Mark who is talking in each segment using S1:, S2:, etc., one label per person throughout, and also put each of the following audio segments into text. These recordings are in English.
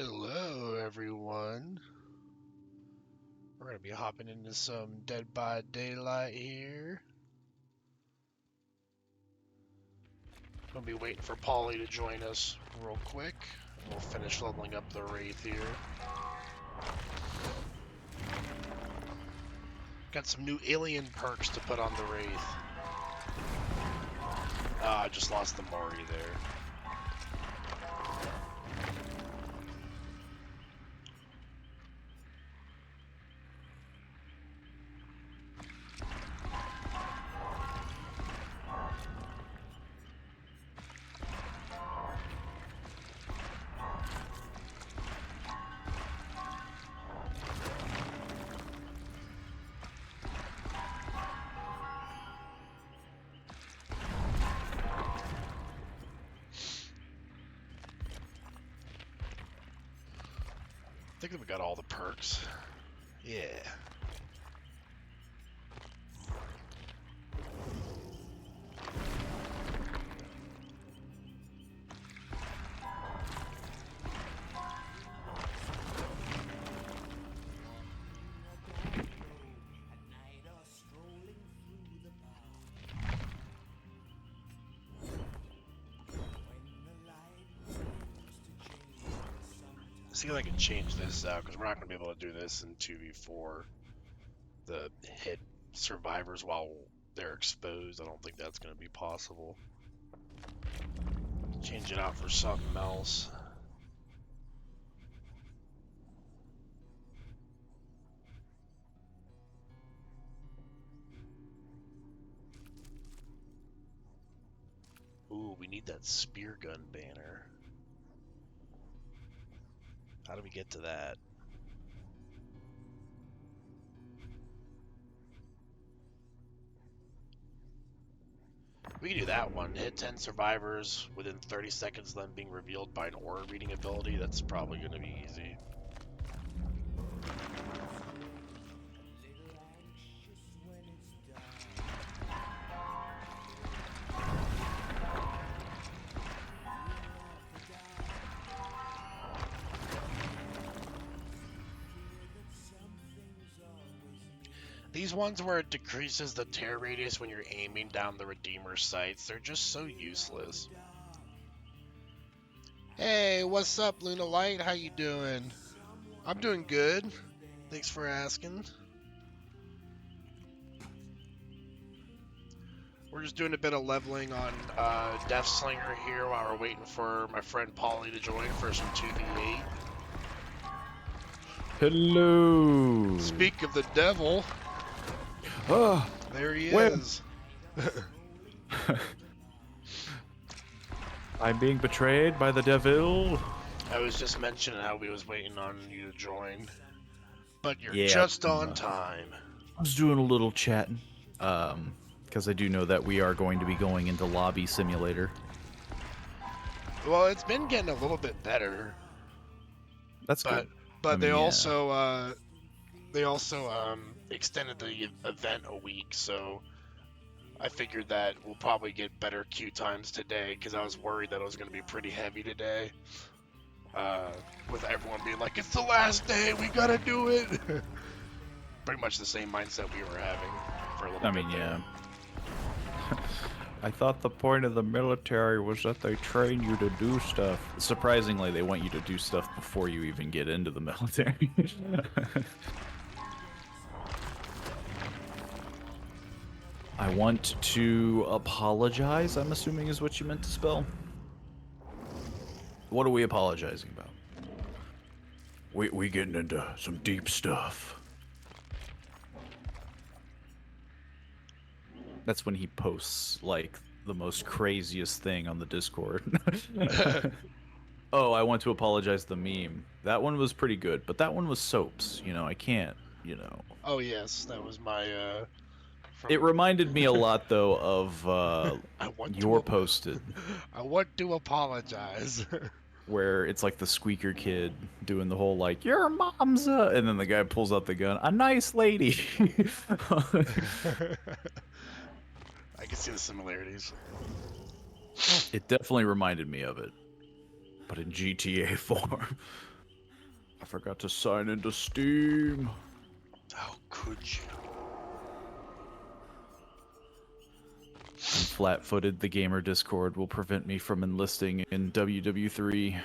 S1: Hello, everyone. We're going to be hopping into some Dead by Daylight here. Going to be waiting for Polly to join us real quick. We'll finish leveling up the Wraith here. Got some new alien perks to put on the Wraith. I just lost the Mori there. I think we got all the perks. Yeah. See if I can change this out, because we're not going to be able to do this in 2v4. The hit survivors while they're exposed, I don't think that's going to be possible. Change it out for something else. Ooh, we need that spear gun banner. How do we get to that? We can do that one. Hit 10 survivors within 30 seconds, then being revealed by an aura reading ability. That's probably going to be easy. These ones where it decreases the tear radius when you're aiming down the Redeemer sights, they're just so useless. Hey, what's up, Luna Light? How you doing? I'm doing good. Thanks for asking. We're just doing a bit of leveling on Death Slinger here while we're waiting for my friend Polly to join for some 2v8.
S2: Hello.
S1: Speak of the devil.
S2: Oh,
S1: there he is.
S2: I'm being betrayed by the devil.
S1: I was just mentioning how we was waiting on you to join, but you're
S2: Yeah,
S1: just on time.
S2: I was doing a little chatting, because I do know that we are going to be going into Lobby Simulator.
S1: Well, it's been getting a little bit better.
S2: That's good.
S1: But they also extended the event a week, so I figured that we'll probably get better queue times today, because I was worried that it was going to be pretty heavy today. With everyone being like, it's the last day, we gotta do it. Pretty much the same mindset we were having for a little bit.
S2: Yeah. I thought the point of the military was that they train you to do stuff. Surprisingly, they want you to do stuff before you even get into the military. I want to apologize, I'm assuming is what you meant to spell. What are we apologizing about? We getting into some deep stuff. That's when he posts, like, the most craziest thing on the Discord. Oh, I want to apologize, the meme. That one was pretty good, but that one was soaps. You know, I can't, you know.
S1: Oh, yes, that was my,
S2: It reminded me a lot, though, of your posted.
S1: I want to apologize.
S2: Where it's like the squeaker kid doing the whole, like, your mom's a... And then the guy pulls out the gun. A nice lady.
S1: I can see the similarities.
S2: It definitely reminded me of it. But in GTA form. I forgot to sign into Steam.
S1: How could you?
S2: I'm flat-footed. The gamer Discord will prevent me from enlisting in WW3.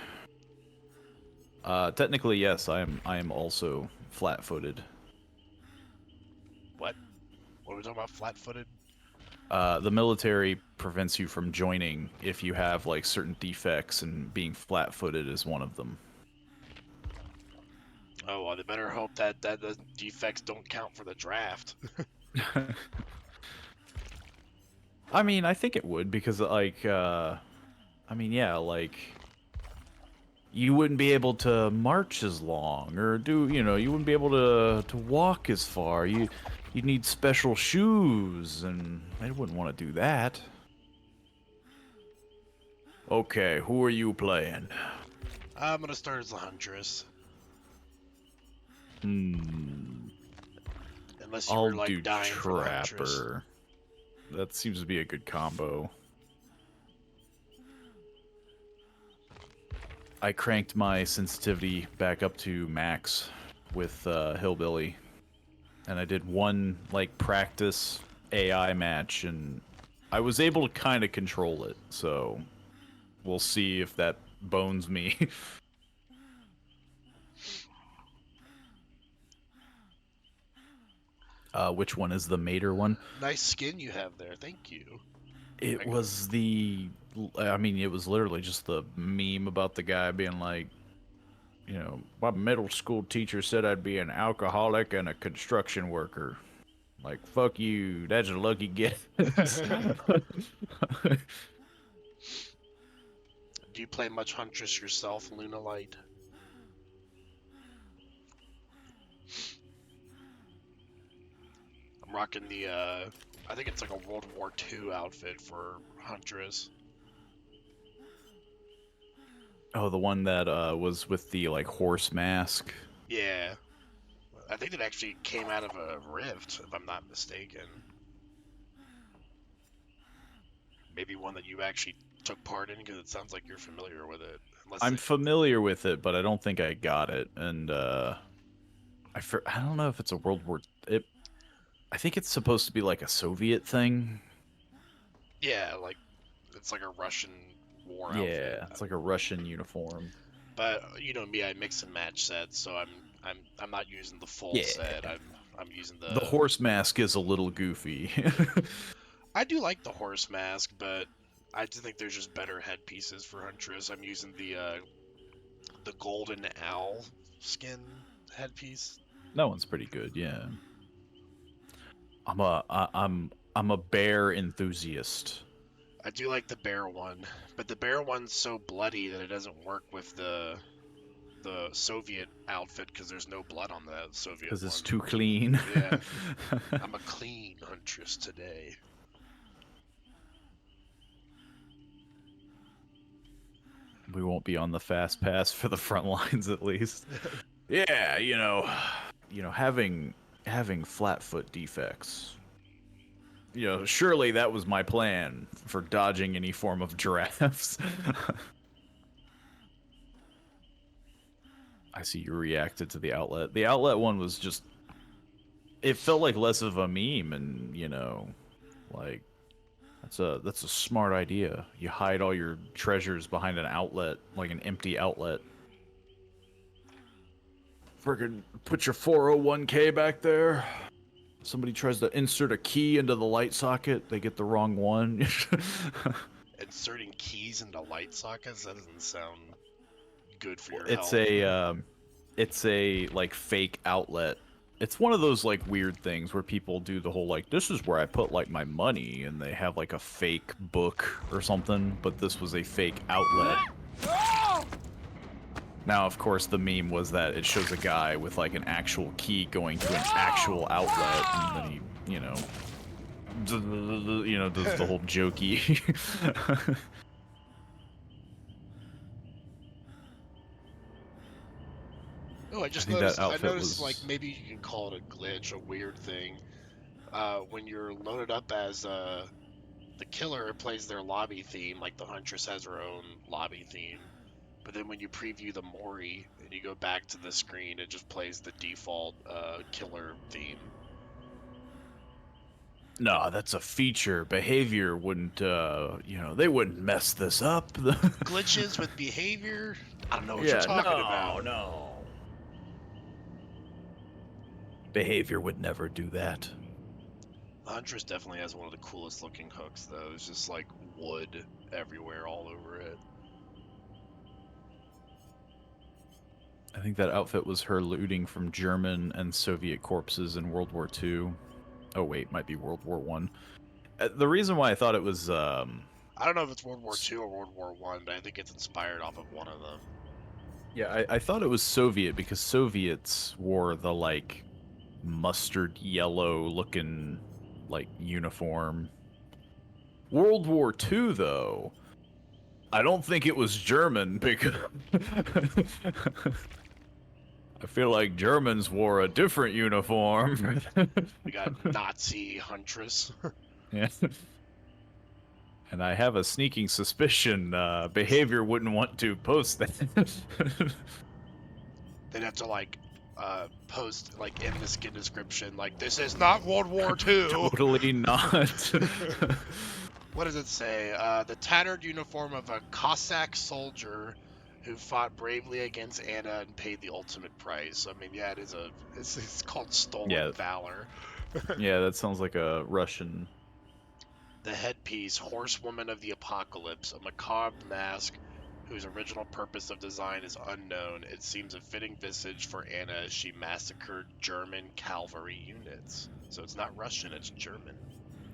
S2: Technically, yes, I am also flat-footed.
S1: What? What are we talking about? Flat-footed?
S2: The military prevents you from joining if you have like certain defects, and being flat-footed is one of them.
S1: Oh, well, they better hope that the defects don't count for the draft.
S2: I mean, I think it would, because like, I mean, yeah, like, you wouldn't be able to march as long, or do, you know, you wouldn't be able to walk as far. You'd need special shoes, and I wouldn't want to do that. Okay, who are you playing?
S1: I'm gonna start as a huntress.
S2: Hmm.
S1: Unless you
S2: I'll
S1: were like
S2: do
S1: dying for the huntress.
S2: Trapper. That seems to be a good combo. I cranked my sensitivity back up to max with Hillbilly, and I did one like practice AI match, and I was able to kind of control it. So we'll see if that bones me. Which one is the Mater one?
S1: Nice skin you have there. Thank you.
S2: It was the, I mean, it was literally just the meme about the guy being like, you know, my middle school teacher said I'd be an alcoholic and a construction worker. Like, fuck you, that's a lucky guess.
S1: Do you play much huntress yourself, Luna Light? I'm rocking the, I think it's like a World War II outfit for huntress.
S2: Oh, the one that was with the like horse mask.
S1: Yeah. I think it actually came out of a rift, if I'm not mistaken. Maybe one that you actually took part in, because it sounds like you're familiar with it.
S2: I'm familiar with it, but I don't think I got it. And I don't know if it's a World War. I think it's supposed to be like a Soviet thing.
S1: Yeah, like it's like a Russian war outfit.
S2: Yeah, it's like a Russian uniform.
S1: But you know me, I mix and match sets, so I'm not using the full set. I'm using
S2: The horse mask is a little goofy.
S1: I do like the horse mask, but I do think there's just better headpieces for Huntress. I'm using the golden owl skin headpiece.
S2: That one's pretty good, yeah. I'm a bear enthusiast.
S1: I do like the bear one, but the bear one's so bloody that it doesn't work with the Soviet outfit, because there's no blood on the Soviet one.
S2: Because it's too clean.
S1: Yeah. I'm a clean huntress today.
S2: We won't be on the fast pass for the front lines, at least. Yeah, you know, having flat foot defects. You know, surely that was my plan for dodging any form of drafts. I see you reacted to the outlet. The outlet one was just, it felt like less of a meme, and you know, like that's a smart idea. You hide all your treasures behind an outlet, like an empty outlet. Friggin' put your 401k back there. Somebody tries to insert a key into the light socket, they get the wrong one.
S1: Inserting keys into light sockets? That doesn't sound good for your
S2: it's
S1: health.
S2: It's a like fake outlet. It's one of those like weird things where people do the whole like, this is where I put like my money, and they have like a fake book or something, but this was a fake outlet. Now, of course, the meme was that it shows a guy with like an actual key going to an actual outlet, and then he, you know, does the whole jokey.
S1: Oh, I noticed like maybe you can call it a glitch, a weird thing. When you're loaded up as the killer, it plays their lobby theme, like the Huntress has her own lobby theme. But then when you preview the Mori and you go back to the screen, it just plays the default killer theme.
S2: No, that's a feature. Behavior wouldn't, they wouldn't mess this up.
S1: Glitches with behavior? I don't know what you're
S2: Yeah,
S1: talking about.
S2: no. Behavior would never do that.
S1: The Huntress definitely has one of the coolest looking hooks, though. It's just like wood everywhere, all over it.
S2: I think that outfit was her looting from German and Soviet corpses in World War II. Oh wait, might be World War One. The reason why I thought it was,
S1: I don't know if it's World War II or World War One, but I think it's inspired off of one of them.
S2: Yeah, I thought it was Soviet because Soviets wore the like mustard yellow looking like uniform. World War II though, I don't think it was German because I feel like Germans wore a different uniform.
S1: We got Nazi Huntress.
S2: Yeah. And I have a sneaking suspicion Behavior wouldn't want to post that.
S1: They'd have to like post like in the skin description like this is not World War II.
S2: Totally not.
S1: What does it say? The tattered uniform of a Cossack soldier who fought bravely against Anna and paid the ultimate price. I mean, yeah, it's called stolen valor.
S2: Yeah, that sounds like a Russian.
S1: The headpiece, Horsewoman of the Apocalypse, a macabre mask whose original purpose of design is unknown. It seems a fitting visage for Anna as she massacred German cavalry units. So it's not Russian, it's German.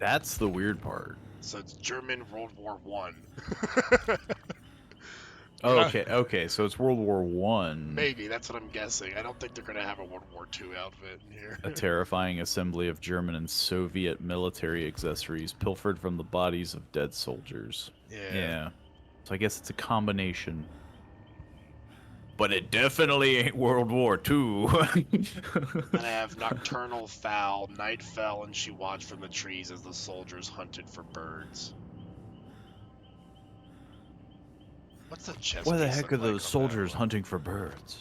S2: That's the weird part.
S1: So it's German World War One.
S2: Okay, so it's World War One.
S1: Maybe, that's what I'm guessing. I don't think they're gonna have a World War II outfit in here.
S2: A terrifying assembly of German and Soviet military accessories pilfered from the bodies of dead soldiers. Yeah. So I guess it's a combination. But it definitely ain't World War II.
S1: And I have Nocturnal Fowl. Night fell and she watched from the trees as the soldiers hunted for birds. What's the chest?
S2: Why the heck are those soldiers hunting for birds?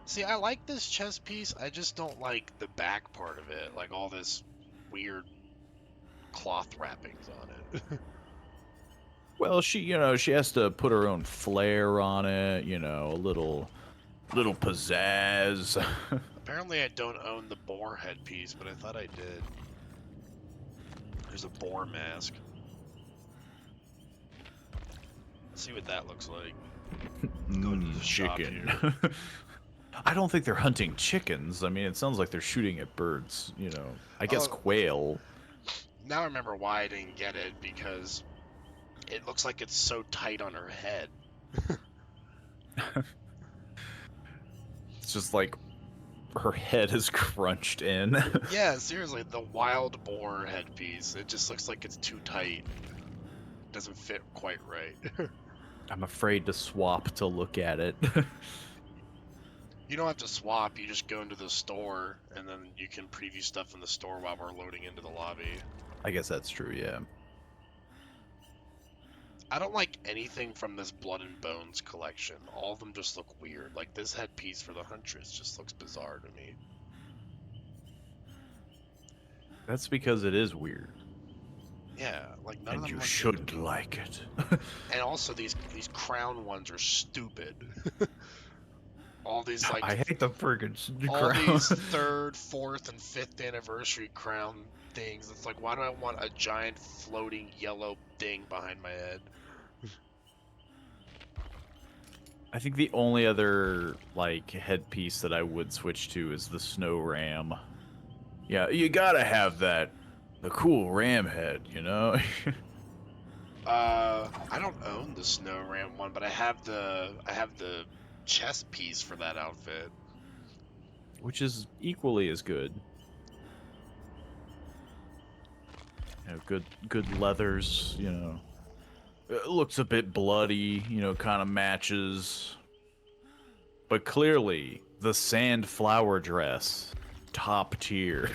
S1: See, I like this chest piece. I just don't like the back part of it. Like all this weird cloth wrappings on it.
S2: Well, she has to put her own flair on it, a little pizzazz.
S1: Apparently I don't own the boar headpiece, but I thought I did. There's a boar mask. Let's see what that looks like. Go to the
S2: chicken. I don't think they're hunting chickens. I mean, it sounds like they're shooting at birds, I guess quail.
S1: Now I remember why I didn't get it, because it looks like it's so tight on her head.
S2: It's just like her head is crunched in.
S1: Yeah, seriously, the wild boar headpiece. It just looks like it's too tight. It doesn't fit quite right.
S2: I'm afraid to swap to look at it.
S1: You don't have to swap, you just go into the store, and then you can preview stuff in the store while we're loading into the lobby.
S2: I guess that's true, yeah.
S1: I don't like anything from this Blood and Bones collection. All of them just look weird. Like, this headpiece for the Huntress just looks bizarre to me.
S2: That's because it is weird.
S1: Yeah, like none of them.
S2: And you should like it.
S1: And also, these crown ones are stupid. All these like
S2: I hate the friggin'
S1: all
S2: crown.
S1: these 3rd, 4th, and 5th anniversary crown things. It's like, why do I want a giant floating yellow thing behind my head?
S2: I think the only other like headpiece that I would switch to is the snow ram. Yeah, you gotta have that, the cool ram head,
S1: I don't own the snow ram one, but I have the chest piece for that outfit,
S2: which is equally as good. Good leathers, It looks a bit bloody, kind of matches. But clearly, the sand flower dress, top tier.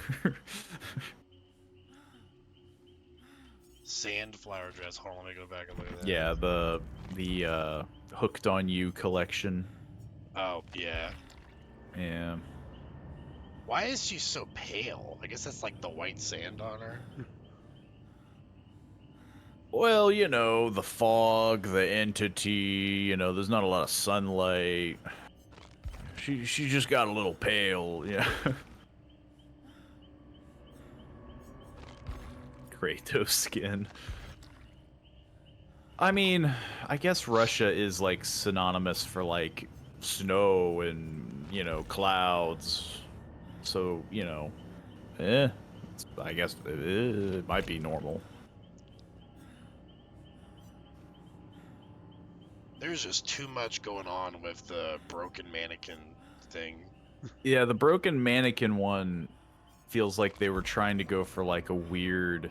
S1: Sand flower dress. Hold on, let me go back and look at that.
S2: Yeah, the Hooked on You collection.
S1: Oh, yeah.
S2: Yeah.
S1: Why is she so pale? I guess that's like the white sand on her.
S2: Well, you know, the fog, the entity, you know, there's not a lot of sunlight. She just got a little pale, yeah. Kratos skin. I mean, I guess Russia is like synonymous for like snow and, you know, clouds. So, you know, I guess it might be normal.
S1: There's just too much going on with the broken mannequin thing.
S2: Yeah, the broken mannequin one feels like they were trying to go for like a weird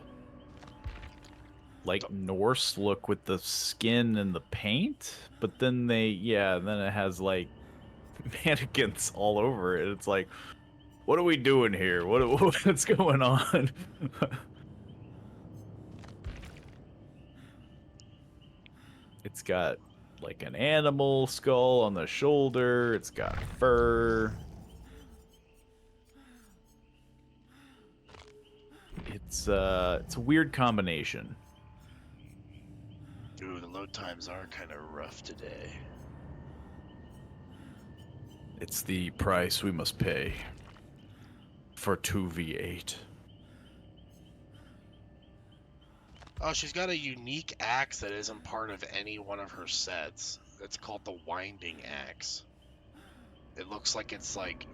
S2: like Norse look with the skin and the paint, but then then it has like mannequins all over it. It's like, what are we doing here? What's going on? It's got like an animal skull on the shoulder. It's got fur. It's a weird combination.
S1: Ooh, the load times are kind of rough today.
S2: It's the price we must pay for 2v8.
S1: Oh, she's got a unique axe that isn't part of any one of her sets. It's called the Winding Axe. It looks like it's like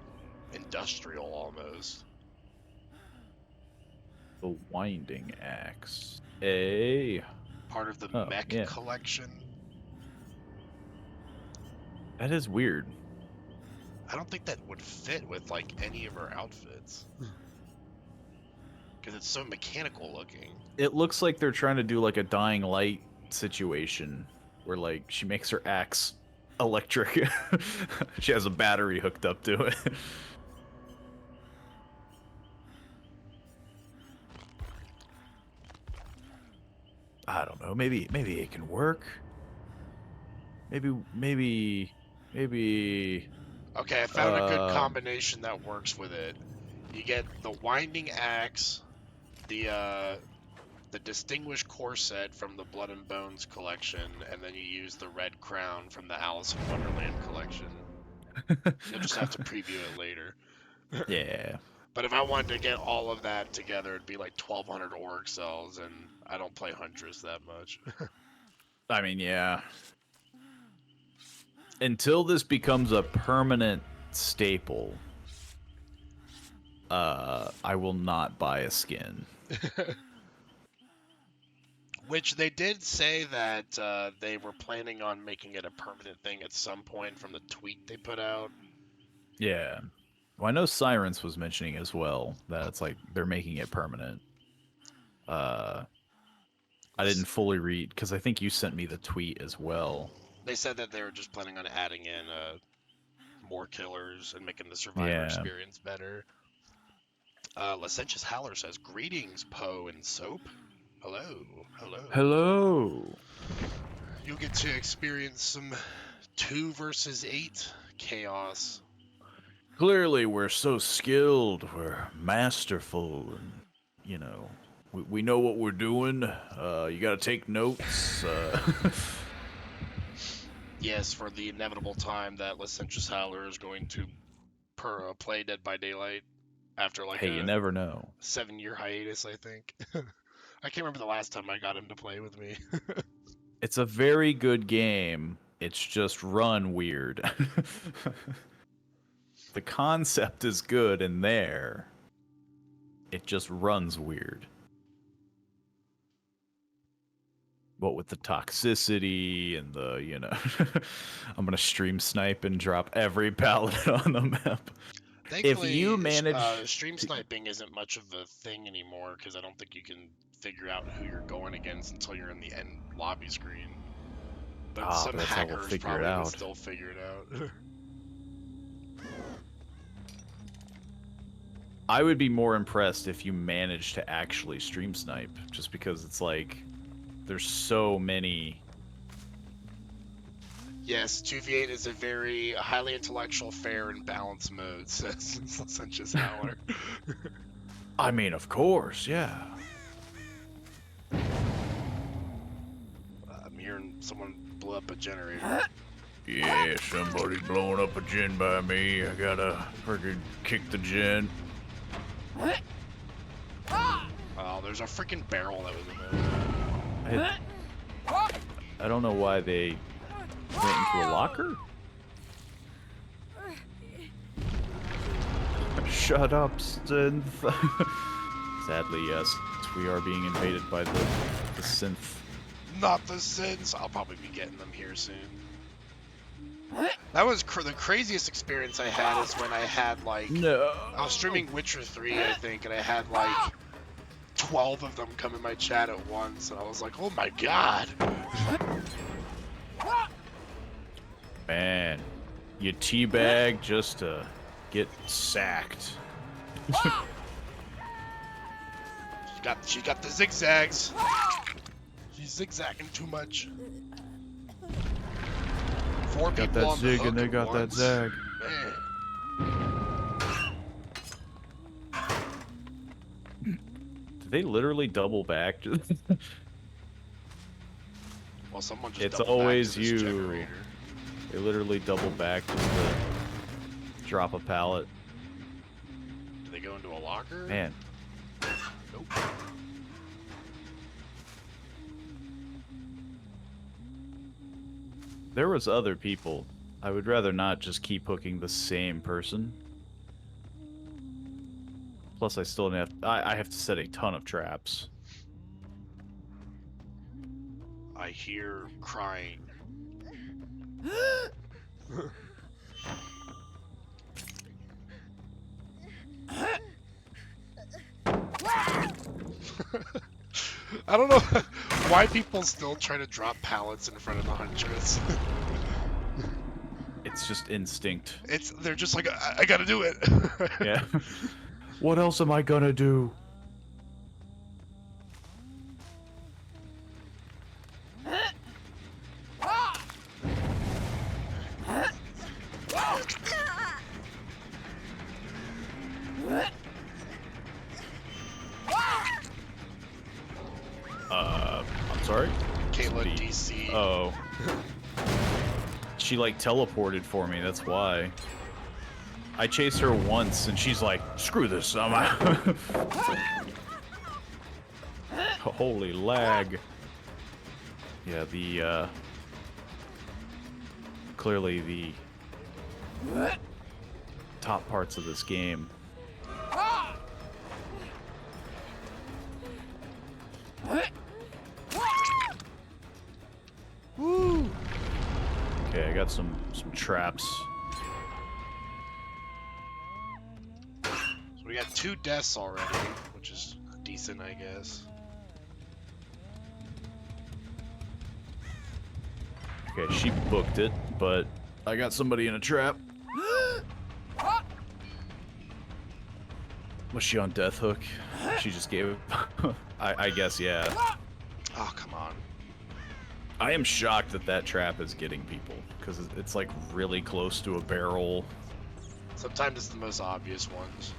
S1: industrial almost.
S2: The Winding Axe. A
S1: Part of the
S2: Oh,
S1: mech
S2: yeah.
S1: collection.
S2: That is weird.
S1: I don't think that would fit with like any of her outfits. Because it's so mechanical looking.
S2: It looks like they're trying to do like a Dying Light situation where like she makes her axe electric. She has a battery hooked up to it. I don't know. Maybe it can work. Maybe.
S1: Okay, I found a good combination that works with it. You get the Winding Axe, the Distinguished Corset from the Blood and Bones collection, and then you use the Red Crown from the Alice in Wonderland collection. You'll just have to preview it later.
S2: Yeah.
S1: But if I wanted to get all of that together, it'd be like 1,200 orc cells, and I don't play Huntress that much.
S2: I mean, yeah. Until this becomes a permanent staple, I will not buy a skin.
S1: Which they did say that they were planning on making it a permanent thing at some point from the tweet they put out.
S2: Yeah. Well, I know Sirens was mentioning as well that it's like they're making it permanent. I didn't fully read because I think you sent me the tweet as well.
S1: They said that they were just planning on adding in more killers and making the survivor experience better. Licentious Howler says, "Greetings, Poe and Soap. Hello, hello.
S2: Hello.
S1: You'll get to experience some 2 versus 8 chaos.
S2: Clearly, we're so skilled. We're masterful, and you know, we know what we're doing. You got to take notes."
S1: Yes, for the inevitable time that Licentious Howler is going to play Dead by Daylight after like
S2: hey, you never know.
S1: 7-year hiatus, I think. I can't remember the last time I got him to play with me.
S2: It's a very good game. It's just run weird. The concept is good in there. It just runs weird. What with the toxicity and the, you know, I'm gonna stream snipe and drop every paladin on the map.
S1: Thankfully,
S2: If you manage
S1: stream sniping isn't much of a thing anymore because I don't think you can figure out who you're going against until you're in the end lobby screen. But some hackers probably would still figure it out.
S2: I would be more impressed if you managed to actually stream snipe, just because it's like there's so many.
S1: Yes, 2v8 is a very highly intellectual, fair, and balanced mode, says Licentious Howler.
S2: I mean, of course, yeah.
S1: I'm hearing someone blow up a generator.
S2: Yeah, somebody's blowing up a gen by me. I gotta freaking kick the gen.
S1: Oh, there's a freaking barrel that was in there.
S2: I don't know why they went into a locker. Shut up, synth. Sadly, yes, we are being invaded by the synth.
S1: Not the sins. I'll probably be getting them here soon. That was the craziest experience I had is when I had like
S2: No.
S1: I was streaming Witcher 3, I think, and I had like 12 of them come in my chat at once, and I was like, oh my god.
S2: Man, you teabag just to get sacked.
S1: She got the zigzags. She's zigzagging too much. 4
S2: Got
S1: people
S2: that
S1: on the
S2: zig
S1: hook
S2: and they
S1: at
S2: got that
S1: once.
S2: zag.
S1: Man.
S2: Did they literally double back?
S1: Well, someone just
S2: It's
S1: doubled back
S2: always
S1: to this
S2: you.
S1: generator.
S2: They literally double back just to drop a pallet.
S1: Do they go into a locker?
S2: Man,
S1: Nope.
S2: there was other people. I would rather not just keep hooking the same person. Plus, I still have I have to set a ton of traps.
S1: I hear crying. I don't know why people still try to drop pallets in front of the Huntress.
S2: It's just instinct.
S1: They're just like, I gotta do it.
S2: Yeah. What else am I gonna do? I'm sorry?
S1: Kayla
S2: The-
S1: DC.
S2: Oh. She like teleported for me, that's why. I chased her once and she's like, screw this, I'm out. Holy lag. Yeah, the clearly the top parts of this game.
S1: Woo!
S2: Okay, I got some traps.
S1: So we got 2 deaths already, which is decent, I guess.
S2: Okay, she booked it, but I got somebody in a trap. Was she on death hook? She just gave it. I guess, yeah.
S1: Oh, come on.
S2: I am shocked that that trap is getting people, because it's like really close to a barrel.
S1: Sometimes it's the most obvious ones.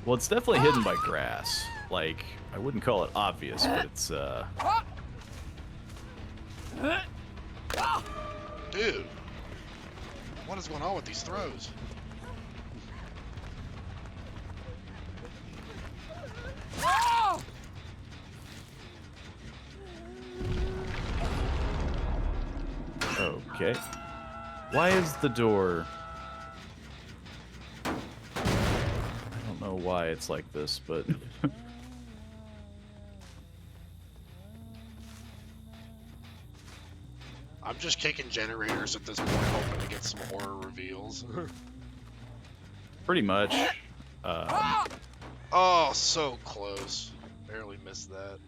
S2: Well, it's definitely hidden by grass. Like, I wouldn't call it obvious, but it's,
S1: Dude! What is going on with these throws?
S2: Okay. Why is the door... I don't know why it's like this, but...
S1: I'm just kicking generators at this point, hoping to get some horror reveals.
S2: Pretty much.
S1: Oh, so close. Barely missed that.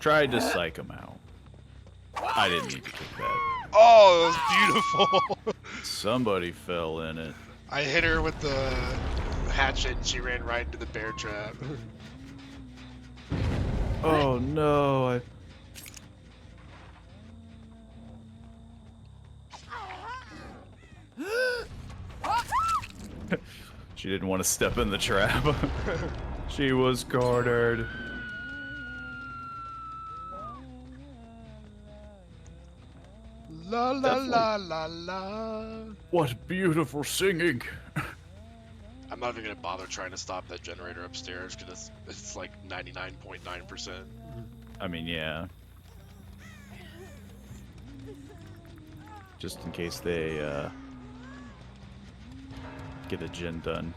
S2: Tried to psych him out. I didn't need to kick that.
S1: Oh, it was beautiful.
S2: Somebody fell in it.
S1: I hit her with the hatchet and she ran right into the bear trap.
S2: Oh no! She didn't want to step in the trap. She was cornered.
S1: La la la la la.
S2: What beautiful singing!
S1: I'm not even gonna bother trying to stop that generator upstairs because it's like 99.9%.
S2: I mean, yeah. Just in case they get a gen done.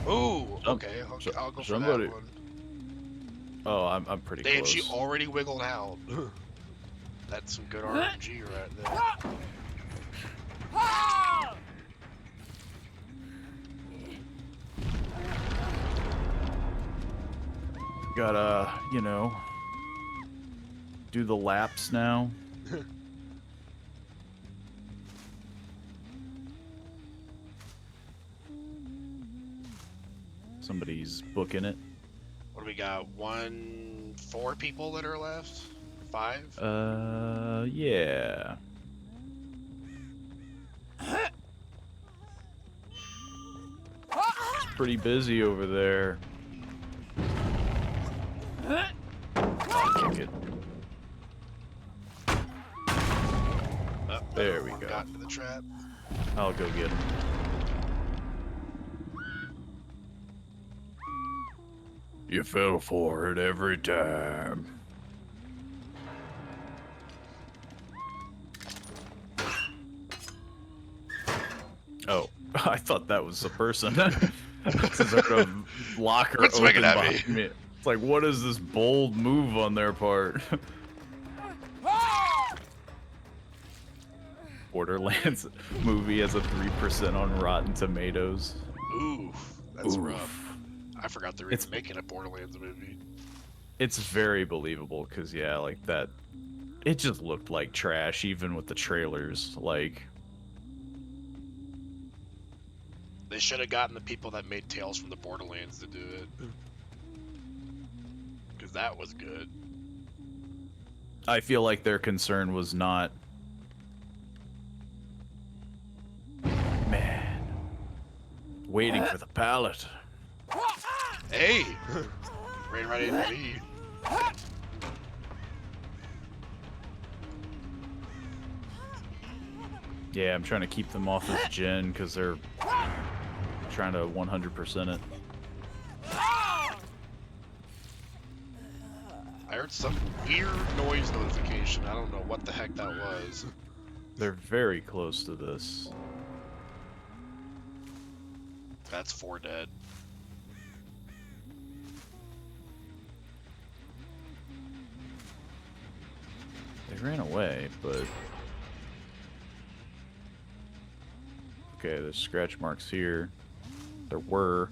S1: Ooh, okay, I'll go for that one.
S2: Oh, I'm pretty
S1: Damn,
S2: close.
S1: she already wiggled out. That's some good RNG right there.
S2: Gotta, you know, do the laps now. Somebody's booking it.
S1: What do we got? 4 people that are left? 5?
S2: Yeah. It's pretty busy over there. I'll kick it.
S1: Oh,
S2: There we go.
S1: Got into the trap.
S2: I'll go get him. You fell for it every time. Oh, I thought that was a person. This is like a locker
S1: Quit
S2: open
S1: swinging at
S2: behind me. It's like, what is this bold move on their part? Borderlands movie has a 3% on Rotten Tomatoes.
S1: Ooh, that's
S2: Oof.
S1: rough. I forgot they were even making a Borderlands movie.
S2: It's very believable because, yeah, like that. It just looked like trash, even with the trailers. Like,
S1: they should have gotten the people that made Tales from the Borderlands to do it. Because that was good.
S2: I feel like their concern was not. Man. Waiting for the pallet.
S1: Hey! Ran right into me.
S2: Yeah, I'm trying to keep them off this gen because they're trying to 100% it.
S1: I heard some weird noise notification. I don't know what the heck that was.
S2: They're very close to this.
S1: That's 4 dead.
S2: They ran away, but... Okay, there's scratch marks here. There were.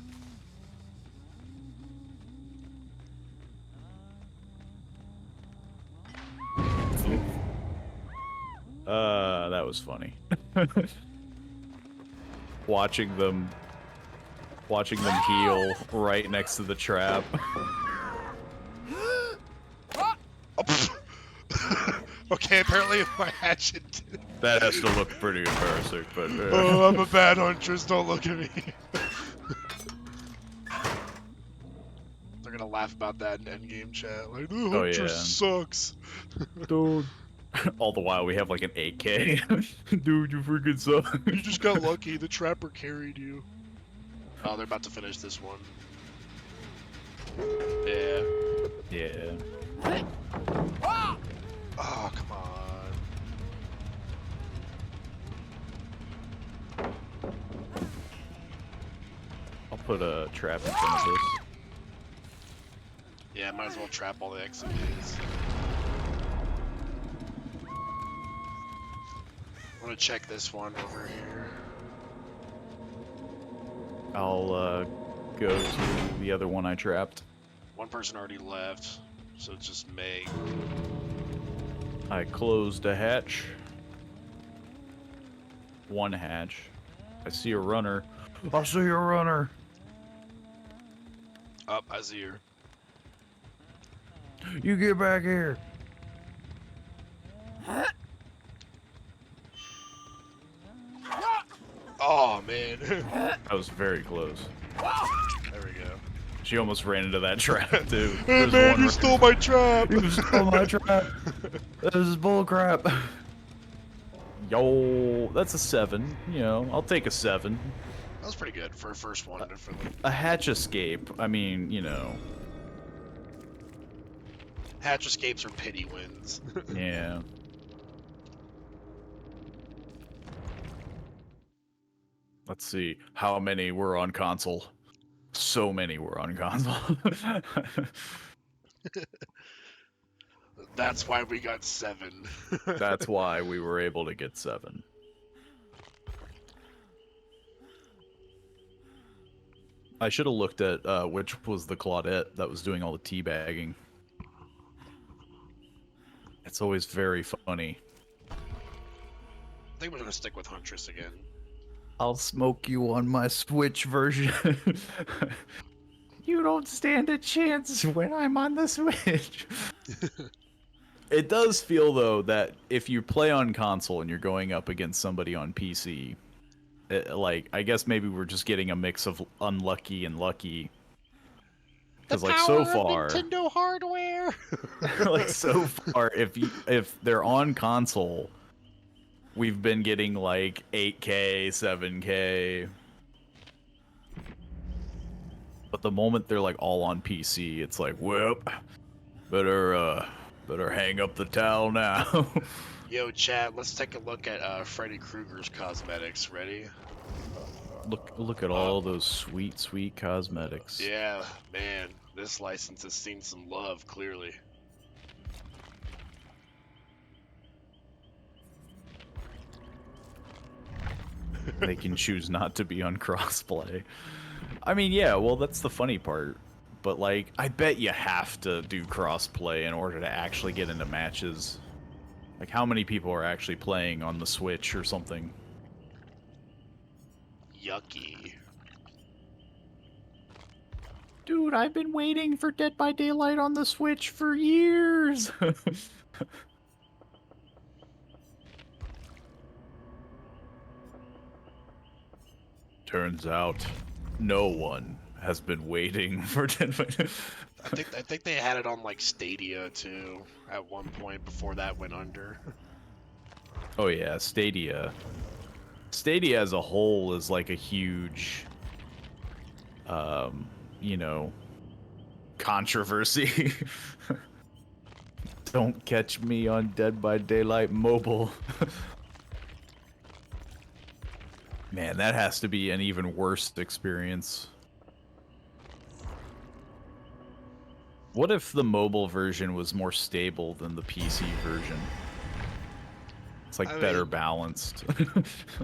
S2: That was funny. Watching them heal right next to the trap.
S1: Okay, apparently my hatchet did.
S2: That has to look pretty embarrassing, but...
S1: Oh, I'm a bad huntress, don't look at me. They're gonna laugh about that in endgame chat. Like, the huntress sucks.
S2: Dude. All the while we have like an 8K. Dude, you freaking suck.
S1: You just got lucky, the trapper carried you. Oh, they're about to finish this one. Yeah.
S2: Yeah.
S1: Oh, come on.
S2: I'll put a trap in front of this.
S1: Yeah, might as well trap all the XMPs. I'm gonna check this one over here.
S2: I'll go to the other one I trapped.
S1: One person already left, so it's just Meg.
S2: I closed a hatch. one hatch. I see a runner. I see a runner.
S1: Up, I see her.
S2: You get back here.
S1: Oh man.
S2: That was very close.
S1: There we go.
S2: She almost ran into that trap, too.
S1: Hey man, you stole my trap!
S2: You stole my trap. This is bullcrap. Yo, that's a 7. You know, I'll take a 7.
S1: That was pretty good for a first one.
S2: A hatch escape. I mean, you know.
S1: Hatch escapes are pity wins.
S2: Yeah. Let's see how many were on console. So many were on console.
S1: That's why we got 7.
S2: That's why we were able to get 7. I should have looked at which was the Claudette that was doing all the teabagging. It's always very funny.
S1: I think we're gonna stick with Huntress again.
S2: I'll smoke you on my Switch version. You don't stand a chance when I'm on the Switch. It does feel, though, that if you play on console and you're going up against somebody on PC, like, I guess maybe we're just getting a mix of unlucky and lucky. Because, like, so far,
S1: Nintendo hardware.
S2: like, so far, if they're on console, we've been getting like 8K, 7K. But the moment they're like all on PC, it's like, whoop, better hang up the towel now.
S1: Yo, chat, let's take a look at Freddy Krueger's cosmetics. Ready?
S2: Look at all those sweet cosmetics.
S1: Yeah, man, this license has seen some love, clearly.
S2: They can choose not to be on crossplay. I mean, yeah, well, that's the funny part. But, like, I bet you have to do crossplay in order to actually get into matches. Like, how many people are actually playing on the Switch or something?
S1: Yucky.
S2: Dude, I've been waiting for Dead by Daylight on the Switch for years! Turns out, no one has been waiting for Dead by Daylight.
S1: I think they had it on like Stadia too at one point before that went under.
S2: Oh yeah, Stadia. Stadia as a whole is like a huge, you know, controversy. Don't catch me on Dead by Daylight mobile. Man, that has to be an even worse experience. What if the mobile version was more stable than the PC version? It's like better balanced.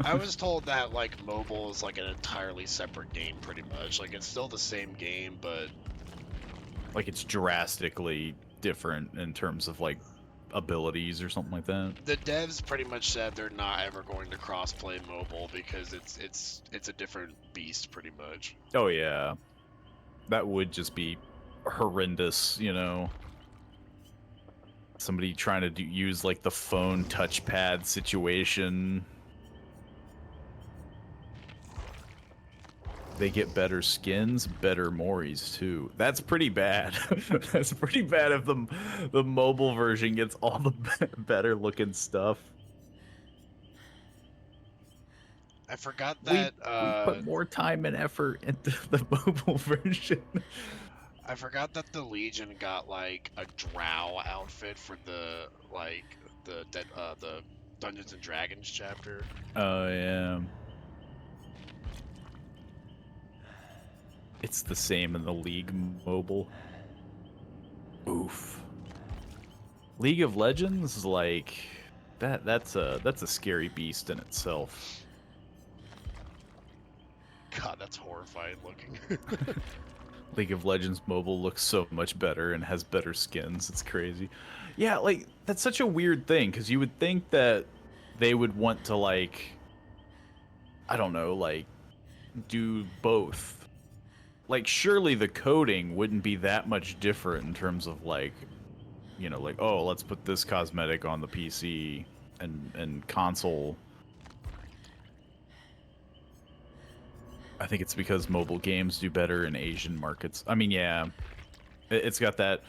S1: I was told that like mobile is like an entirely separate game pretty much. Like it's still the same game, but
S2: like it's drastically different in terms of like abilities or something like that.
S1: The devs pretty much said they're not ever going to crossplay mobile because it's a different beast pretty much.
S2: Oh yeah. That would just be horrendous, you know. Somebody trying to use like the phone touchpad situation. They get better skins, better Moris too. That's pretty bad. That's pretty bad if the mobile version gets all the better looking stuff.
S1: I forgot that
S2: we put more time and effort into the mobile version.
S1: I forgot that the Legion got like a drow outfit for the the Dungeons and Dragons chapter.
S2: Oh yeah. It's the same in the League mobile. Oof. League of Legends, like that's a scary beast in itself.
S1: God, that's horrifying looking.
S2: League of Legends mobile looks so much better and has better skins. It's crazy. Yeah, like that's such a weird thing because you would think that they would want to like I don't know, like, do both. Like, surely the coding wouldn't be that much different in terms of, like, you know, like, oh, let's put this cosmetic on the PC and console. I think it's because mobile games do better in Asian markets. I mean, yeah, it's got that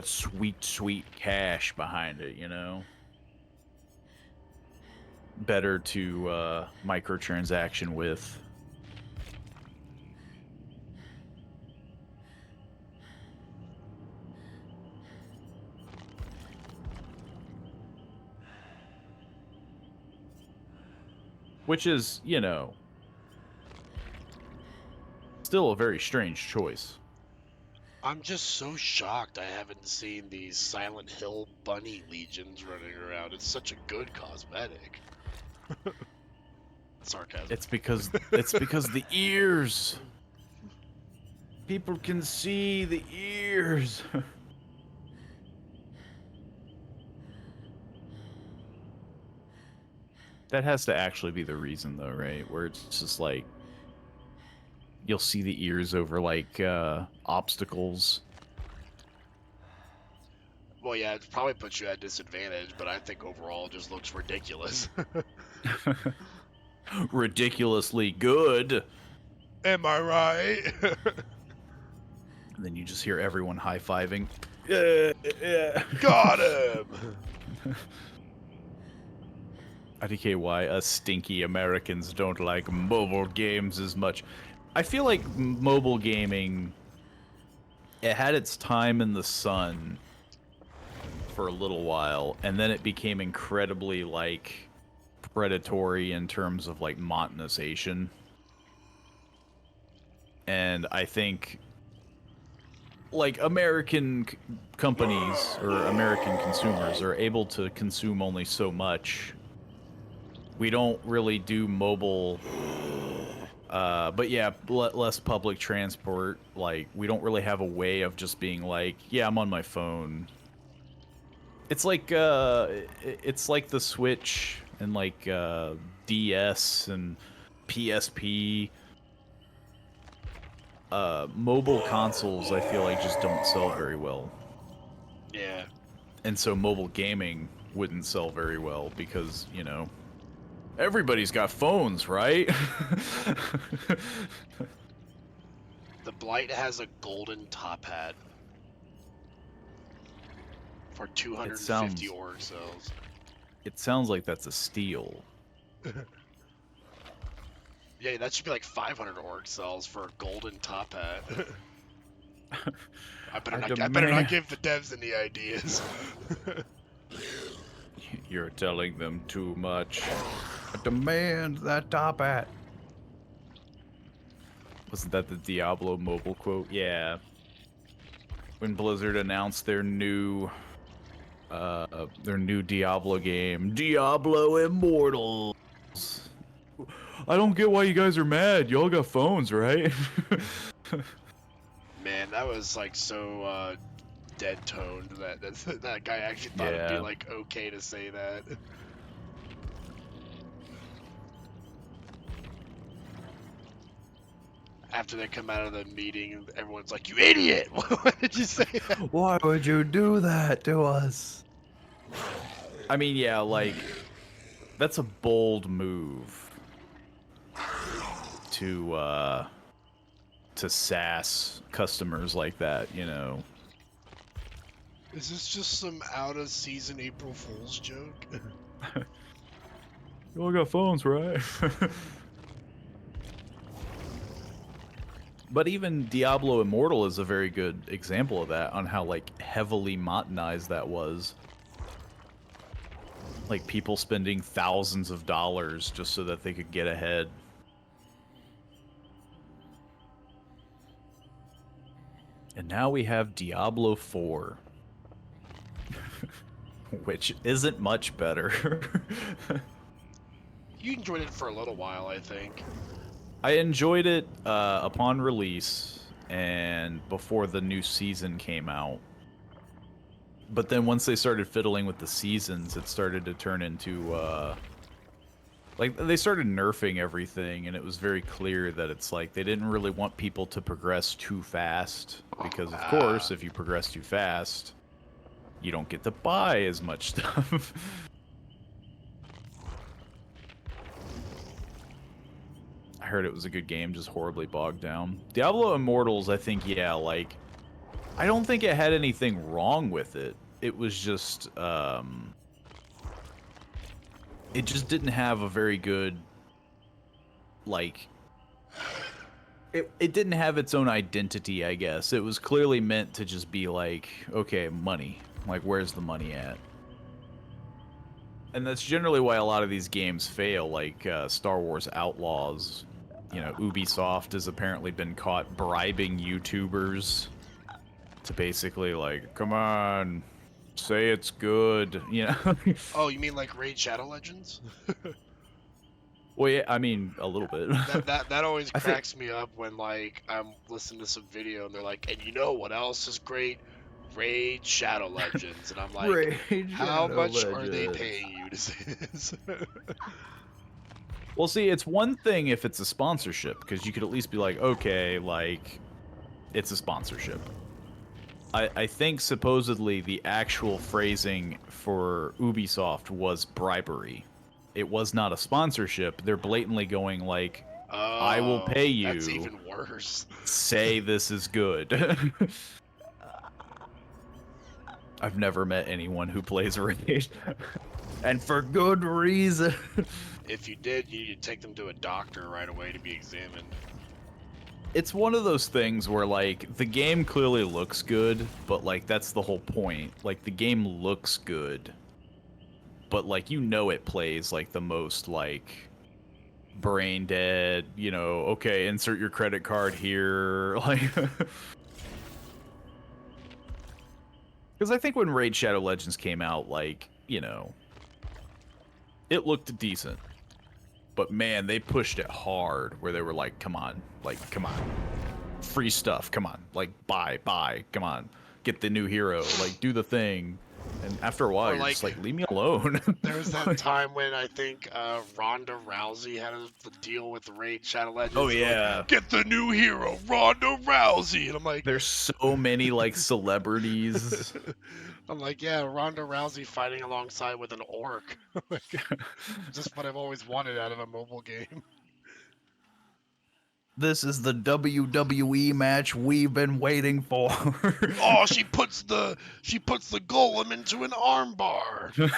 S2: sweet, sweet cash behind it, you know? Better to microtransaction with. Which is, you know, still a very strange choice.
S1: I'm just so shocked I haven't seen these Silent Hill bunny legions running around. It's such a good cosmetic. Sarcasm.
S2: It's because the ears. People can see the ears. That has to actually be the reason, though, right? Where it's just like you'll see the ears over like obstacles.
S1: Well, yeah, it probably puts you at disadvantage, but I think overall it just looks ridiculous.
S2: Ridiculously good.
S1: Am I right?
S2: And then you just hear everyone high-fiving. Yeah.
S1: Got him!
S2: IDKY, us stinky Americans don't like mobile games as much. I feel like mobile gaming, it had its time in the sun for a little while, and then it became incredibly, like, predatory in terms of, like, monetization. And I think, like, American companies or American consumers are able to consume only so much. We don't really do mobile, but yeah, less public transport. Like, we don't really have a way of just being like, yeah, I'm on my phone. It's like the Switch and like DS and PSP. Mobile consoles, I feel like, just don't sell very well.
S1: Yeah.
S2: And so mobile gaming wouldn't sell very well because, you know, everybody's got phones, right?
S1: The Blight has a golden top hat for 250 org cells.
S2: It sounds like that's a steal.
S1: Yeah, that should be like 500 org cells for a golden top hat. I better not give the devs any ideas.
S2: You're telling them too much. I demand that top hat. Wasn't that the Diablo mobile quote? Yeah. When Blizzard announced their new Diablo game, Diablo Immortals. I don't get why you guys are mad. Y'all got phones, right?
S1: Man, that was like so dead toned that guy actually thought it'd be like okay to say that. After they come out of the meeting, everyone's like, "You idiot! Why did you say that?
S2: Why would you do that to us?" I mean, yeah, like, that's a bold move to sass customers like that, you know.
S1: Is this just some out-of-season April Fool's joke?"
S2: You all got phones, right? But even Diablo Immortal is a very good example of that, on how, like, heavily monetized that was. Like, people spending thousands of dollars just so that they could get ahead. And now we have Diablo 4. Which isn't much better.
S1: You enjoyed it for a little while, I think.
S2: I enjoyed it upon release and before the new season came out. But then once they started fiddling with the seasons, it started to turn into Like, they started nerfing everything, and it was very clear that it's like they didn't really want people to progress too fast. Because, of course, if you progress too fast, you don't get to buy as much stuff. I heard it was a good game, just horribly bogged down. Diablo Immortals, I think, yeah, like, I don't think it had anything wrong with it. It was just, it just didn't have a very good, like, it didn't have its own identity, I guess. It was clearly meant to just be like, okay, money. Like, where's the money at? And that's generally why a lot of these games fail, like Star Wars Outlaws. You know, Ubisoft has apparently been caught bribing YouTubers to basically, like, come on, say it's good, you know?
S1: Oh, you mean like Raid Shadow Legends?
S2: Well, yeah, I mean, a little bit.
S1: That always
S2: I think
S1: cracks me up when like I'm listening to some video and they're like, and you know what else is great? Raid Shadow Legends, and I'm like,
S2: Raid
S1: how
S2: Shadow
S1: much are they
S2: Legends.
S1: paying you to say this?
S2: Well, see, it's one thing if it's a sponsorship, because you could at least be like, okay, like, it's a sponsorship. I think supposedly the actual phrasing for Ubisoft was bribery. It was not a sponsorship. They're blatantly going like, I will pay
S1: Oh, that's
S2: you,
S1: even worse.
S2: say this is good. I've never met anyone who plays Raid. And for good reason.
S1: If you did, you'd take them to a doctor right away to be examined.
S2: It's one of those things where, like, the game clearly looks good, but, like, that's the whole point. Like, the game looks good, but, like, you know it plays, like, the most, like, brain dead, you know, okay, insert your credit card here, like... Because I think when Raid Shadow Legends came out, like, you know, it looked decent. But man, they pushed it hard, where they were like, come on, free stuff, come on, like, buy, come on, get the new hero, like, do the thing. And after a while,
S1: Or
S2: you're
S1: like,
S2: just like, leave me alone.
S1: there was that time when I think Ronda Rousey had a deal with Raid Shadow Legends.
S2: Oh,
S1: Like,
S2: yeah.
S1: get the new hero, Ronda Rousey, and I'm like,
S2: There's so many, like, celebrities.
S1: I'm like, yeah, Ronda Rousey fighting alongside with an orc. Like, just what I've always wanted out of a mobile game.
S2: This is the WWE match we've been waiting for.
S1: Oh, she puts the golem into an armbar.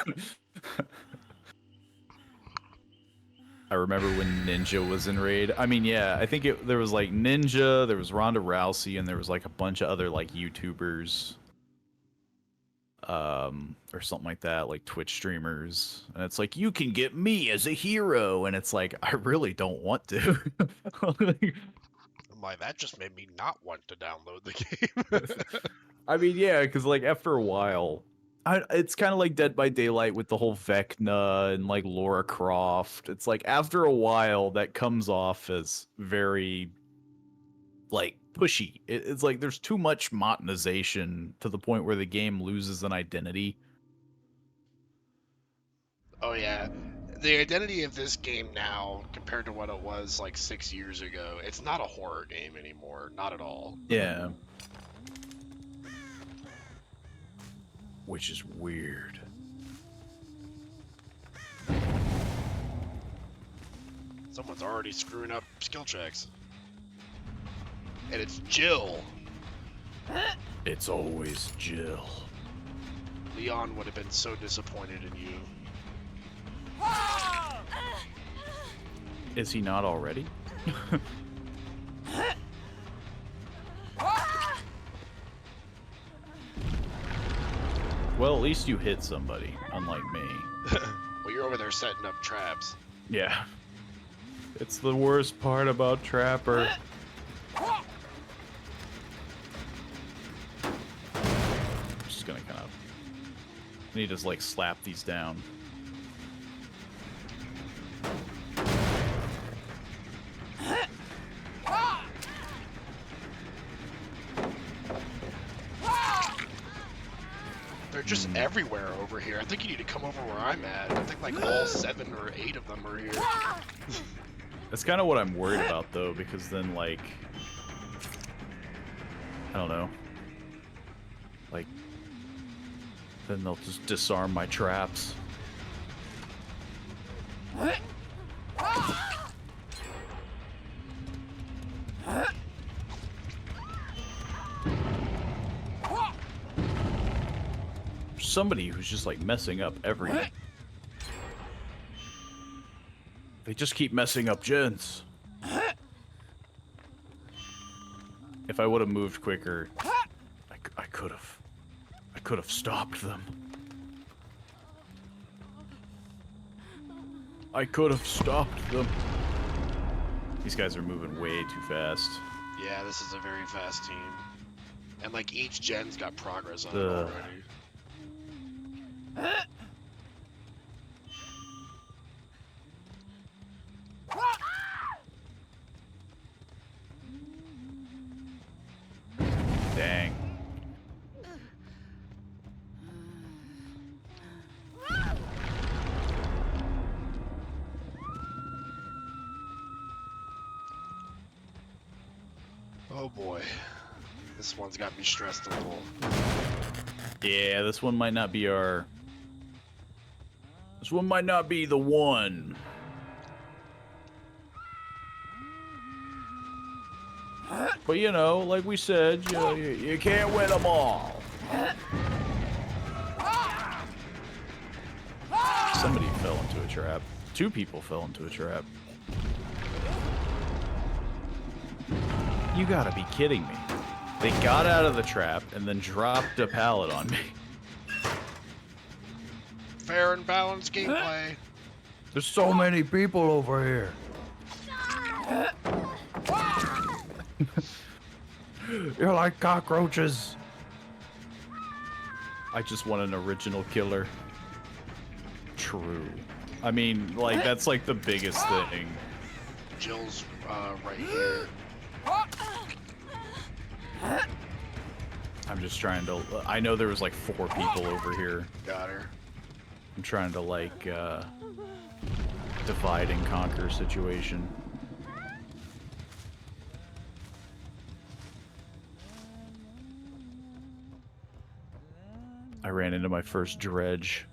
S2: I remember when Ninja was in Raid. I mean, yeah, I think there was like Ninja, there was Ronda Rousey, and there was like a bunch of other like YouTubers, or something like that, like Twitch streamers. And it's like, you can get me as a hero, and it's like, I really don't want to.
S1: I'm like, that just made me not want to download the game.
S2: I mean, yeah, because like after a while, it's kind of like Dead by Daylight with the whole Vecna and like Lara Croft. It's like after a while that comes off as very like pushy. It's like there's too much modernization to the point where the game loses an identity.
S1: Oh yeah, the identity of this game now compared to what it was like 6 years ago, it's not a horror game anymore, not at all.
S2: Yeah. Which is weird.
S1: Someone's already screwing up skill checks. And it's Jill.
S2: It's always Jill.
S1: Leon would have been so disappointed in you.
S2: Is he not already? Well, at least you hit somebody, unlike me.
S1: Well, you're over there setting up traps.
S2: Yeah. It's the worst part about Trapper. I'm just gonna kind of... I need to, like, slap these down.
S1: They're just everywhere over here. I think you need to come over where I'm at. I think like all 7 or 8 of them are here.
S2: That's kind of what I'm worried about, though, because then, like, I don't know. Like, then they'll just disarm my traps. Somebody who's just like messing up everything. They just keep messing up gens. If I would have moved quicker, I could have. I could have stopped them. I could have stopped them. These guys are moving way too fast.
S1: Yeah, this is a very fast team. And like each gen's got progress on it already.
S2: Dang.
S1: Oh boy. This one's got me stressed a little.
S2: Yeah, this one might not be our... This one might not be the one. But you know, like we said, you can't win them all. Somebody fell into a trap. 2 people fell into a trap. You gotta be kidding me. They got out of the trap and then dropped a pallet on me.
S1: Fair and balanced gameplay.
S2: There's so many people over here. You're like cockroaches. I just want an original killer. True. I mean, like, that's like the biggest thing.
S1: Jill's right here.
S2: I'm just trying to... I know there was like 4 people over here.
S1: Got her.
S2: I'm trying to like, divide and conquer situation. I ran into my first dredge.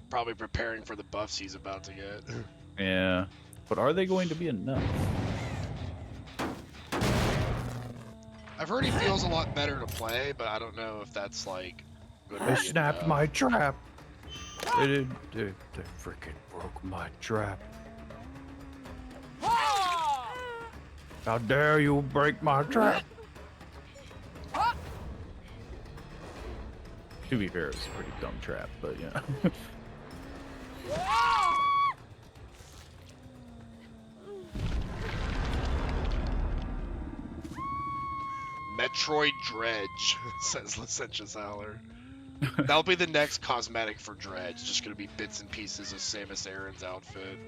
S1: Probably preparing for the buffs he's about to get.
S2: Yeah. But are they going to be enough?
S1: I've heard he feels a lot better to play, but I don't know if that's like...
S2: They snapped my trap. They freaking broke my trap. How dare you break my trap? To be fair, it's a pretty dumb trap, but yeah.
S1: Metroid Dredge, says Licentious Howler. That'll be the next cosmetic for Dredge. Just gonna be bits and pieces of Samus Aran's outfit.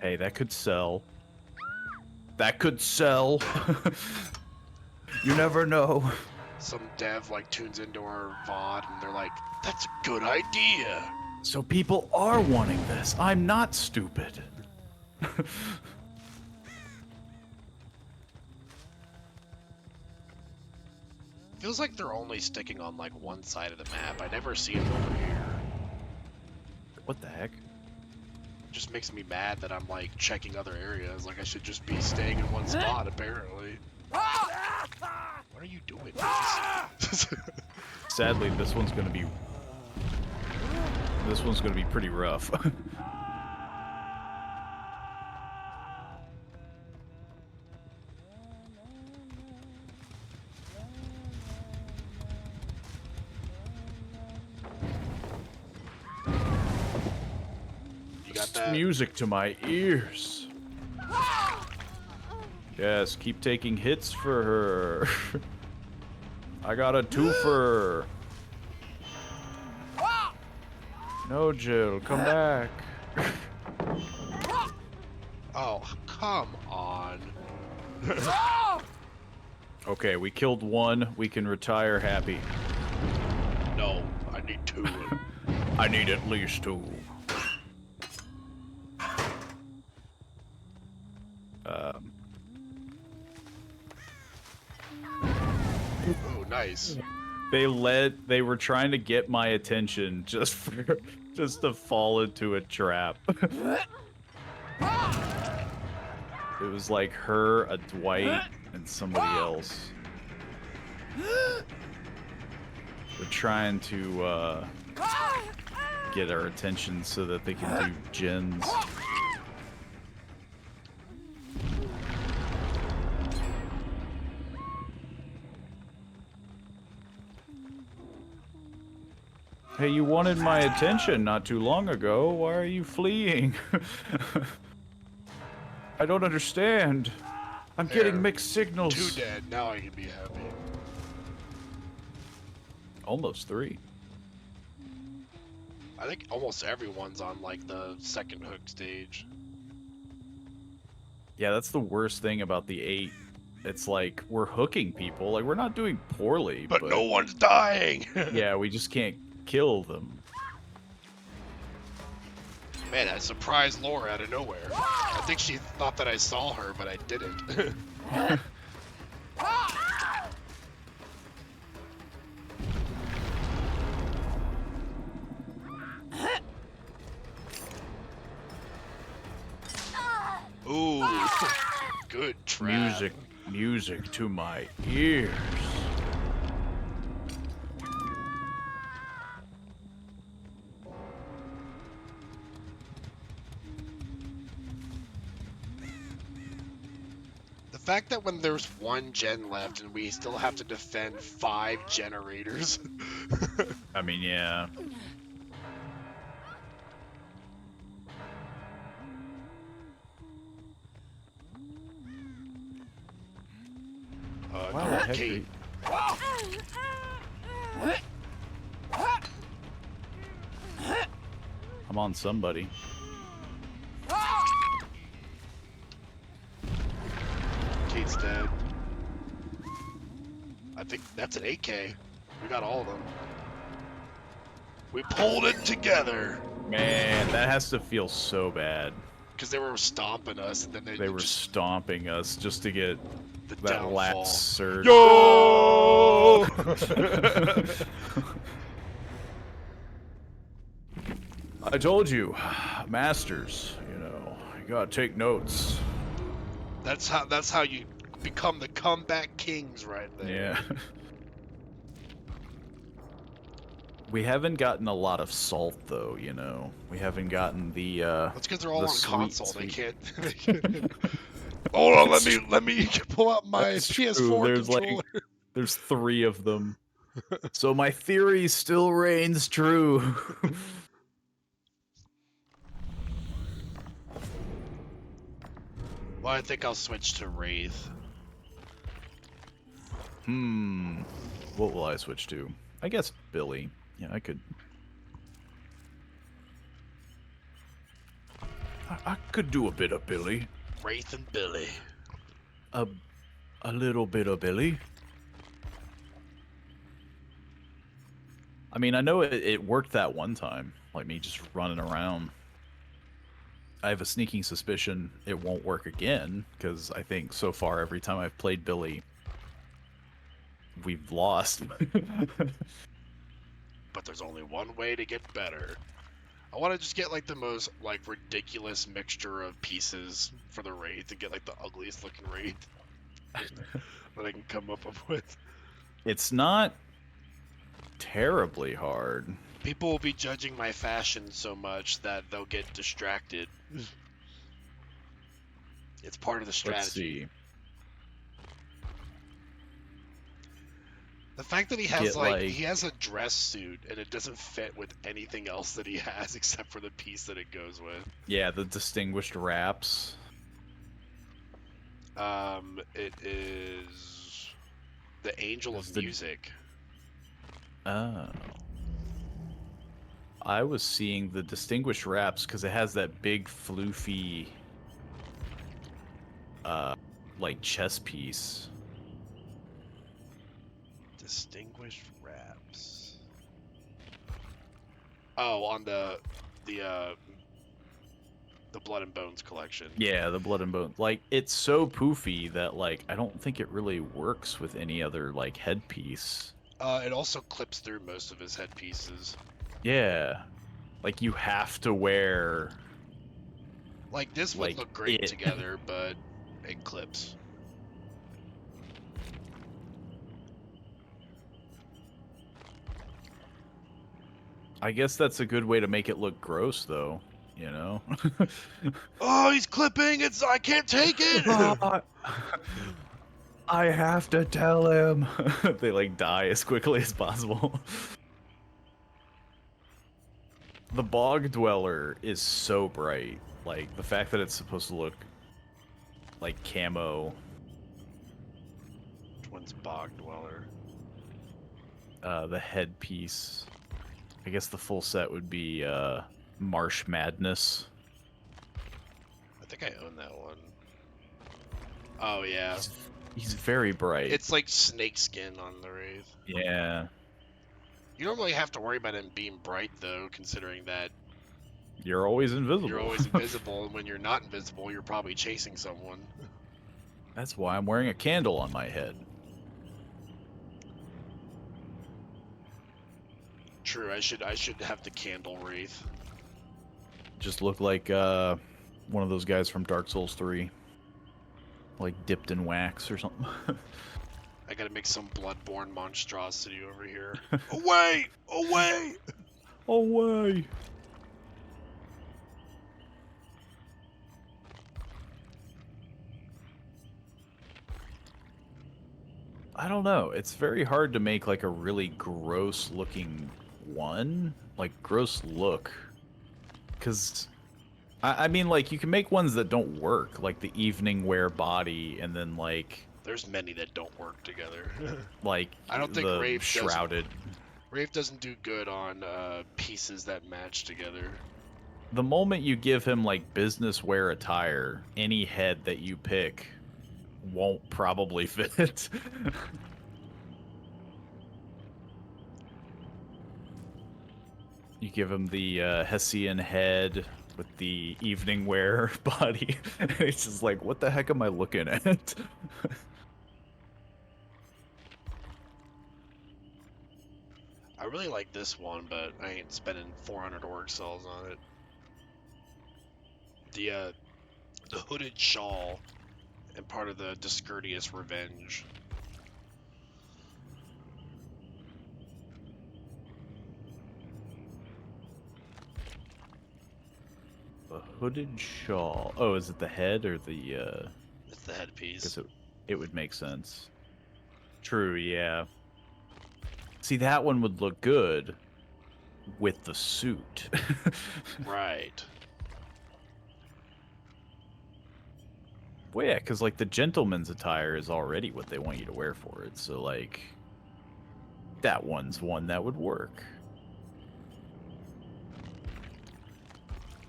S2: Hey, that could sell. That could sell. You never know.
S1: Some dev like tunes into our VOD and they're like, that's a good idea.
S2: So people are wanting this. I'm not stupid.
S1: Feels like they're only sticking on like one side of the map. I never see them over here.
S2: What the heck?
S1: Just makes me mad that I'm like checking other areas. Like I should just be staying in one spot apparently. What are you doing?
S2: Sadly, this one's gonna be pretty rough.
S1: You got that?
S2: Music to my ears. Yes, keep taking hits for her. I got a twofer. No, Jill, come back.
S1: Oh, come on.
S2: Okay, we killed one. We can retire happy.
S1: No, I need 2.
S2: I need at least 2.
S1: Oh, nice.
S2: They were trying to get my attention just to fall into a trap. It was like her, a Dwight, and somebody else. They're trying to get our attention so that they can do gens. Hey, you wanted my attention not too long ago. Why are you fleeing? I don't understand. I'm getting mixed signals.
S1: 2 dead. Now I can be happy.
S2: Almost 3.
S1: I think almost everyone's on like the second hook stage.
S2: Yeah, that's the worst thing about the 8. It's like we're hooking people. Like we're not doing poorly,
S1: But no one's dying.
S2: yeah, we just can't kill them.
S1: Man, I surprised Laura out of nowhere. I think she thought that I saw her, but I didn't. Ooh, good trap.
S2: Music to my ears.
S1: The fact that when there's 1 gen left and we still have to defend 5 generators.
S2: I mean, yeah. Wow,
S1: no,
S2: heck,
S1: Kate.
S2: I'm on somebody.
S1: Kate's dead. I think that's an AK. We got all of them. We pulled it together.
S2: Man, that has to feel so bad.
S1: Because they were stomping us, and then
S2: They were
S1: just
S2: stomping us just to get
S1: the
S2: that
S1: downfall.
S2: last surge.
S1: Yo!
S2: I told you, masters, you know, you gotta take notes.
S1: That's how you become the comeback kings right there.
S2: Yeah. We haven't gotten a lot of salt though, you know. We haven't gotten the
S1: That's because they're all on console.
S2: sweet.
S1: They can't. Hold on, let me pull out my
S2: That's
S1: PS4
S2: true.
S1: controller.
S2: There's 3 of them. So my theory still reigns true.
S1: Well, I think I'll switch to Wraith.
S2: What will I switch to? I guess Billy. Yeah, I could. I could do a bit of Billy.
S1: Wraith and Billy.
S2: A little bit of Billy. I mean, I know it worked that one time, like me just running around. I have a sneaking suspicion it won't work again, because I think so far every time I've played Billy, we've lost.
S1: But there's only one way to get better. I want to just get like the most like ridiculous mixture of pieces for the Wraith and get like the ugliest looking Wraith that I can come up with.
S2: It's not terribly hard.
S1: People will be judging my fashion so much that they'll get distracted. It's part of the strategy.
S2: Let's see.
S1: The fact that he has he has a dress suit and it doesn't fit with anything else that he has except for the piece that it goes with.
S2: Yeah, the distinguished wraps.
S1: It is the Angel of Music.
S2: Oh. I was seeing the distinguished wraps because it has that big floofy like chess piece.
S1: Distinguished wraps. Oh, on the Blood and Bones collection.
S2: Yeah, the Blood and Bone. Like, it's so poofy that, like, I don't think it really works with any other, like, headpiece.
S1: It also clips through most of his headpieces.
S2: Yeah. Like, you have to wear...
S1: Like, this would
S2: like,
S1: look great
S2: it.
S1: together, but it clips.
S2: I guess that's a good way to make it look gross, though. You know?
S1: Oh, he's clipping! I can't take it!
S2: I have to tell him. They, like, die as quickly as possible. The Bog Dweller is so bright. Like, the fact that it's supposed to look like camo.
S1: Which one's Bog Dweller?
S2: The headpiece. I guess the full set would be Marsh Madness.
S1: I think I own that one. Oh, yeah.
S2: He's very bright.
S1: It's like snakeskin on the Wraith.
S2: Yeah.
S1: You don't really have to worry about him being bright, though, considering that
S2: You're always invisible.
S1: you're always invisible, and when you're not invisible, you're probably chasing someone.
S2: That's why I'm wearing a candle on my head.
S1: True, I should have the candle Wraith.
S2: Just look like one of those guys from Dark Souls 3. Like dipped in wax or something.
S1: I gotta make some bloodborne monstrosity over here. Away! Away!
S2: Away! I don't know. It's very hard to make like a really gross looking one. Like gross look. Because I mean, like, you can make ones that don't work, like the evening wear body, and then like
S1: There's many that don't work together.
S2: like
S1: I don't think
S2: the
S1: Rave
S2: shrouded.
S1: Rave doesn't do good on pieces that match together.
S2: The moment you give him like business wear attire, any head that you pick won't probably fit. You give him the Hessian head with the evening wear body. It's just like, what the heck am I looking at?
S1: I really like this one, but I ain't spending 400 org cells on it. The hooded shawl and part of the discourteous revenge.
S2: A hooded shawl. Oh, is it the head or the
S1: It's the headpiece.
S2: guess it would make sense. True, yeah. See, that one would look good with the suit.
S1: Right.
S2: Well, yeah, because, like, the gentleman's attire is already what they want you to wear for it. So, like, that one's one that would work.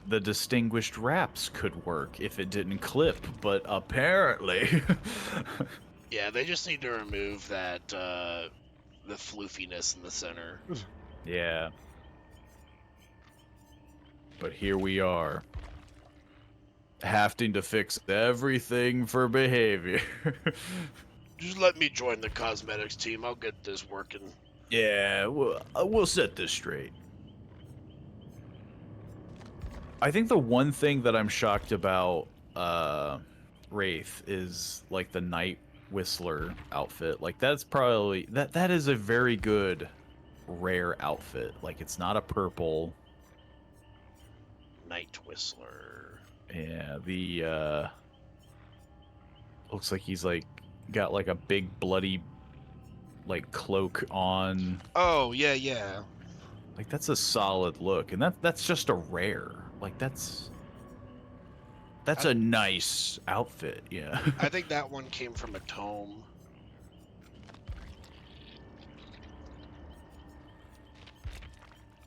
S2: The distinguished wraps could work if it didn't clip, but apparently...
S1: Yeah, they just need to remove that, the floofiness in the center.
S2: Yeah. But here we are. Having to fix everything for behavior.
S1: Just let me join the cosmetics team. I'll get this working.
S2: Yeah, we'll set this straight. I think the one thing that I'm shocked about Wraith is like the Night Whistler outfit. Like that's probably that is a very good rare outfit. Like it's not a purple.
S1: Night Whistler.
S2: Yeah, the looks like he's like got like a big bloody like cloak on.
S1: Oh, yeah, yeah.
S2: Like that's a solid look, and that's just a rare. Like that's a nice outfit, yeah.
S1: I think that one came from a tome.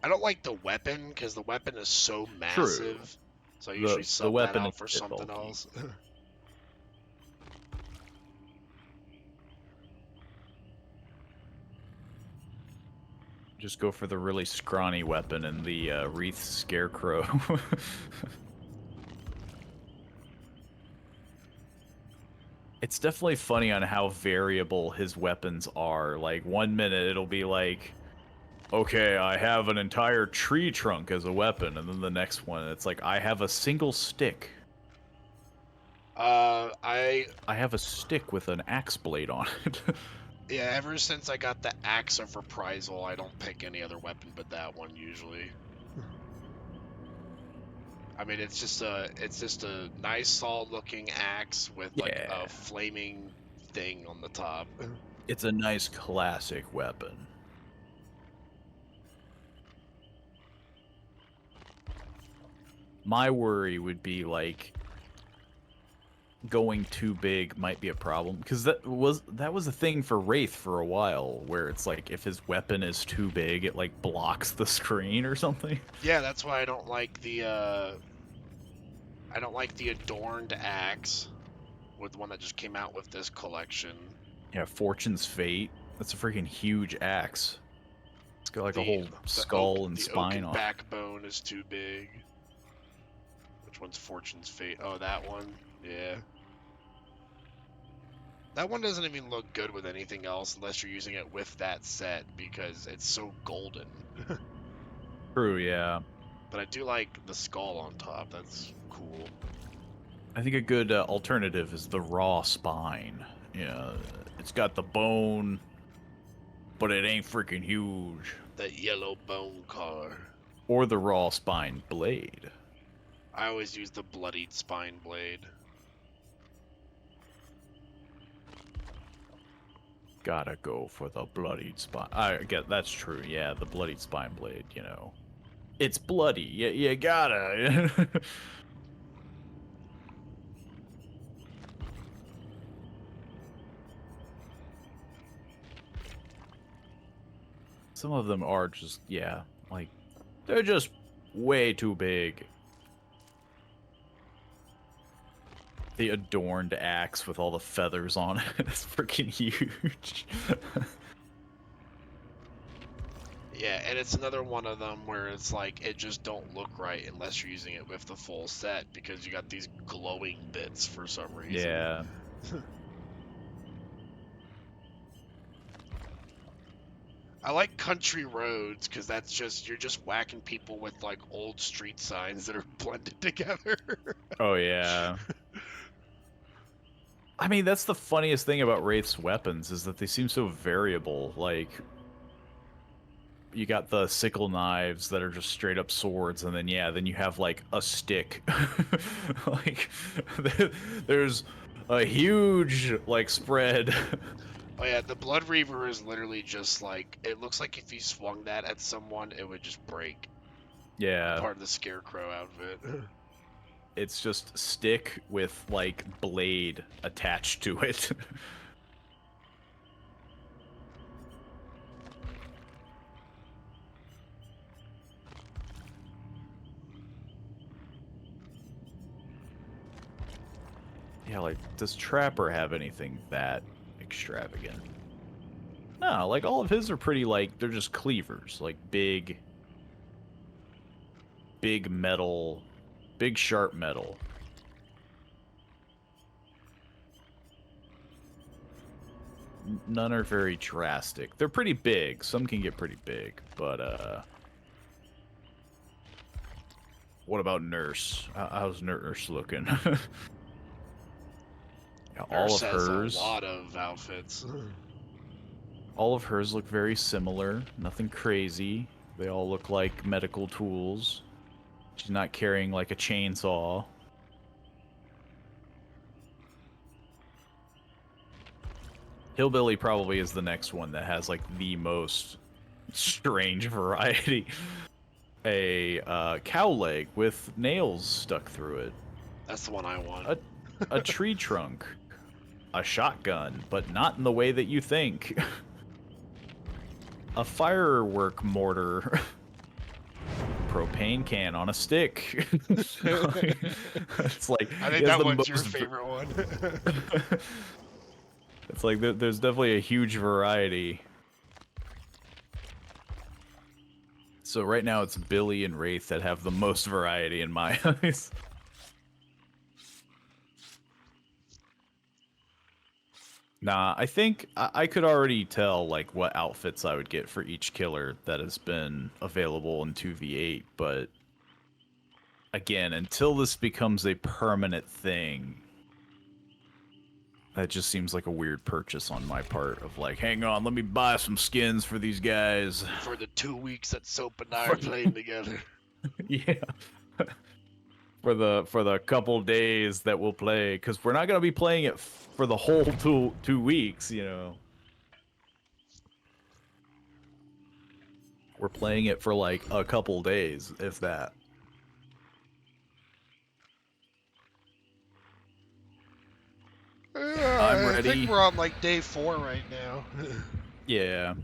S1: I don't like the weapon, because the weapon is so massive. So I usually sub that out for something else.
S2: Just go for the really scrawny weapon and the Wreath Scarecrow. It's definitely funny on how variable his weapons are. Like, one minute it'll be like, okay, I have an entire tree trunk as a weapon, and then the next one it's like, I have a single stick.
S1: I
S2: have a stick with an axe blade on it.
S1: Yeah, ever since I got the Axe of Reprisal, I don't pick any other weapon but that one usually. I mean, it's just a nice, solid-looking axe with like
S2: Yeah.
S1: a flaming thing on the top.
S2: It's a nice classic weapon. My worry would be like going too big might be a problem, because that was a thing for Wraith for a while, where it's like if his weapon is too big, it like blocks the screen or something.
S1: Yeah, that's why I don't like the adorned axe, with the one that just came out with this collection.
S2: Yeah, Fortune's Fate. That's a freaking huge axe. It's got like a whole skull and spine on it.
S1: The backbone is too big. Which one's Fortune's Fate? Oh, that one. Yeah. That one doesn't even look good with anything else unless you're using it with that set because it's so golden.
S2: True, yeah.
S1: But I do like the skull on top. That's cool.
S2: I think a good alternative is the raw spine. Yeah, it's got the bone, but it ain't freaking huge.
S1: That yellow bone car.
S2: Or the raw spine blade.
S1: I always use the bloodied spine blade.
S2: Gotta go for the bloodied spine. I get that's true. Yeah, the bloodied spine blade. You know, it's bloody. You gotta. Some of them are just, yeah, like they're just way too big. The adorned axe with all the feathers on it is freaking huge.
S1: Yeah, and it's another one of them where it's like it just don't look right unless you're using it with the full set because you got these glowing bits for some reason.
S2: Yeah.
S1: I like country roads because that's just you're just whacking people with like old street signs that are blended together.
S2: Oh yeah. I mean, that's the funniest thing about Wraith's weapons is that they seem so variable. Like, you got the sickle knives that are just straight up swords, and then yeah, then you have like a stick. Like, there's a huge like spread.
S1: Oh yeah, the Blood Reaver is literally just like it looks like if you swung that at someone, it would just break.
S2: Yeah.
S1: Part of the Scarecrow outfit.
S2: It's just stick with like blade attached to it. Yeah, like, does Trapper have anything that extravagant? No, like, all of his are pretty, like, they're just cleavers. Like, big metal, big sharp metal. None are very drastic. They're pretty big. Some can get pretty big, but, what about Nurse? How's Nurse looking? All of hers.
S1: A lot of outfits.
S2: All of hers look very similar. Nothing crazy. They all look like medical tools. She's not carrying like a chainsaw. Hillbilly probably is the next one that has like the most strange variety. A cow leg with nails stuck through it.
S1: That's the one I want.
S2: A tree trunk. A shotgun, but not in the way that you think. A firework mortar. Propane can on a stick. It's like
S1: I think that one's your favorite one.
S2: It's like there's definitely a huge variety. So right now it's Billy and Wraith that have the most variety in my eyes. Nah, I think I could already tell like what outfits I would get for each killer that has been available in 2v8, but again, until this becomes a permanent thing, that just seems like a weird purchase on my part of like, hang on, let me buy some skins for these guys.
S1: For the 2 weeks that Soap and I are playing together.
S2: Yeah. For the couple days that we'll play, because we're not gonna be playing it for the whole two weeks, you know. We're playing it for like a couple days, if that. I'm ready.
S1: I think we're on like day 4 right now.
S2: Yeah.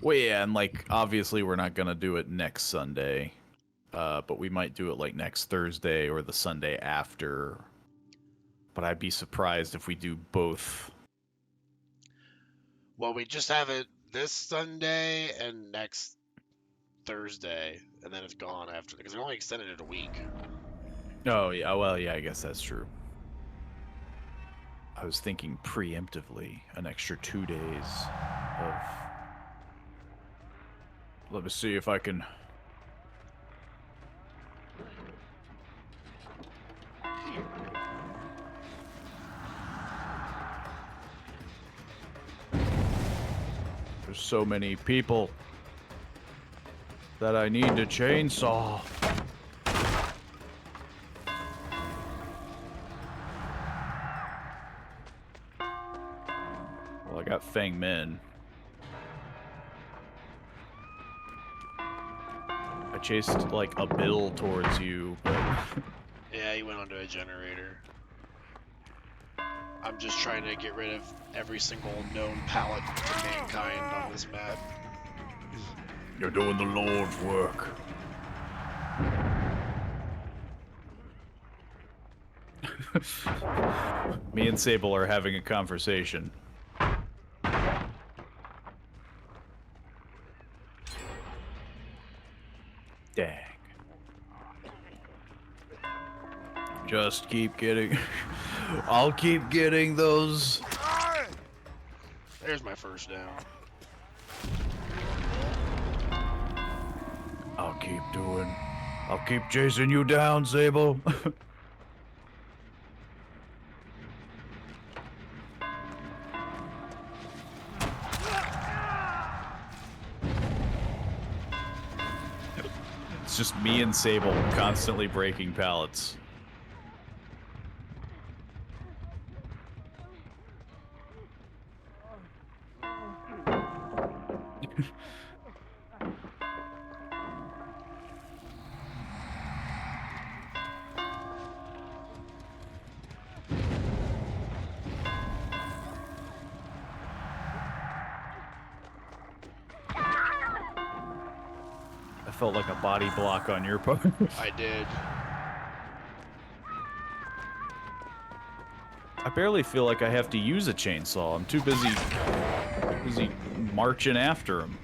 S2: Well, yeah, and like obviously we're not gonna do it next Sunday, but we might do it like next Thursday or the Sunday after. But I'd be surprised if we do both.
S1: Well, we just have it this Sunday and next Thursday, and then it's gone after because we only extended it a week.
S2: Oh yeah, well yeah, I guess that's true. I was thinking preemptively an extra 2 days of. Let me see if I can. There's so many people that I need to chainsaw. Well, I got Fang Min. I chased like a bill towards you, but
S1: Yeah, he went onto a generator. I'm just trying to get rid of every single known pallet to mankind on this map.
S2: you're doing the Lord's work. Me and Sable are having a conversation. Dang. Just keep getting... I'll keep getting those...
S1: There's my first down.
S2: I'll keep chasing you down, Sable. It's just me and Sable constantly breaking pallets. I felt like a body block on your part.
S1: I did.
S2: I barely feel like I have to use a chainsaw. I'm too busy marching after him.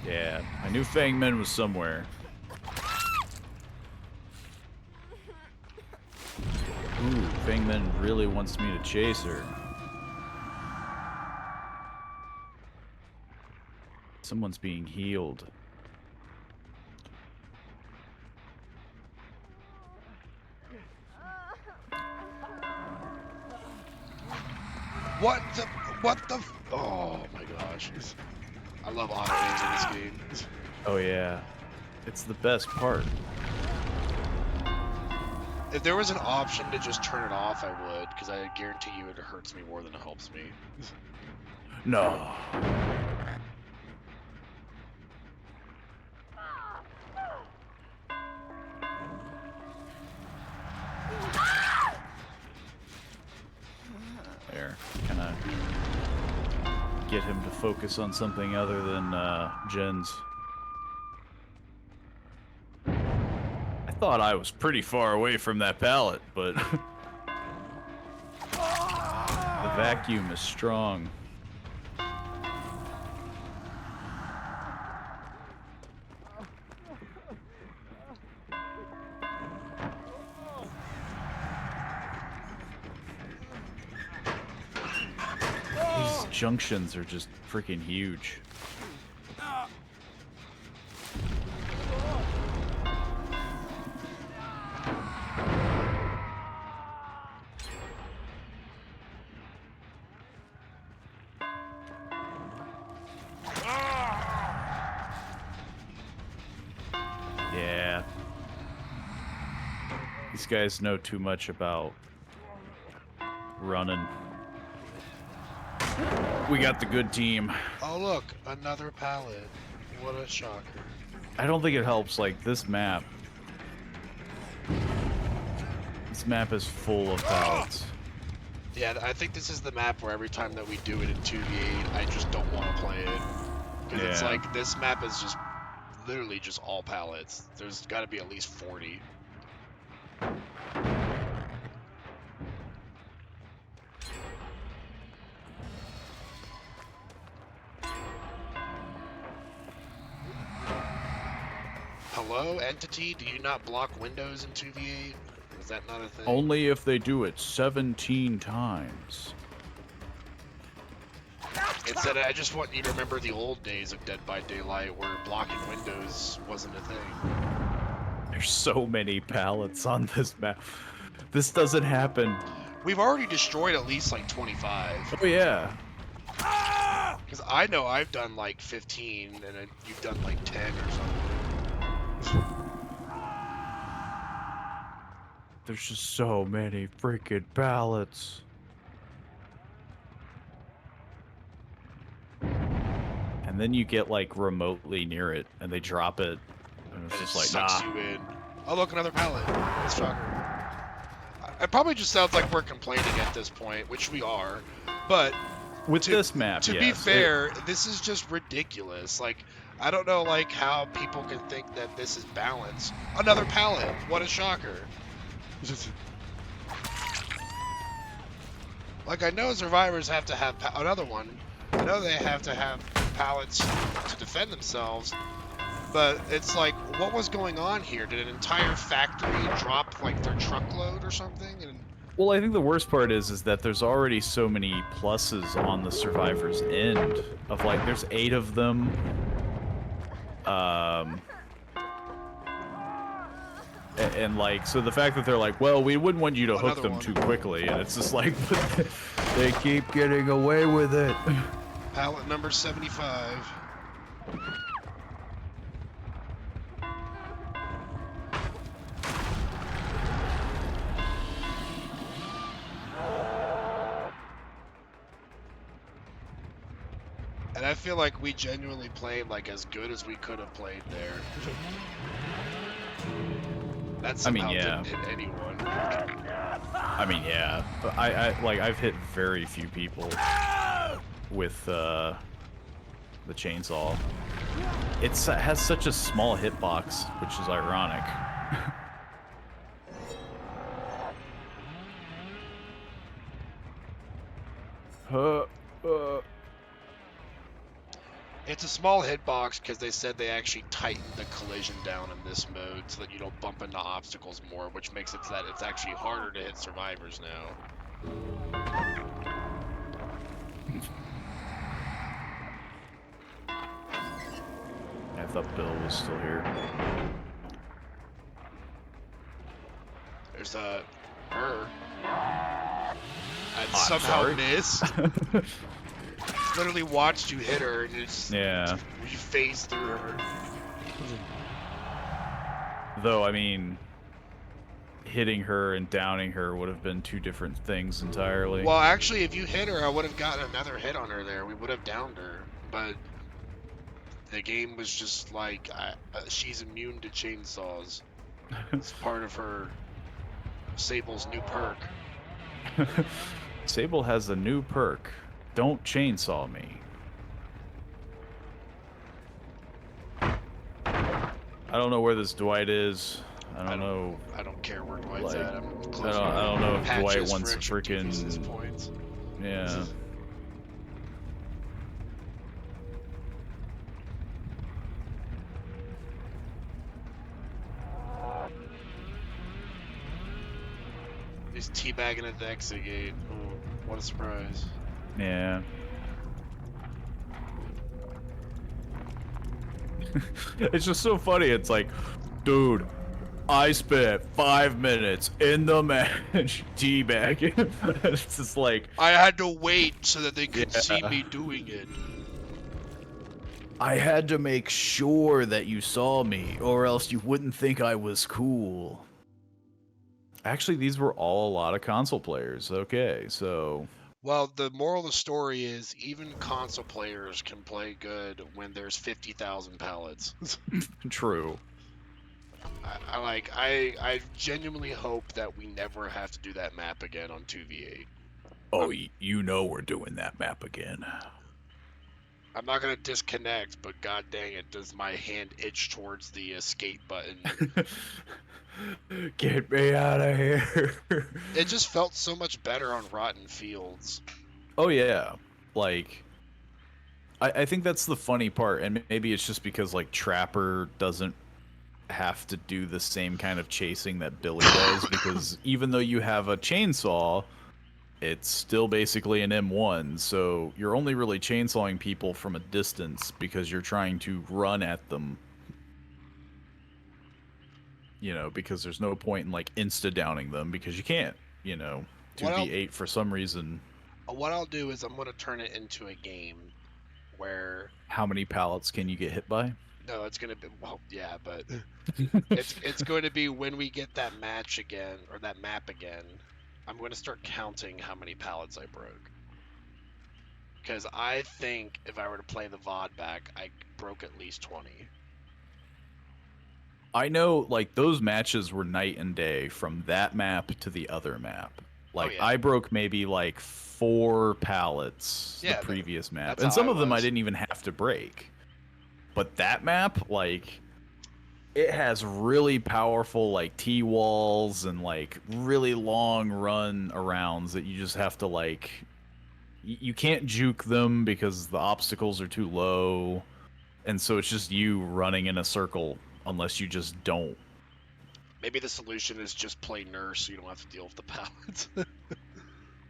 S2: Yeah, I knew Fang Min was somewhere. Ooh, Fang Min really wants me to chase her. Someone's being healed.
S1: What the oh my gosh. I love auto aims in this game.
S2: Oh yeah, it's the best part.
S1: If there was an option to just turn it off, I would, because I guarantee you it hurts me more than it helps me.
S2: No. There, kind of get him to focus on something other than gens. I thought I was pretty far away from that pallet, but vacuum is strong. These junctions are just freaking huge. Yeah. These guys know too much about running. We got the good team.
S1: Oh look, another pallet. What a shocker.
S2: I don't think it helps, like, this map. This map is full of pallets.
S1: Yeah, I think this is the map where every time that we do it in 2v8, I just don't want to play it. Because it's
S2: Yeah.
S1: like, this map is just literally just all pallets. There's got to be at least 40. Hello, Entity? Do you not block windows in 2v8? Is that not a thing?
S2: Only if they do it 17 times.
S1: It said, I just want you to remember the old days of Dead by Daylight where blocking windows wasn't a thing.
S2: There's so many pallets on this map. This doesn't happen.
S1: We've already destroyed at least like 25.
S2: Oh yeah.
S1: Because I know I've done like 15 and you've done like 10 or something.
S2: There's just so many freaking pallets. And then you get like remotely near it and they drop it. And it's
S1: And
S2: just
S1: it
S2: like,
S1: sucks
S2: nah.
S1: you in. Oh look, another pallet. It's shocker. It probably just sounds like we're complaining at this point, which we are. But
S2: With this map,
S1: to be fair, this is just ridiculous. Like, I don't know like how people can think that this is balanced. Another pallet. What a shocker. Like, I know survivors have to have another one. I know they have to have pallets to defend themselves. But it's like, what was going on here? Did an entire factory drop like their truckload or something? And
S2: Well, I think the worst part is that there's already so many pluses on the survivor's end of like there's 8 of them. And like, so the fact that they're like, well, we wouldn't want you to hook
S1: Another
S2: them
S1: one.
S2: too quickly, and it's just like, they keep getting away with it.
S1: pallet number 75. And I feel like we genuinely played like as good as we could have played there. That somehow
S2: yeah.
S1: didn't hit anyone.
S2: I mean, yeah, but I've hit very few people with the chainsaw. It has such a small hitbox, which is ironic.
S1: It's a small hitbox because they said they actually tightened the collision down in this mode so that you don't bump into obstacles more, which makes it so that it's actually harder to hit survivors now.
S2: I thought Bill was still here.
S1: There's her. I
S2: I'm
S1: somehow
S2: sorry.
S1: missed. Literally watched you hit her and just
S2: Yeah.
S1: you phased through her.
S2: Though, I mean, hitting her and downing her would have been 2 different things entirely.
S1: Well, actually, if you hit her, I would have gotten another hit on her there. We would have downed her, but the game was just like, she's immune to chainsaws. It's part of her Sable's new perk.
S2: Sable has a new perk. Don't chainsaw me. I don't know where this Dwight is. I don't know.
S1: I don't care where Dwight's
S2: Like,
S1: at. I'm
S2: I don't know if Dwight
S1: Patches
S2: wants
S1: for
S2: a
S1: extra
S2: freaking.
S1: defense points.
S2: Yeah.
S1: He's teabagging at the exit gate. Oh, what a surprise.
S2: Yeah. It's just so funny. It's like, dude, I spent 5 minutes in the match teabagging. It's just like,
S1: I had to wait so that they could see
S2: yeah.
S1: me doing it.
S2: I had to make sure that you saw me, or else you wouldn't think I was cool. Actually, these were all a lot of console players. Okay, so
S1: Well, the moral of the story is even console players can play good when there's 50,000 pallets.
S2: true.
S1: I genuinely hope that we never have to do that map again on 2v8.
S2: Oh, you know we're doing that map again.
S1: I'm not gonna disconnect, but god dang it, does my hand itch towards the escape button.
S2: Get me out of here.
S1: It just felt so much better on Rotten Fields.
S2: Oh yeah, like I think that's the funny part, and maybe it's just because like Trapper doesn't have to do the same kind of chasing that Billy does, because even though you have a chainsaw, it's still basically an M1, so you're only really chainsawing people from a distance because you're trying to run at them. You know, because there's no point in like insta-downing them because you can't, you know, 2v8 for some reason.
S1: What I'll do is I'm gonna turn it into a game where
S2: How many pallets can you get hit by?
S1: no, it's gonna be well, yeah, but it's going to be when we get that match again or that map again. I'm going to start counting how many pallets I broke. Because I think if I were to play the VOD back, I broke at least 20.
S2: I know, like, those matches were night and day from that map to the other map. Like,
S1: yeah.
S2: I broke maybe, like, 4 pallets
S1: Yeah,
S2: the previous map.
S1: that's
S2: And
S1: how
S2: some
S1: I
S2: of them I
S1: was.
S2: didn't even have to break. But that map, like, it has really powerful, like, T-walls and, like, really long run arounds that you just have to, like... You can't juke them because the obstacles are too low. And so it's just you running in a circle unless you just don't.
S1: Maybe the solution is just play nurse so you don't have to deal with the pallets.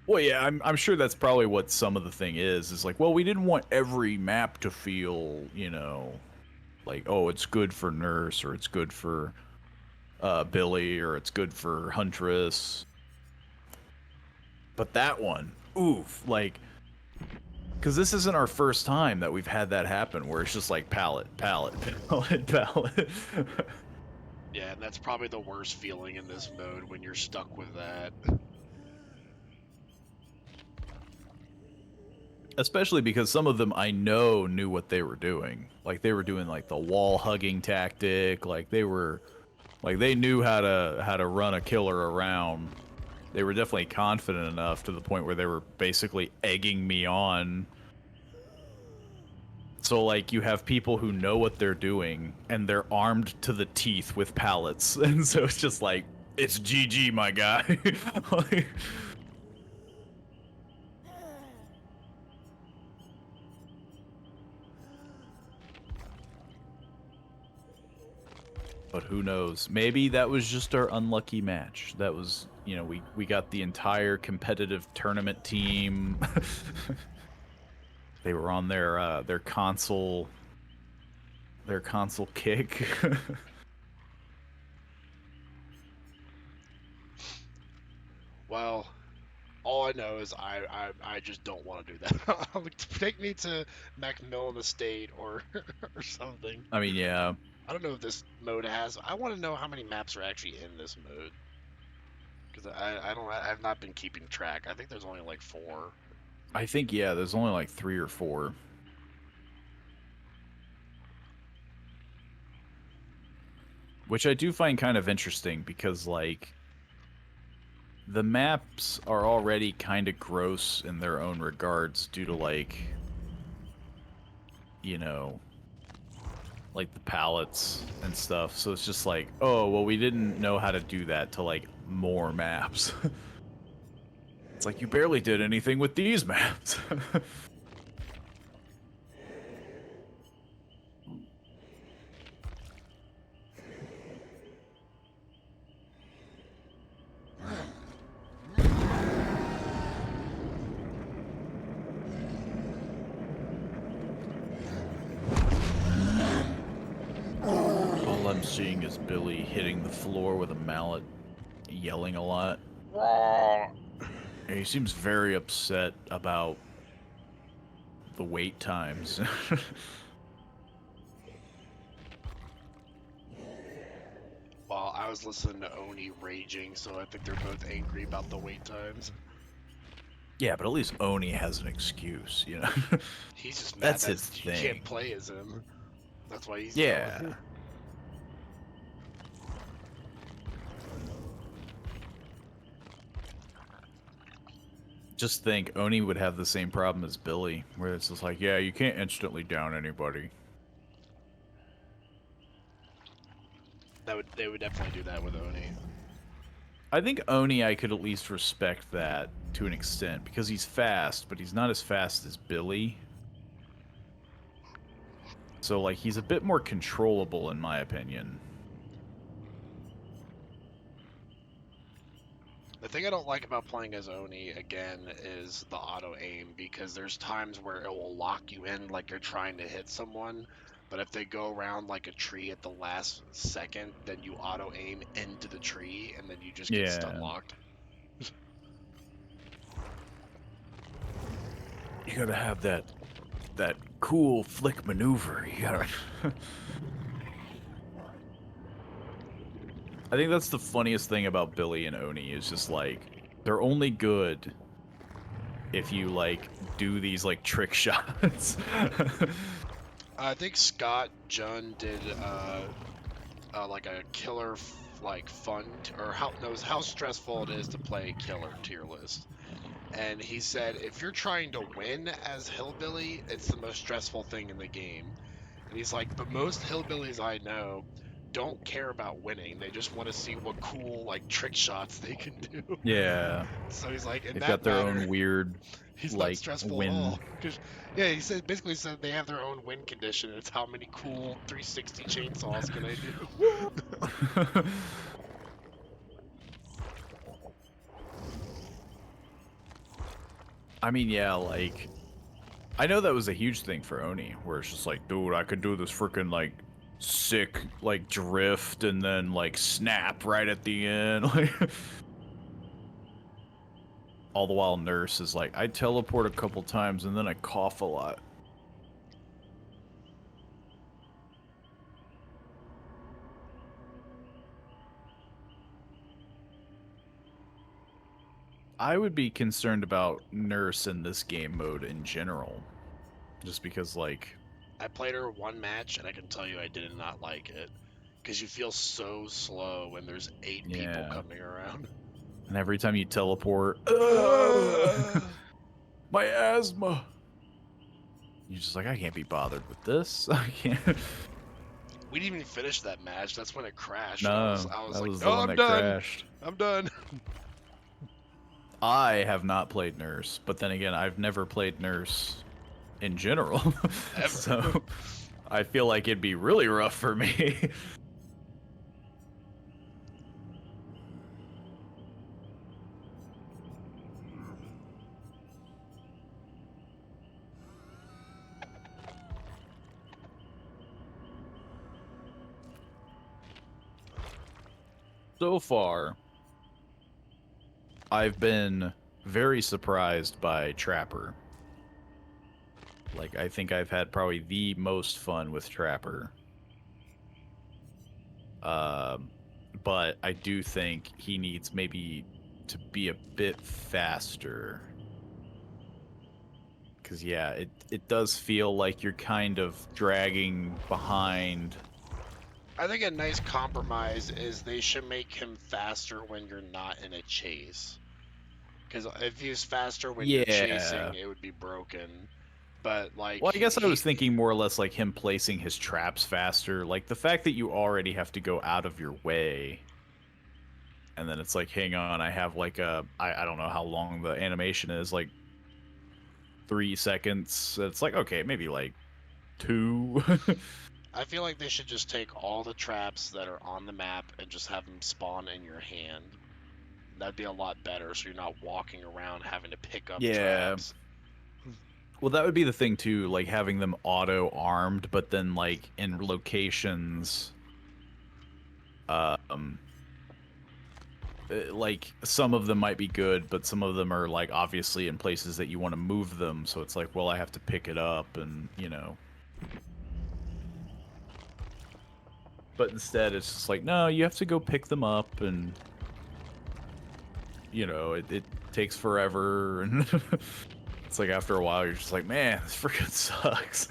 S2: Well, yeah, I'm sure that's probably what some of the thing is like, well, we didn't want every map to feel, you know, like, oh, it's good for Nurse, or it's good for Billy, or it's good for Huntress. But that one, oof, like, because this isn't our first time that we've had that happen, where it's just like pallet, pallet, pallet, pallet.
S1: Yeah, and that's probably the worst feeling in this mode when you're stuck with that.
S2: Especially because some of them I know knew what they were doing. Like they were doing like the wall hugging tactic. Like they knew how to run a killer around. They were definitely confident enough to the point where they were basically egging me on. So like you have people who know what they're doing and they're armed to the teeth with pallets, and so it's just like, it's GG, my guy. Like, but who knows? Maybe that was just our unlucky match. That was, you know, we got the entire competitive tournament team. They were on their console kick.
S1: Well, all I know is I just don't want to do that. Take me to Macmillan Estate or or something.
S2: I mean, yeah.
S1: I don't know if this mode has. I want to know how many maps are actually in this mode. Because I've not been keeping track. I think there's only like 4.
S2: I think, yeah, there's only like 3 or 4. Which I do find kind of interesting because, like, the maps are already kind of gross in their own regards due to, like, you know, like the palettes and stuff. So it's just like, oh, well, we didn't know how to do that to, like, more maps. It's like, you barely did anything with these maps. All I'm seeing is Billy hitting the floor with a mallet, yelling a lot. And he seems very upset about the wait times.
S1: Well, I was listening to Oni raging, so I think they're both angry about the wait times.
S2: Yeah, but at least Oni has an excuse, you know?
S1: He's just mad
S2: That's
S1: that
S2: his
S1: you
S2: thing.
S1: can't play as him. That's why he's
S2: Yeah.
S1: yelling.
S2: Just think, Oni would have the same problem as Billy, where it's just like, yeah, you can't instantly down anybody.
S1: They would definitely do that with Oni.
S2: I think Oni, I could at least respect that to an extent, because he's fast, but he's not as fast as Billy. So, like, he's a bit more controllable, in my opinion.
S1: The thing I don't like about playing as Oni, again, is the auto-aim, because there's times where it will lock you in like you're trying to hit someone, but if they go around like a tree at the last second, then you auto-aim into the tree, and then you just get stun-locked.
S2: You gotta have that cool flick maneuver. You gotta... I think that's the funniest thing about Billy and Oni, is just like, they're only good if you, like, do these, like, trick shots.
S1: I think Scott Jun did like a killer like fun or knows how stressful it is to play killer tier list. And he said if you're trying to win as Hillbilly, it's the most stressful thing in the game. And he's like, but most Hillbillies I know don't care about winning. They just want to see what cool like trick shots they can do.
S2: Yeah.
S1: So he's like, in
S2: They've
S1: that
S2: got their
S1: matter,
S2: own weird,
S1: he's
S2: like,
S1: not stressful
S2: win.
S1: at all. Yeah, he said basically said they have their own win condition. It's how many cool 360 chainsaws can I do?
S2: I mean, yeah, like, I know that was a huge thing for Oni, where it's just like, dude, I could do this freaking, like, sick, like, drift and then, like, snap right at the end. Like, all the while Nurse is like, I teleport a couple times and then I cough a lot. I would be concerned about Nurse in this game mode in general. Just because, like...
S1: I played her one match, and I can tell you I did not like it. Because you feel so slow when there's 8 people coming around.
S2: And every time you teleport... my asthma! You're just like, I can't be bothered with this. I can't...
S1: We didn't even finish that match. That's when it crashed.
S2: No,
S1: I was
S2: that
S1: like,
S2: was the
S1: oh,
S2: one
S1: I'm
S2: that
S1: done.
S2: crashed.
S1: I'm done.
S2: I have not played Nurse, but then again, I've never played Nurse in general.
S1: Ever.
S2: So I feel like it'd be really rough for me. So far, I've been very surprised by Trapper. Like, I think I've had probably the most fun with Trapper. But I do think he needs maybe to be a bit faster. Because, yeah, it does feel like you're kind of dragging behind.
S1: I think a nice compromise is they should make him faster when you're not in a chase. Because if he's faster when you're chasing, it would be broken. But, like...
S2: Well, I guess I was thinking more or less like him placing his traps faster. Like, the fact that you already have to go out of your way. and then it's like, hang on, I have like I don't know how long the animation is, like 3 seconds. It's like, okay, maybe like 2.
S1: I feel like they should just take all the traps that are on the map and just have them spawn in your hand. That'd be a lot better, so you're not walking around having to pick up
S2: Yeah.
S1: traps.
S2: Well, that would be the thing too, like having them auto armed, but then like in locations, um, like some of them might be good, but some of them are like obviously in places that you want to move them. So it's like, well, I have to pick it up, and you know. But instead, it's just like, no, you have to go pick them up, and you know, it takes forever, and it's like after a while, you're just like, man, this freaking sucks.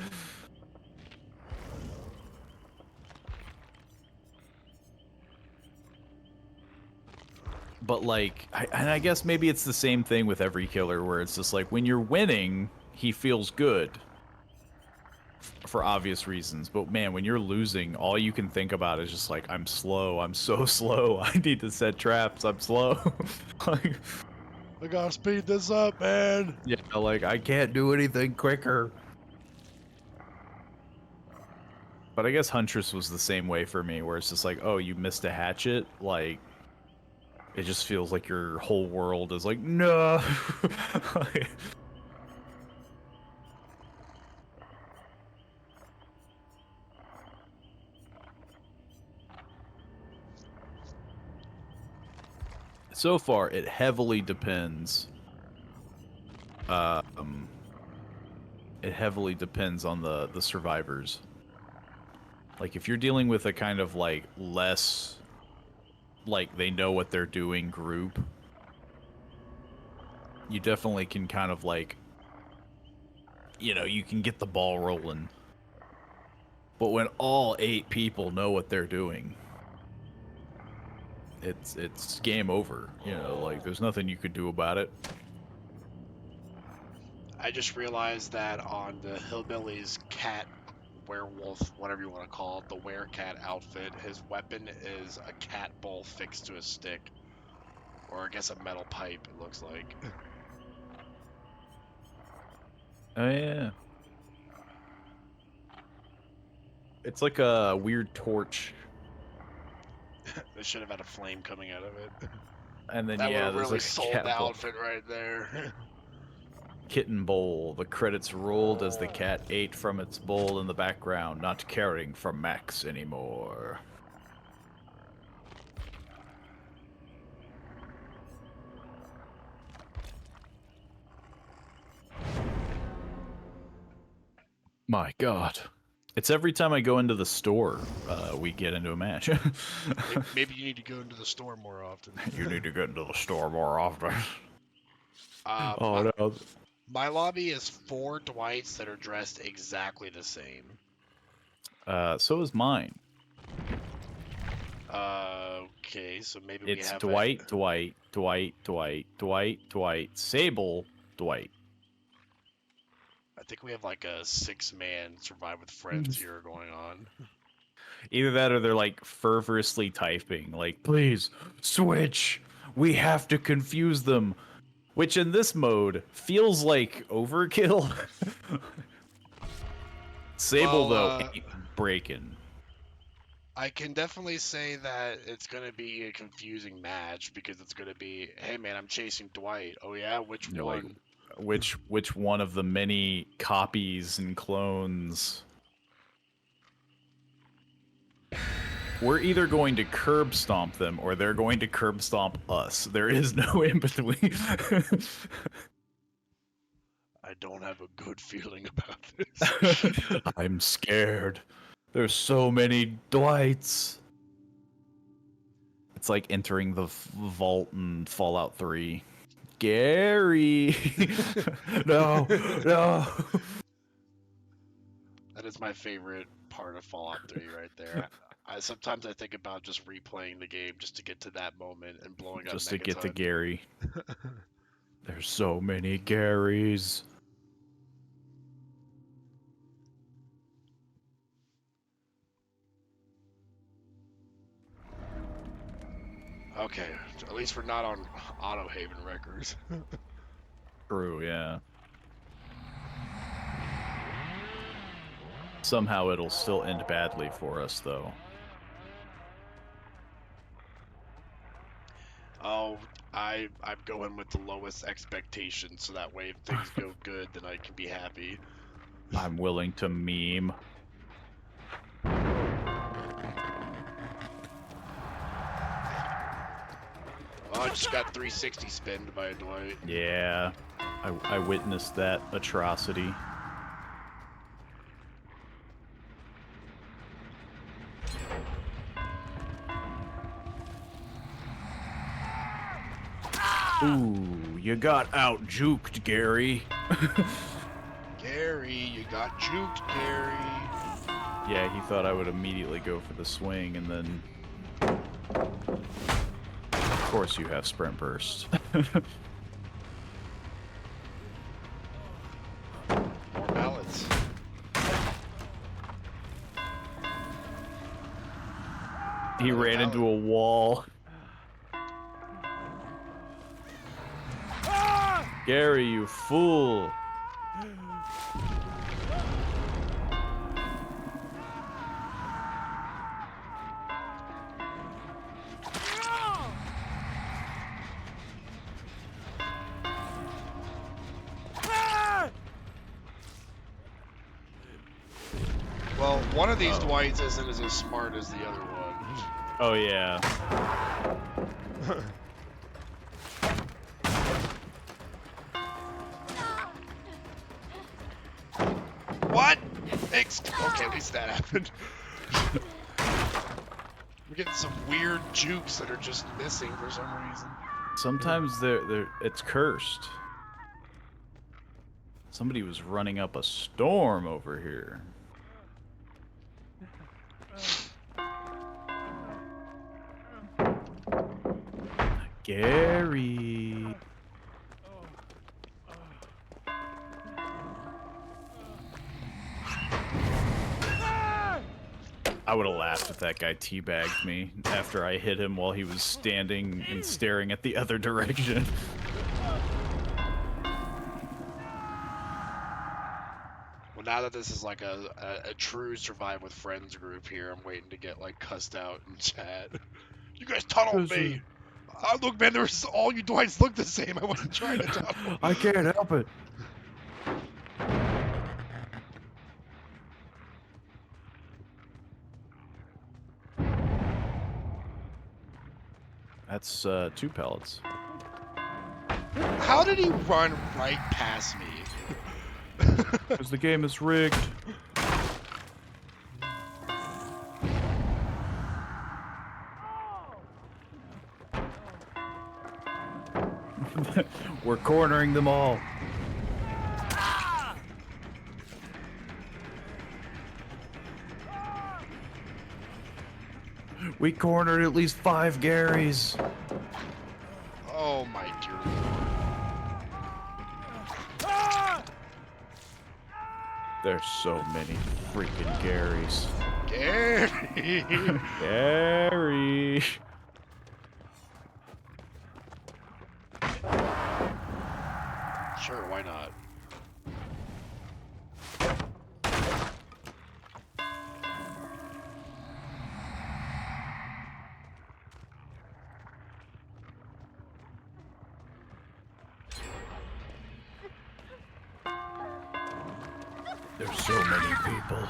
S2: But like, and I guess maybe it's the same thing with every killer, where it's just like when you're winning, he feels good for obvious reasons. But man, when you're losing, all you can think about is just like, I'm slow. I'm so slow. I need to set traps. I'm slow. Like,
S1: I gotta speed this up, man.
S2: yeah, like I can't do anything quicker. But I guess Huntress was the same way for me, where it's just like, oh, you missed a hatchet, like. It just feels like your whole world is like, no. Like, so far, it heavily depends. Um, it heavily depends on the survivors. Like, if you're dealing with a kind of like less, like they know what they're doing group, you definitely can kind of like, you know, you can get the ball rolling. But when all 8 people know what they're doing, it's game over. You know, like there's nothing you could do about it.
S1: I just realized that on the Hillbilly's cat werewolf, whatever you want to call it, the werecat outfit, his weapon is a cat bowl fixed to a stick. Or I guess a metal pipe, it looks like.
S2: Oh yeah. It's like a weird torch.
S1: They should have had a flame coming out of it.
S2: And then
S1: That would
S2: yeah,
S1: have
S2: there's
S1: really
S2: like a
S1: sold the
S2: cat bowl.
S1: outfit right there.
S2: Kitten bowl. The credits rolled as the cat ate from its bowl in the background, not caring for Max anymore. My God. It's every time I go into the store, we get into a match.
S1: Maybe you need to go into the store more often.
S2: You need to get into the store more often.
S1: My,
S2: Oh no.
S1: my lobby is 4 Dwights that are dressed exactly the same.
S2: So is mine.
S1: Okay, so maybe we
S2: It's
S1: have
S2: Dwight, Dwight, Dwight, Dwight, Dwight, Dwight, Sable, Dwight.
S1: I think we have like a 6-man survive with friends here going on.
S2: Either that or they're like fervorously typing, like, please, switch! We have to confuse them. Which in this mode feels like overkill. Sable, though, ain't breaking.
S1: I can definitely say that it's going to be a confusing match because it's going to be, hey man, I'm chasing Dwight. Oh yeah, which
S2: You're like,
S1: one?
S2: which one of the many copies and clones? We're either going to curb stomp them or they're going to curb stomp us. There is no in between.
S1: I don't have a good feeling about this.
S2: I'm scared. There's so many Dwights. It's like entering the vault in Fallout 3. Gary! No, no.
S1: That is my favorite part of Fallout 3 right there. Sometimes I think about just replaying the game just to get to that moment and blowing up
S2: Just to get to
S1: Megaton.
S2: Gary. There's so many Garys.
S1: Okay, at least we're not on Auto Haven records.
S2: True, yeah. Somehow it'll still end badly for us, though.
S1: Oh, I'm going with the lowest expectations, so that way if things go good, then I can be happy.
S2: I'm willing to meme.
S1: Oh, I just got 360 spinned by Dwight.
S2: Yeah, I witnessed that atrocity. Ooh, you got out juked, Gary.
S1: Gary, you got juked, Gary.
S2: Yeah, he thought I would immediately go for the swing, and then... Of course you have sprint burst.
S1: More ballots.
S2: He ran into a wall. Gary, you fool!
S1: Well, one of these Dwights isn't as smart as the other one.
S2: Oh, yeah.
S1: What? Okay, at least that happened. We're getting some weird jukes that are just missing for some reason.
S2: Sometimes it's cursed. Somebody was running up a storm over here. Gary. I would have laughed if that guy teabagged me after I hit him while he was standing and staring at the other direction.
S1: Well, now that this is like a true survive with friends group here, I'm waiting to get like cussed out in chat. You guys tunneled me. Look, man, there's all you Dwights look the same. I wasn't trying to tunnel.
S2: I can't help it. That's 2 pellets.
S1: How did he run right past me?
S2: Because the game is rigged. We're cornering them all. We cornered at least 5 Garys.
S1: Oh my dear Lord.
S2: There's so many freaking Garys.
S1: Gary!
S2: Gary!
S1: Sure, why not?
S2: There's so many people.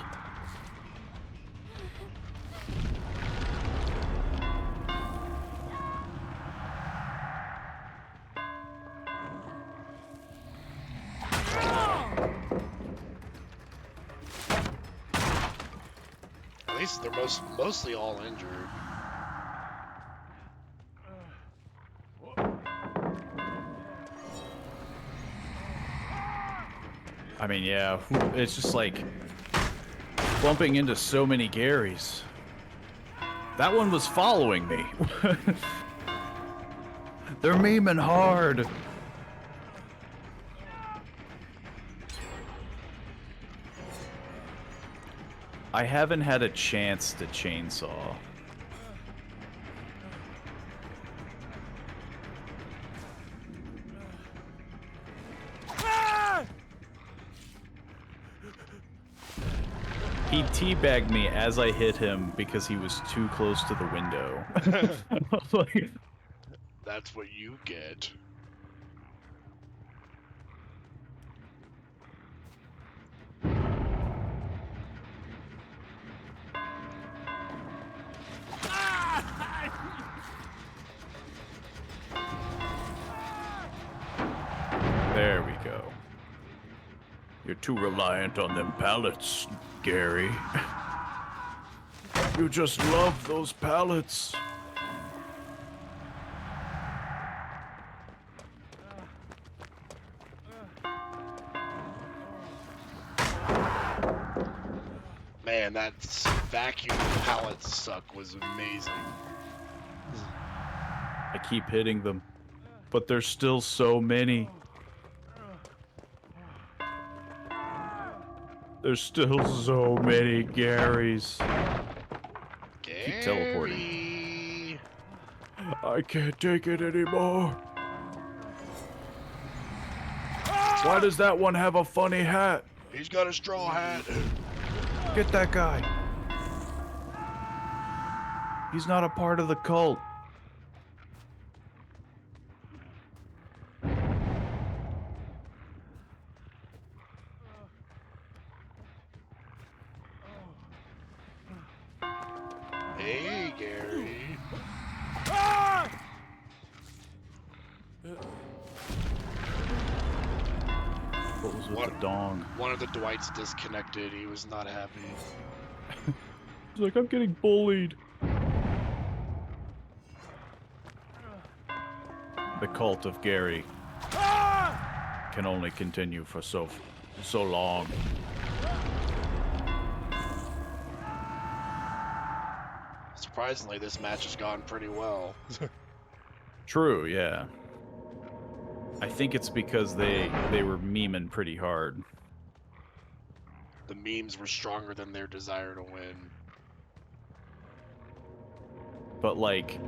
S1: At least they're mostly all injured.
S2: I mean, yeah, it's just like bumping into so many Garys. That one was following me. They're memeing hard. I haven't had a chance to chainsaw. He teabagged me as I hit him because he was too close to the window. Like,
S1: That's what you get.
S2: there we go. You're too reliant on them pallets, Gary. You just love those pallets.
S1: Man, that vacuum pallet suck was amazing.
S2: I keep hitting them, but there's still so many. There's still so many Garys. Keep teleporting.
S1: Gary!
S2: I can't take it anymore. Why does that one have a funny hat?
S1: He's got a straw hat.
S2: Get that guy. He's not a part of the cult.
S1: Hey, Gary.
S2: What was with the dong?
S1: One of the Dwights disconnected. He was not happy.
S2: He's like, I'm getting bullied. The cult of Gary can only continue for so long.
S1: Surprisingly, this match has gone pretty well.
S2: True, yeah. I think it's because they were memeing pretty hard.
S1: The memes were stronger than their desire to win.
S2: But like,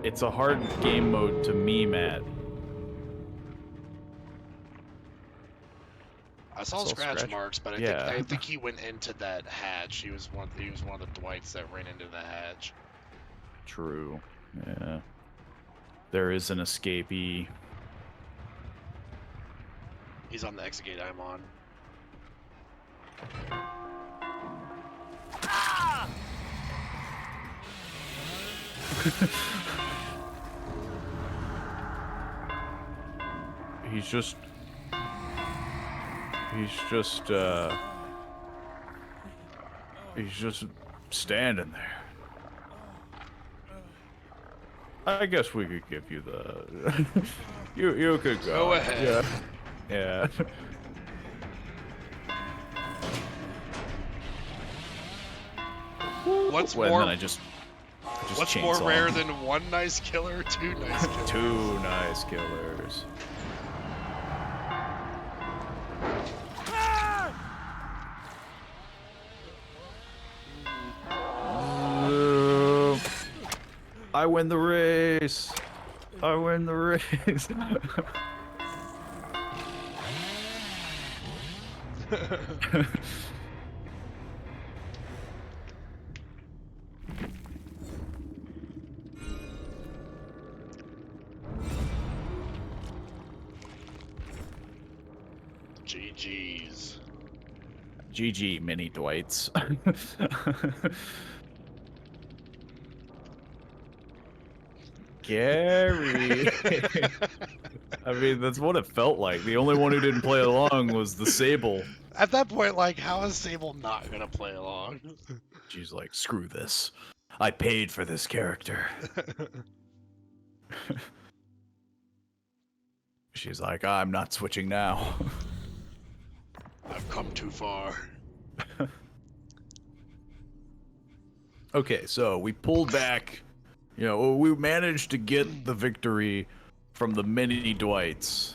S2: it's a hard game mode to meme at.
S1: I saw scratch marks, but
S2: Yeah.
S1: I think he went into that hatch. He was one of the Dwights that ran into the hatch.
S2: True. Yeah. There is an escapee.
S1: He's on the exit gate I'm on.
S2: He's just standing there. I guess we could give you the you could go.
S1: Go ahead.
S2: Yeah.
S1: What's
S2: Well,
S1: more?
S2: then I just
S1: What's more
S2: chainsaw
S1: rare
S2: him.
S1: than one nice killer, two nice killers?
S2: Two nice killers. I win the race. I win the race.
S1: GG's.
S2: GG, mini Dwights. Gary. I mean, that's what it felt like. The only one who didn't play along was the Sable.
S1: At that point, like, how is Sable not gonna play along?
S2: She's like, screw this. I paid for this character. She's like, I'm not switching now.
S1: I've come too far.
S2: Okay, so we pulled back. You know, we managed to get the victory from the mini Dwights.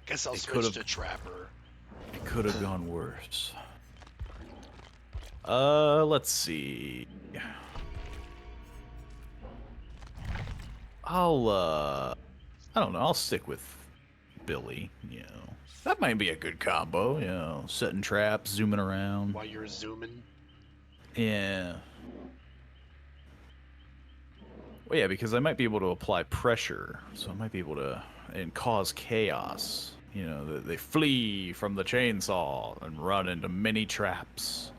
S1: Guess I'll
S2: It
S1: switch
S2: could've-
S1: to Trapper.
S2: It could have gone worse. Let's see. I don't know, I'll stick with Billy. You know, that might be a good combo. You know, setting traps, zooming around.
S1: while you're zooming.
S2: Yeah. Well, yeah, because I might be able to apply pressure, so I might be able to and cause chaos. You know, they flee from the chainsaw and run into many traps.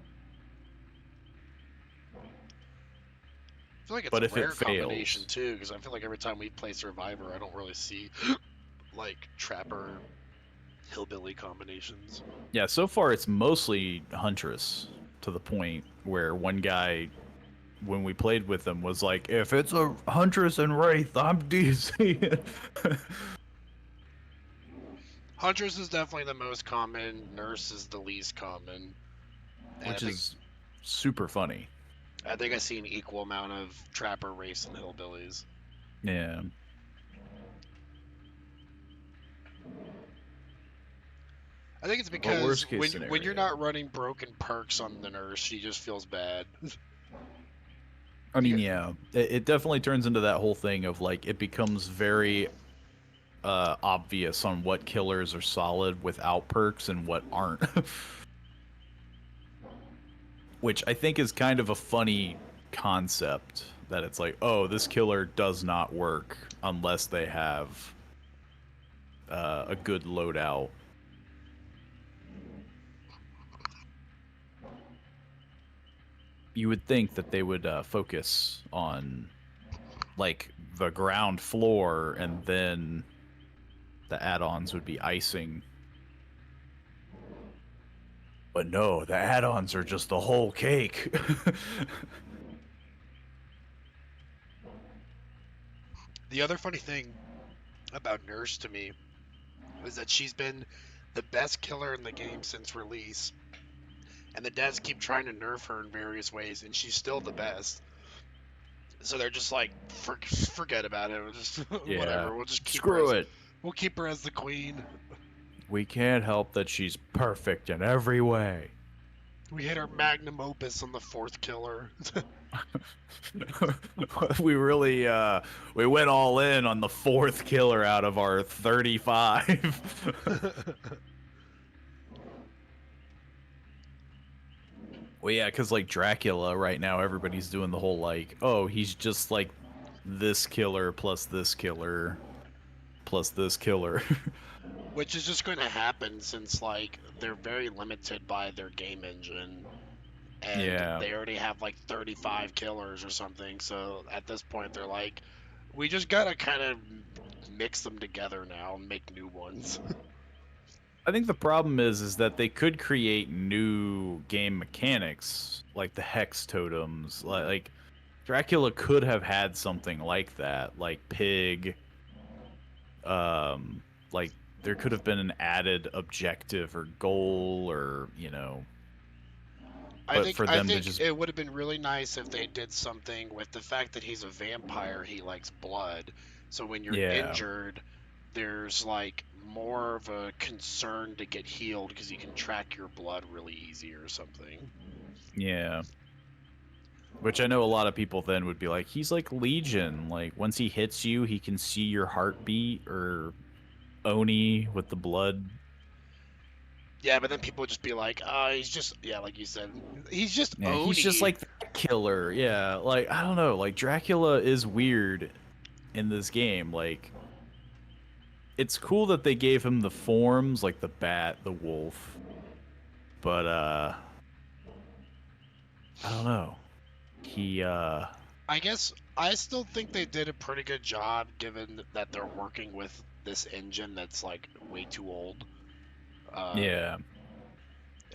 S1: I feel like it's
S2: But
S1: a
S2: if it
S1: rare combination
S2: fails,
S1: too, because I feel like every time we play Survivor, I don't really see like trapper hillbilly combinations.
S2: yeah, so far it's mostly Huntress to the point where one guy, when we played with him, was like, if it's a Huntress and Wraith, I'm DC.
S1: Huntress is definitely the most common. Nurse is the least common. And
S2: Which is super funny.
S1: I think I see an equal amount of trapper race and hillbillies.
S2: Yeah.
S1: I think it's
S2: But
S1: because
S2: worst case
S1: when you're
S2: scenario.
S1: not running broken perks on the nurse, she just feels bad.
S2: I mean,
S1: You-
S2: yeah, it definitely turns into that whole thing of like it becomes very obvious on what killers are solid without perks and what aren't. Which I think is kind of a funny concept that it's like, oh, this killer does not work unless they have a good loadout. You would think that they would focus on like the ground floor and then the add-ons would be icing. But no, the add-ons are just the whole cake.
S1: The other funny thing about Nurse to me is that she's been the best killer in the game since release, and the devs keep trying to nerf her in various ways, and she's still the best. So they're just like, forget about it. We'll just
S2: Yeah.
S1: whatever. We'll just keep her
S2: Screw
S1: as
S2: it.
S1: we'll keep her as the queen.
S2: We can't help that she's perfect in every way.
S1: We hit our magnum opus on the fourth killer.
S2: We really we went all in on the fourth killer out of our 35. Well, yeah, because like Dracula right now, everybody's doing the whole like, oh, he's just like this killer plus this killer plus this killer.
S1: Which is just going to happen since like they're very limited by their game engine, and
S2: Yeah.
S1: they already have like 35 killers or something. So at this point, they're like, we just gotta kind of mix them together now and make new ones.
S2: I think the problem is that they could create new game mechanics like the hex totems. Like Dracula could have had something like that, like pig. Like there could have been an added objective or goal, or you know. But for
S1: I
S2: them to
S1: think
S2: just
S1: it would have been really nice if they did something with the fact that he's a vampire. He likes blood, so when you're
S2: yeah,
S1: injured, there's like more of a concern to get healed because you can track your blood really easy or something.
S2: yeah. Which I know a lot of people then would be like, he's like Legion. Like once he hits you, he can see your heartbeat, or Oni with the blood.
S1: Yeah, but then people would just be like, he's just, yeah, like you said, he's just
S2: Yeah, he's just
S1: Oni.
S2: like the killer. Yeah, like I don't know. Like Dracula is weird in this game. Like it's cool that they gave him the forms, like the bat, the wolf. But I don't know. He
S1: I guess I still think they did a pretty good job given that they're working with this engine that's like way too old. Uh,
S2: yeah.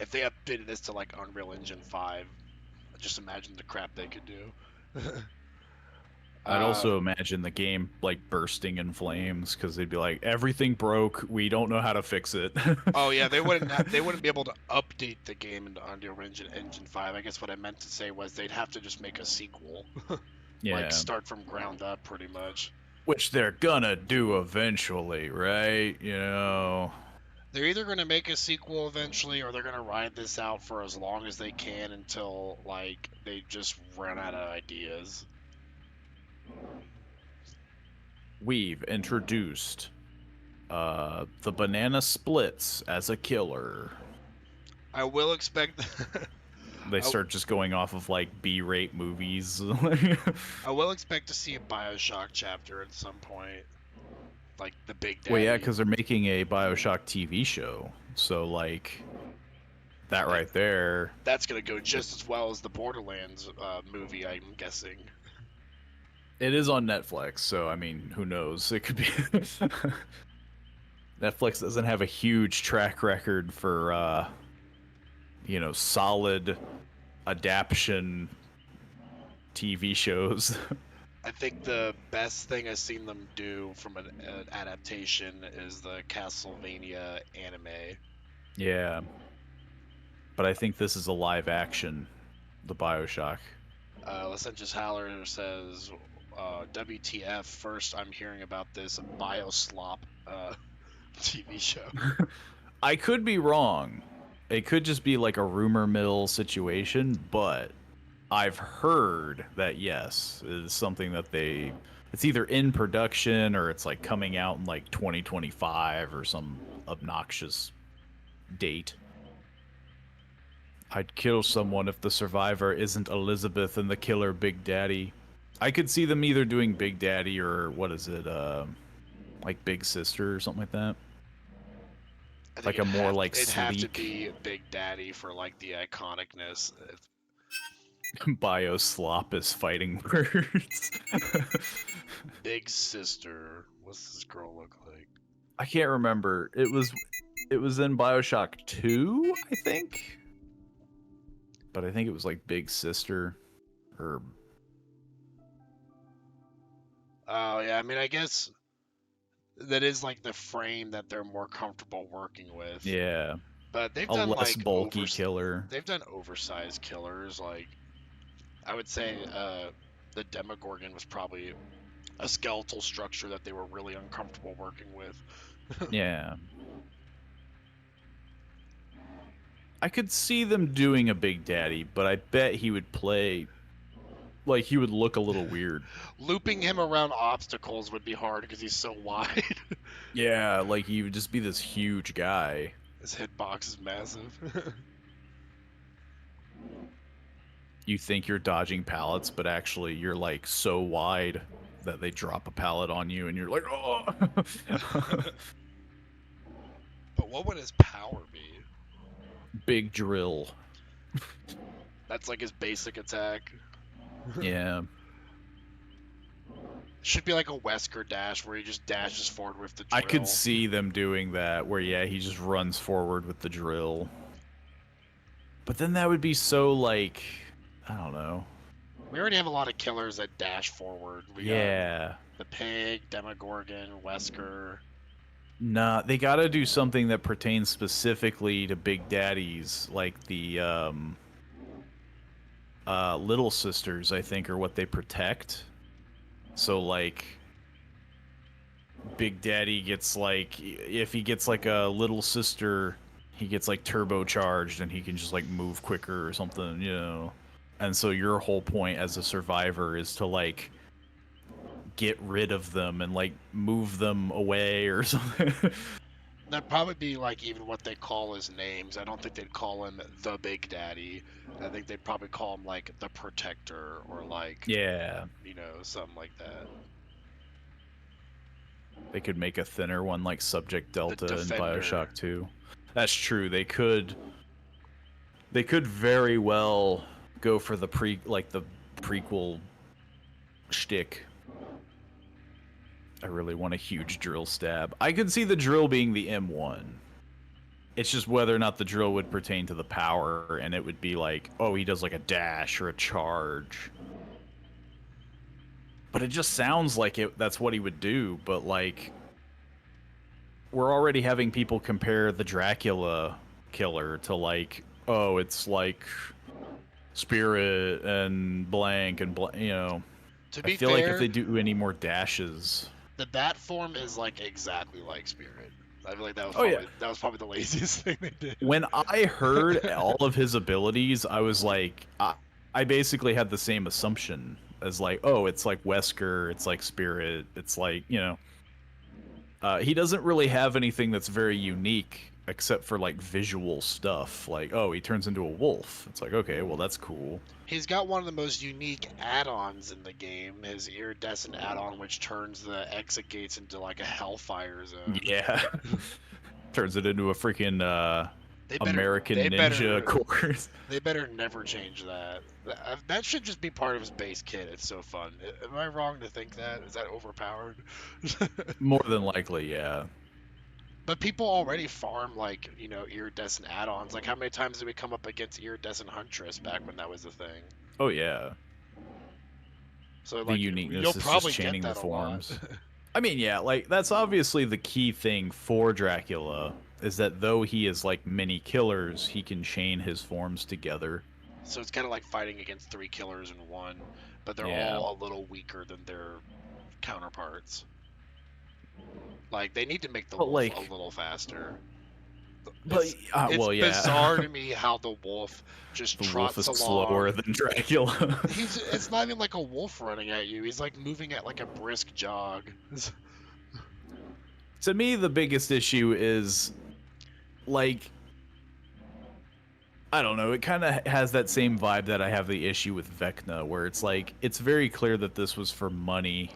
S1: if they updated this to like Unreal Engine 5, just imagine the crap they could do.
S2: I'd
S1: uh,
S2: also imagine the game like bursting in flames because they'd be like, everything broke. We don't know how to fix it.
S1: oh yeah, they wouldn't be able to update the game into Unreal Engine 5. I guess what I meant to say was they'd have to just make a sequel, like
S2: Yeah.
S1: start from ground up pretty much.
S2: Which they're gonna do eventually, right? You know.
S1: They're either going to make a sequel eventually or they're going to ride this out for as long as they can until like they just run out of ideas.
S2: We've introduced The banana splits as a killer.
S1: I will expect.
S2: They
S1: I,
S2: start just going off of like B-rate movies.
S1: I will expect to see a Bioshock chapter at some point, like the Big
S2: Well, yeah,
S1: Daddy.
S2: because they're making a Bioshock TV show. So, like, that
S1: That
S2: right there.
S1: that's gonna go just as well as the Borderlands movie, I'm guessing.
S2: It is on Netflix, so, I mean, who knows? It could be. Netflix doesn't have a huge track record for, solid adaptation TV shows.
S1: I think the best thing I've seen them do from an adaptation is the Castlevania anime.
S2: Yeah. But I think this is a live action, the Bioshock.
S1: Licentious Howler says, WTF, first I'm hearing about this Bioslop TV show.
S2: I could be wrong. It could just be like a rumor mill situation, but I've heard that yes, is something that it's either in production or it's like coming out in like 2025 or some obnoxious date. I'd kill someone if the survivor isn't Elizabeth and the killer Big Daddy. I could see them either doing Big Daddy or what is it, like Big Sister or something like that.
S1: I think
S2: Like a more like
S1: it'd have to
S2: sleek
S1: be Big Daddy for like the iconicness.
S2: bio slop is fighting words.
S1: Big Sister. What's this girl look like?
S2: I can't remember. It was in BioShock 2, I think. But I think it was like Big Sister or
S1: Oh yeah, I mean I guess that is like the frame that they're more comfortable working with.
S2: yeah,
S1: But they've
S2: a
S1: done
S2: less
S1: like
S2: bulky killer.
S1: they've done oversized killers. Like I would say, the Demogorgon was probably a skeletal structure that they were really uncomfortable working with.
S2: Yeah. I could see them doing a Big Daddy, but I bet he would play like he would look a little weird.
S1: Looping him around obstacles would be hard because he's so wide.
S2: Yeah, like he would just be this huge guy.
S1: His hitbox is massive.
S2: You think you're dodging pallets, but actually you're like so wide that they drop a pallet on you and you're like, oh.
S1: But what would his power be?
S2: Big drill.
S1: That's like his basic attack.
S2: Yeah.
S1: Should be like a Wesker dash where he just dashes forward with the drill.
S2: I could see them doing that where, yeah, he just runs forward with the drill. But then that would be so, like, I don't know.
S1: We already have a lot of killers that dash forward. We got the Pig, Demogorgon, Wesker.
S2: Nah, they gotta do something that pertains specifically to Big Daddies, like the Little Sisters, I think, are what they protect. So, like, Big Daddy gets, like, if he gets, like, a Little Sister, he gets, like, turbocharged and he can just, like, move quicker or something, you know? And so your whole point as a survivor is to, like, get rid of them and, like, move them away or something.
S1: That'd probably be, like, even what they call his names. I don't think they'd call him the Big Daddy. I think they'd probably call him, like, the Protector or, like,
S2: Yeah.
S1: you know, something like that.
S2: They could make a thinner one like Subject Delta in
S1: Defender.
S2: BioShock 2. That's true. They could very well go for the prequel shtick. I really want a huge drill stab. I could see the drill being the M1. It's just whether or not the drill would pertain to the power, and it would be like, oh, he does like a dash or a charge. But it just sounds like that's what he would do, but like we're already having people compare the Dracula killer to like, oh, it's like Spirit and blank and you know.
S1: To be
S2: I feel
S1: fair,
S2: like if they do any more dashes,
S1: the bat form is like exactly like Spirit. I feel like that was probably the laziest thing they did.
S2: When I heard all of his abilities, I was like, I basically had the same assumption as like, oh, it's like Wesker, it's like Spirit, it's like, you know. He doesn't really have anything that's very unique except for like visual stuff. Like, oh, he turns into a wolf. It's like, okay, well that's cool.
S1: He's got one of the most unique add-ons in the game, his iridescent add-on, which turns the exit gates into like a hellfire zone.
S2: Yeah. Turns it into a freaking
S1: They
S2: American Ninja course.
S1: They better never change that. That should just be part of his base kit. It's so fun. Am I wrong to think that? Is that overpowered?
S2: More than likely, yeah.
S1: But people already farm, like, iridescent add-ons. Like, how many times did we come up against iridescent huntress back when that was a thing?
S2: Oh yeah.
S1: So,
S2: The
S1: like,
S2: uniqueness
S1: you'll
S2: is
S1: probably
S2: just chaining
S1: get
S2: the
S1: that a lot.
S2: forms. I mean, yeah, like that's obviously the key thing for Dracula is that though he is like many killers, he can chain his forms together.
S1: So it's kind of like fighting against 3 killers in one, but they're
S2: Yeah.
S1: all a little weaker than their counterparts. Like, they need to make the
S2: But,
S1: wolf
S2: like-
S1: a little faster.
S2: But
S1: It's
S2: well, yeah.
S1: bizarre to me how the wolf just
S2: The
S1: trots
S2: wolf is
S1: along.
S2: slower than Dracula.
S1: It's not even like a wolf running at you. He's like moving at like a brisk jog.
S2: To me, the biggest issue is, like, I don't know, it kind of has that same vibe that I have the issue with Vecna, where it's like, it's very clear that this was for money,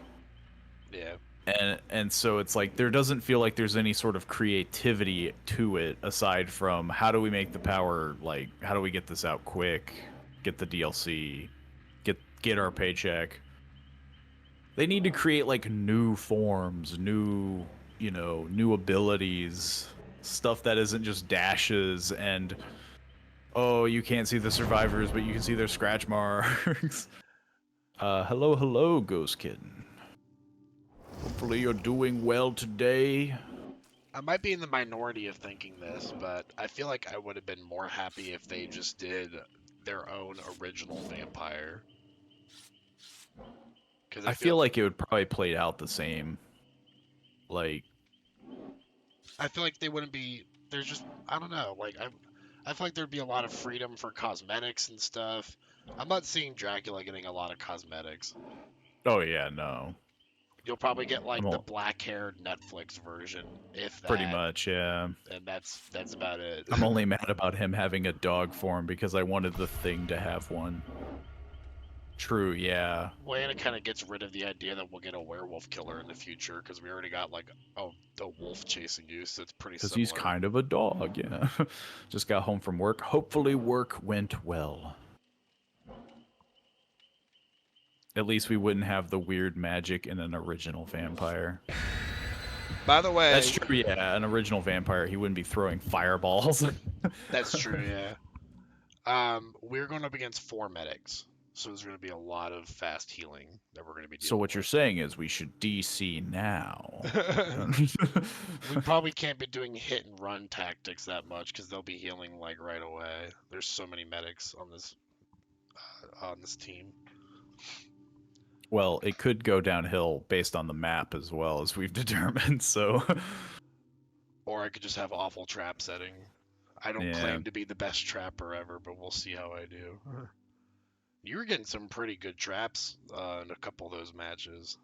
S1: Yeah.
S2: and so it's like, there doesn't feel like there's any sort of creativity to it, aside from, how do we make the power, like, how do we get this out quick, get the DLC, get our paycheck. They need to create, like, new forms, new abilities, stuff that isn't just dashes and, oh, you can't see the survivors, but you can see their scratch marks. Hello, Ghost Kitten. Hopefully you're doing well today.
S1: I might be in the minority of thinking this, but I feel like I would have been more happy if they just did their own original vampire. Because
S2: I feel like it would probably play out the same. Like,
S1: I feel like they wouldn't be. There's just, I don't know. Like, I feel like there'd be a lot of freedom for cosmetics and stuff. I'm not seeing Dracula getting a lot of cosmetics.
S2: oh yeah, no.
S1: You'll probably get like
S2: I'm
S1: the
S2: all-
S1: black-haired Netflix version, if that.
S2: Pretty much, yeah.
S1: And that's about it.
S2: I'm only mad about him having a dog form because I wanted the Thing to have one. True, yeah.
S1: Well, and it kind of gets rid of the idea that we'll get a werewolf killer in the future because we already got like a wolf chasing you, so it's pretty
S2: Because
S1: similar.
S2: he's kind of a dog, yeah. Just got home from work. Hopefully work went well. At least we wouldn't have the weird magic in an original vampire.
S1: By the way,
S2: That's true, yeah. An original vampire, he wouldn't be throwing fireballs.
S1: That's true, yeah. We're going up against 4 medics, so there's going to be a lot of fast healing that we're going to be dealing
S2: So what you're saying is we should DC now.
S1: We probably can't be doing hit and run tactics that much because they'll be healing like right away. There's so many medics on this team.
S2: Well, it could go downhill based on the map as well, as we've determined, so...
S1: Or I could just have awful trap setting. I don't claim to be the best trapper ever, but we'll see how I do. You were getting some pretty good traps in a couple of those matches.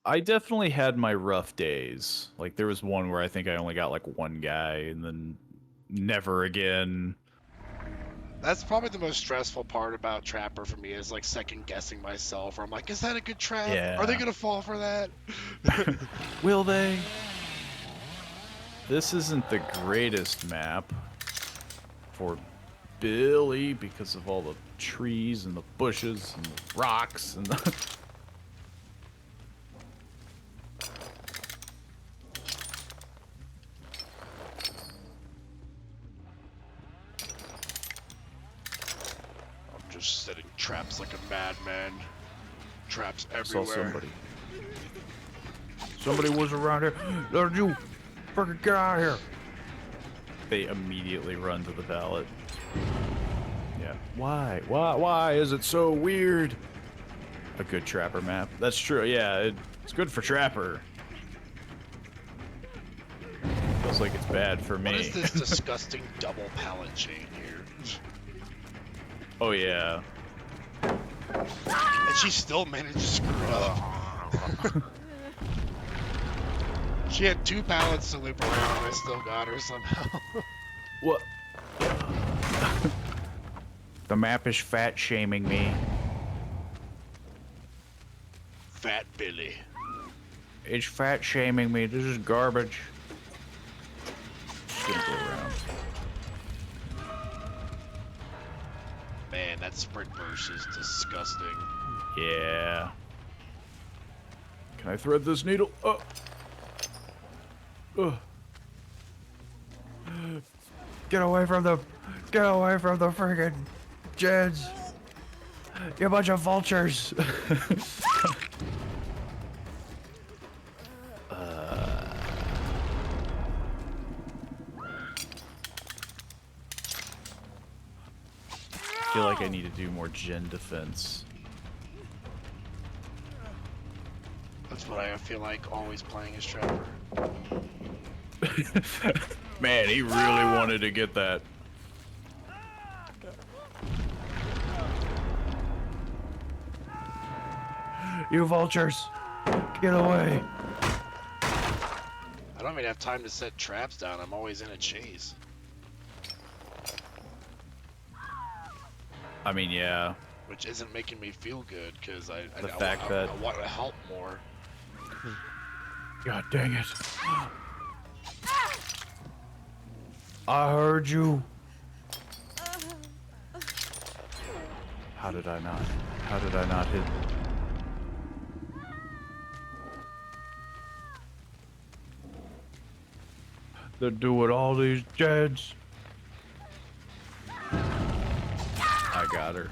S2: I definitely had my rough days. Like, there was one where I think I only got, like, one guy, and then never again.
S1: That's probably the most stressful part about Trapper for me is like second guessing myself. Where I'm like, is that a good trap?
S2: Yeah.
S1: Are they gonna fall for that?
S2: Will they? This isn't the greatest map for Billy because of all the trees and the bushes and the rocks and the...
S1: I'm just setting traps like a madman. Traps
S2: I
S1: everywhere.
S2: saw somebody. Somebody was around here. There's you. Fucking get out of here. They immediately run to the pallet. Yeah. Why? Why is it so weird? A good Trapper map. That's true. Yeah, it's good for Trapper. Feels like it's bad for me.
S1: What is this disgusting double pallet chain here?
S2: Oh yeah.
S1: And she still managed to screw it up. She had 2 pallets to loop around, and I still got her somehow.
S2: What? The map is fat shaming me.
S1: Fat Billy.
S2: It's fat shaming me. This is garbage. Just gonna go around.
S1: Man, that sprint burst is disgusting.
S2: Yeah. Can I thread this needle? Oh. Get away from the friggin' Jeds. You bunch of vultures. I feel like I need to do more gen defense.
S1: That's what I feel like always playing as Trevor.
S2: Man, he really wanted to get that. You vultures, get away.
S1: I don't even have time to set traps down. I'm always in a chase.
S2: I mean, yeah.
S1: Which isn't making me feel good, because I want to help more.
S2: God dang it. I heard you. How did I not hit? They're doing all these Jeds. I got her.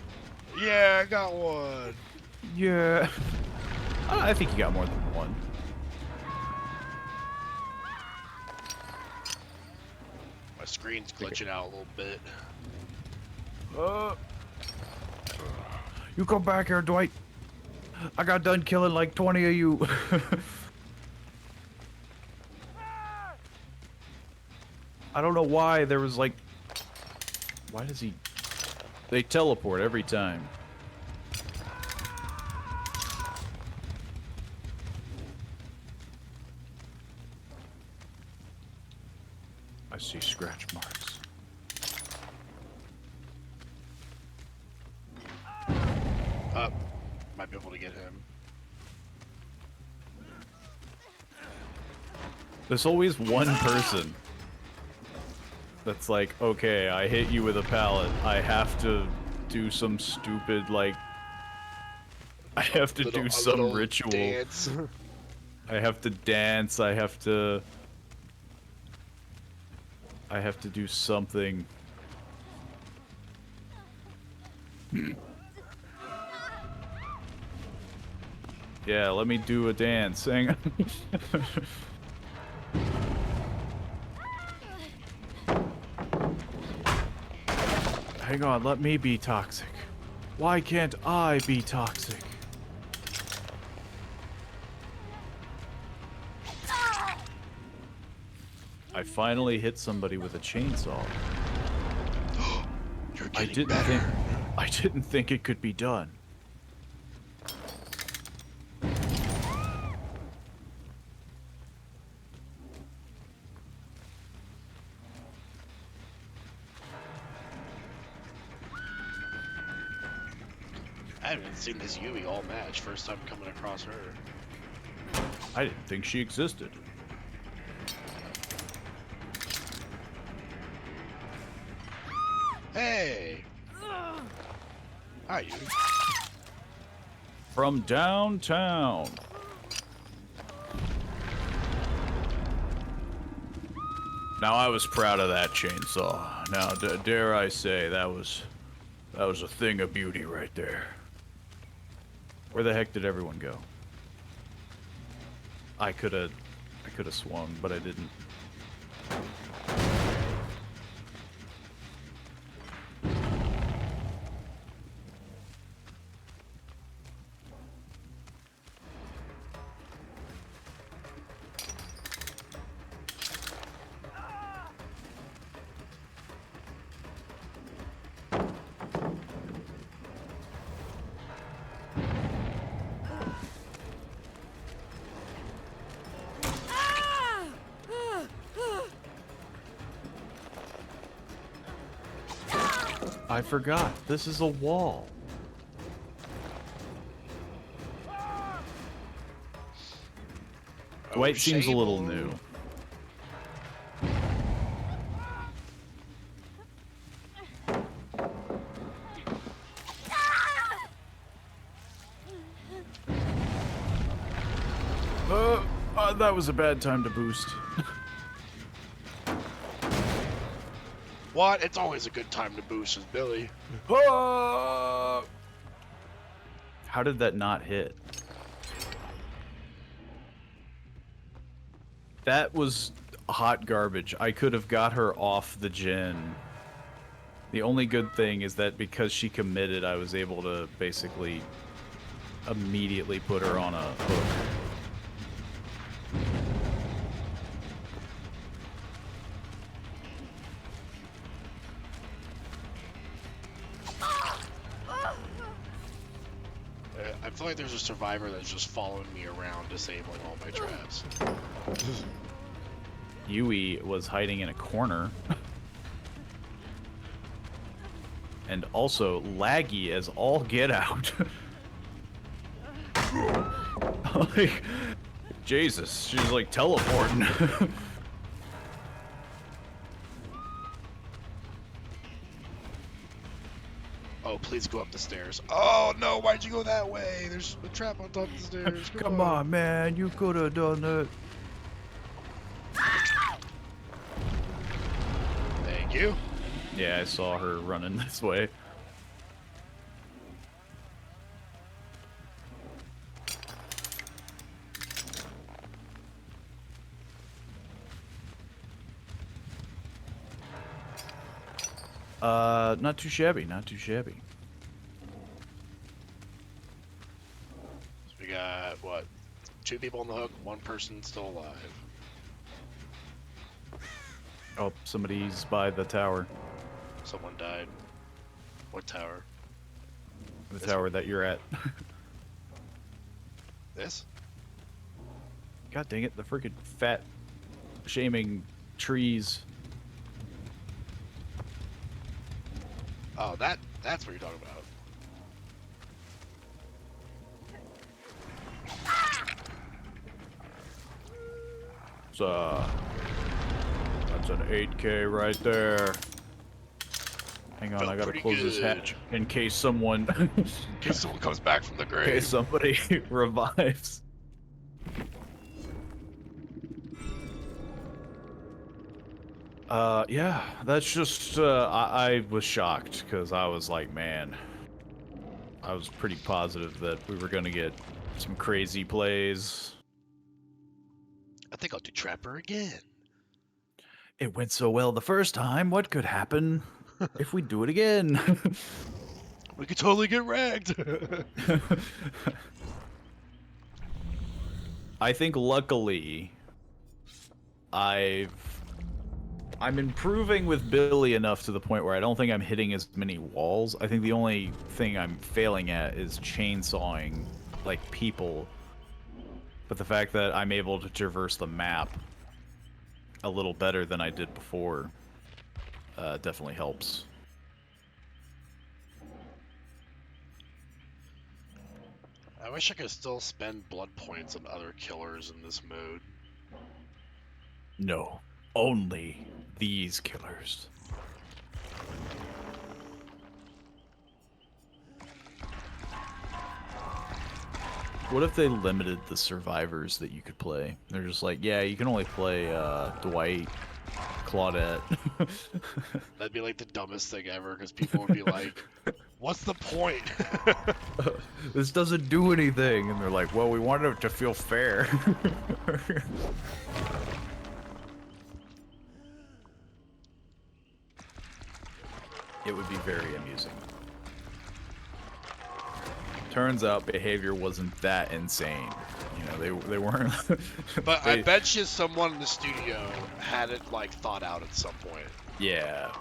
S1: Yeah, I got one.
S2: Yeah. I think you got more than one.
S1: My screen's glitching out a little bit.
S2: You come back here, Dwight. I got done killing like 20 of you. I don't know why there was like... Why does he... They teleport every time. I see scratch marks.
S1: Up. Might be able to get him.
S2: There's always one person that's like, okay, I hit you with a pallet. I have to do some stupid, like... I have to do some ritual.
S1: Dance.
S2: I have to dance, I have to do something. Yeah, let me do a dance. Hang on. Hang on, let me be toxic. Why can't I be toxic? I finally hit somebody with a chainsaw.
S1: You're
S2: I
S1: getting better.
S2: didn't think it could be done.
S1: I haven't seen this Yui all match. First time coming across her.
S2: I didn't think she existed.
S1: Hey! Hi, Yui.
S2: From downtown. Now I was proud of that chainsaw. Now dare I say that was a thing of beauty right there. Where the heck did everyone go? I could have swung, but I didn't. I forgot. This is a wall. Dwight seems a little new. That was a bad time to boost.
S1: What? It's always a good time to boost, as Billy.
S2: How did that not hit? That was hot garbage. I could have got her off the gen. The only good thing is that because she committed, I was able to basically immediately put her on a hook.
S1: I feel like there's a survivor that's just following me around, disabling all my traps.
S2: Yui was hiding in a corner. And also laggy as all get out. Like, Jesus, she's like teleporting.
S1: Oh, please go up the stairs. Oh no, why'd you go that way? There's a trap on top of the stairs.
S2: Come on, man, you could have done it.
S1: Thank you.
S2: Yeah, I saw her running this way. Not too shabby, not too shabby.
S1: So we got, what, 2 people on the hook, 1 person still alive.
S2: Oh, somebody's by the tower.
S1: Someone died. What tower?
S2: The tower that you're at.
S1: This?
S2: God dang it, the freaking fat, shaming trees.
S1: Oh, that's what you're talking about.
S2: That's an 8K right there. Hang on,
S1: Felt
S2: I gotta
S1: pretty
S2: close this
S1: good.
S2: hatch in case someone,
S1: In case someone comes back from the
S2: in
S1: grave.
S2: case somebody revives. Yeah, that's just, I was shocked, because I was like, man, I was pretty positive that we were gonna get some crazy plays.
S1: I think I'll do Trapper again.
S2: It went so well the first time, what could happen if we do it again?
S1: We could totally get wrecked.
S2: I think luckily I'm improving with Billy enough to the point where I don't think I'm hitting as many walls. I think the only thing I'm failing at is chainsawing, like, people. But the fact that I'm able to traverse the map a little better than I did before definitely helps.
S1: I wish I could still spend blood points on other killers in this mode.
S2: No, only these killers. What if they limited the survivors that you could play? They're just like, yeah, you can only play Dwight, Claudette.
S1: That'd be like the dumbest thing ever, because people would be like, what's the point?
S2: This doesn't do anything. And they're like, well, we wanted it to feel fair. It would be very amusing. Turns out behavior wasn't that insane. You know, they weren't.
S1: But I bet you someone in the studio had it, like, thought out at some point.
S2: Yeah.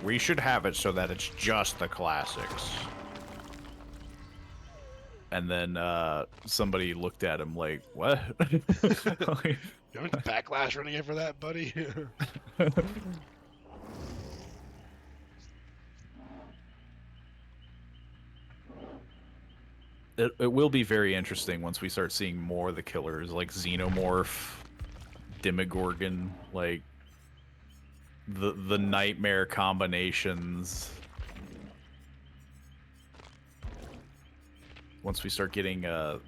S2: We should have it so that it's just the classics. And then somebody looked at him like, what?
S1: You know how much backlash running in for that, buddy?
S2: it will be very interesting once we start seeing more of the killers, like Xenomorph, Demogorgon, like the nightmare combinations. Once we start getting well,